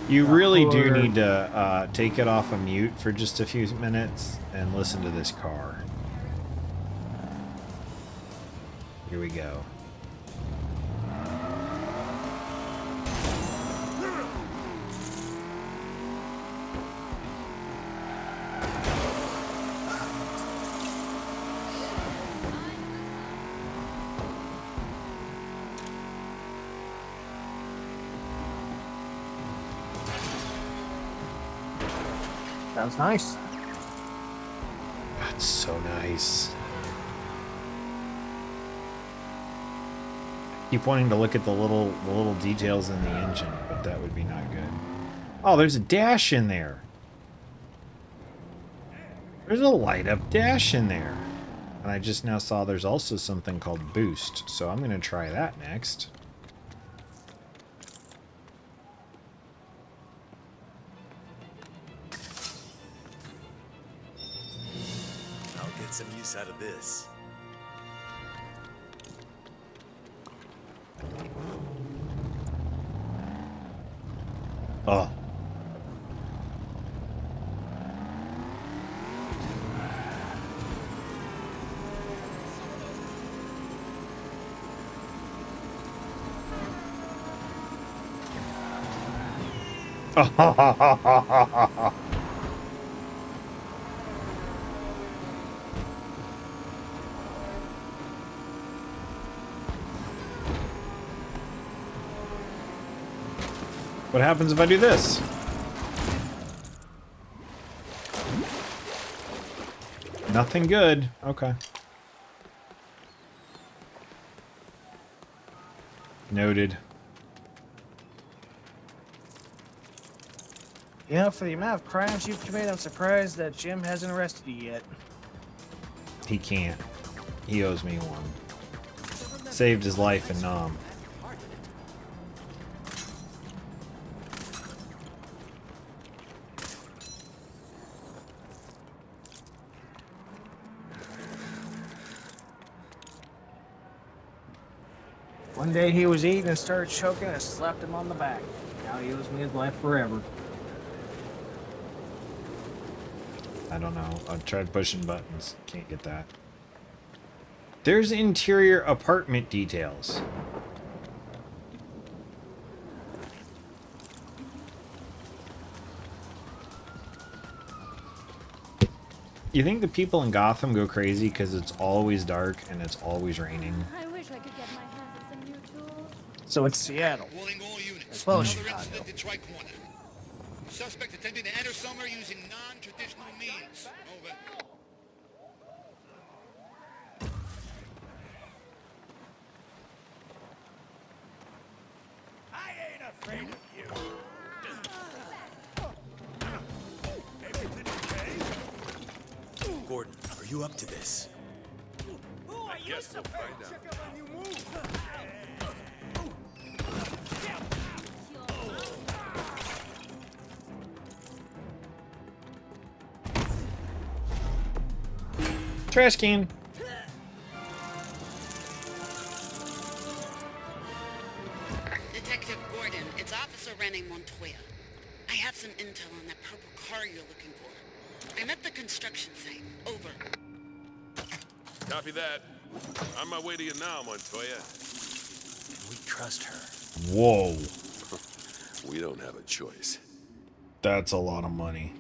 You really do need to take it off of mute for just a few minutes and listen to this car. Here we go. Sounds nice. That's so nice. Keep wanting to look at the little details in the engine, but that would be not good. Oh, there's a dash in there. There's a light up dash in there. And I just now saw there's also something called boost, so I'm going to try that next. I'll get some use out of this. Oh. What happens if I do this? Nothing good. Okay. Noted. You know, for the amount of crimes you've committed, I'm surprised that Jim hasn't arrested you yet. He can't. He owes me one. Saved his life in Nam. One day he was eating and started choking, and I slapped him on the back. Now he owes me his life forever. I don't know. I tried pushing buttons. Can't get that. There's interior apartment details. You think the people in Gotham go crazy because it's always dark and it's always raining? I wish I could get my hands on some new tools. So it's Seattle. Calling all units. As well as Another Chicago. incident in Tri-Corner. Suspect attempting to enter somewhere using non-traditional means. Over. I ain't afraid of you. Everything okay? Gordon, are you up to this? I guess we'll find out. Trash can. Detective Gordon, it's Officer Rene Montoya. I have some intel on that purple car you're looking for. I'm at the construction site. Over. Copy that. On my way to you now, Montoya. Can we trust her? Whoa. We don't have a choice. That's a lot of money.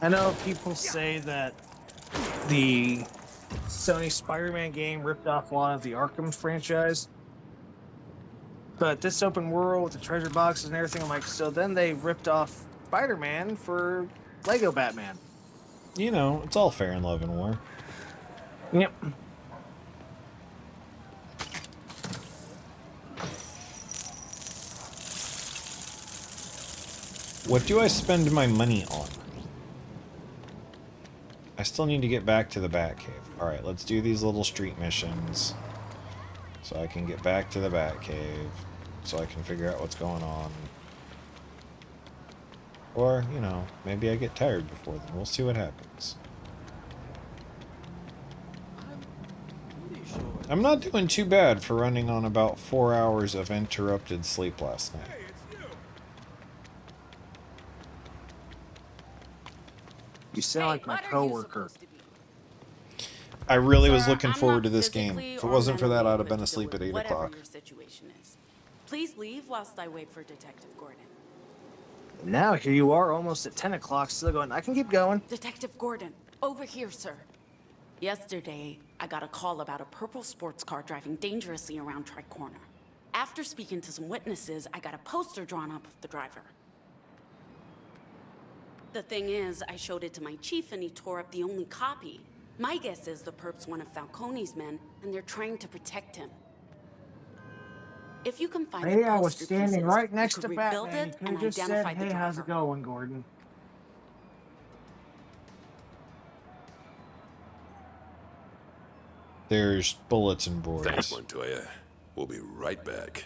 I know people say that the Sony Spider-Man game ripped off a lot of the Arkham franchise. But this open world with the treasure boxes and everything, I'm like, so then they ripped off Spider-Man for Lego Batman. You know, it's all fair in love and war. Yep. What do I spend my money on? I still need to get back to the Batcave. Alright, let's do these little street missions. So I can get back to the Batcave. So I can figure out what's going on. Or, you know, maybe I get tired before then. We'll see what happens. I'm not doing too bad for running on about 4 hours of interrupted sleep last night. You sound like my coworker. I really was Sir, looking I'm forward not to this game. physically If it or wasn't for that, mentally I'd have equipped been to deal asleep at with 8 whatever o'clock. your situation is. Please leave whilst I wait for Detective Gordon. Now here you are, almost at 10 o'clock, still going, I can keep going. Detective Gordon, over here, sir. Yesterday, I got a call about a purple sports car driving dangerously around Tri-Corner. After speaking to some witnesses, I got a poster drawn up of the driver. The thing is, I showed it to my chief and he tore up the only copy. My guess is the perp's one of Falcone's men, and they're trying to protect him. If you can find Hey, the I was poster standing pieces, right you next could to rebuild Batman. You it could and have just said, identify the hey, driver. how's it going, Gordon? There's bulletin boards. Thanks, Montoya. We'll be right back.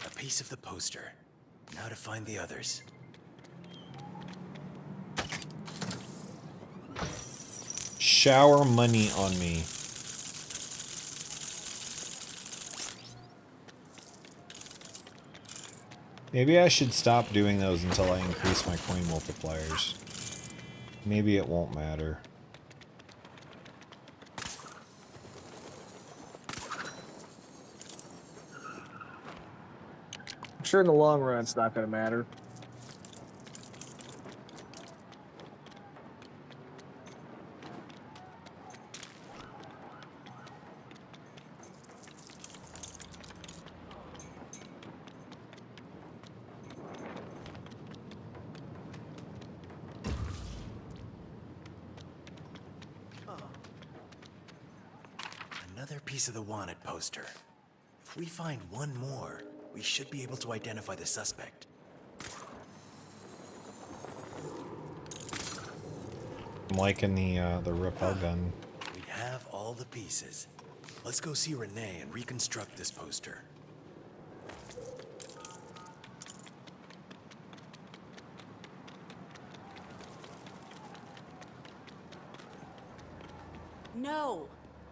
A piece of the poster. Now to find the others. Shower money on me. Maybe I should stop doing those until I increase my coin multipliers. Maybe it won't matter. I'm sure in the long run it's not going to matter. Another piece of the wanted poster. If we find one more, we should be able to identify the suspect. I'm liking the rappel gun. We have all the pieces. Let's go see Renee and reconstruct this poster. No,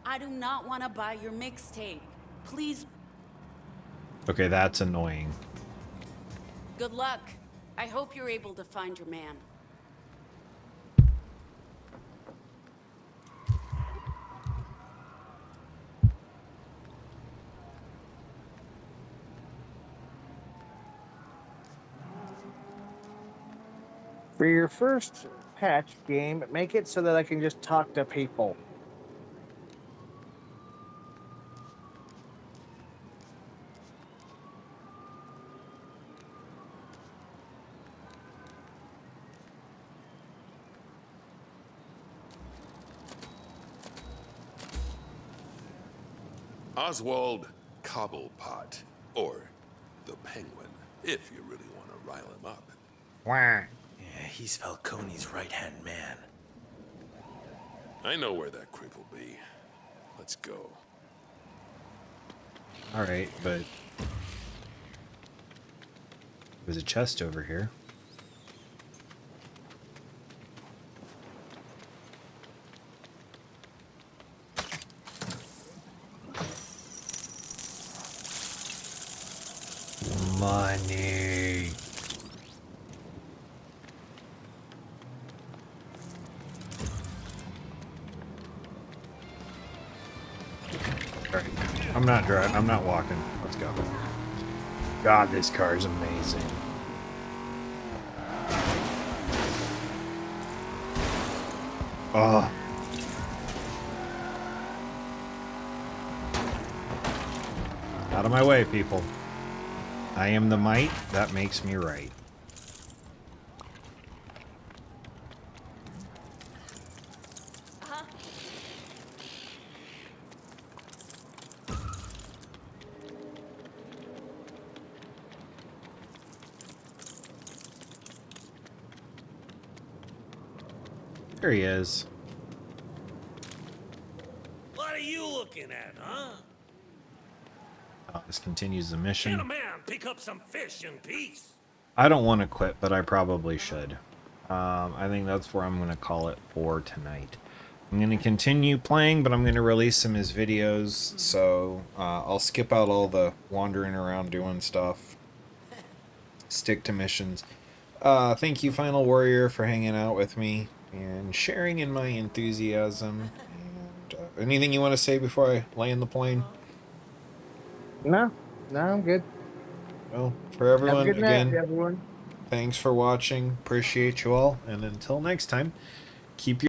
I do not want to buy your mixtape. Please. Okay, that's annoying. Good luck. I hope you're able to find your man. For your first patch game, make it so that I can just talk to people. Oswald Cobblepot, or the Penguin, if you really want to rile him up. Wah. Yeah, he's Falcone's right-hand man. I know where that creep will be. Let's go. Alright, but there's a chest over here. Money. Alright, I'm not driving. I'm not walking. Let's go. God, this car is amazing. Oh. Out of my way, people. I am the might, that makes me right. There he is. What are you looking at, huh? This continues the mission. Can a man pick up some fish in peace? I don't want to quit, but I probably should. I think that's where I'm going to call it for tonight. I'm going to continue playing, but I'm going to release some of his videos, so I'll skip out all the wandering around doing stuff. Stick to missions. Thank you, Final Warrior, for hanging out with me and sharing in my enthusiasm. And, anything you want to say before I land the plane? No, I'm good. Well, for everyone, Have a good night, again, everyone. thanks for watching. Appreciate you all. And until next time, keep your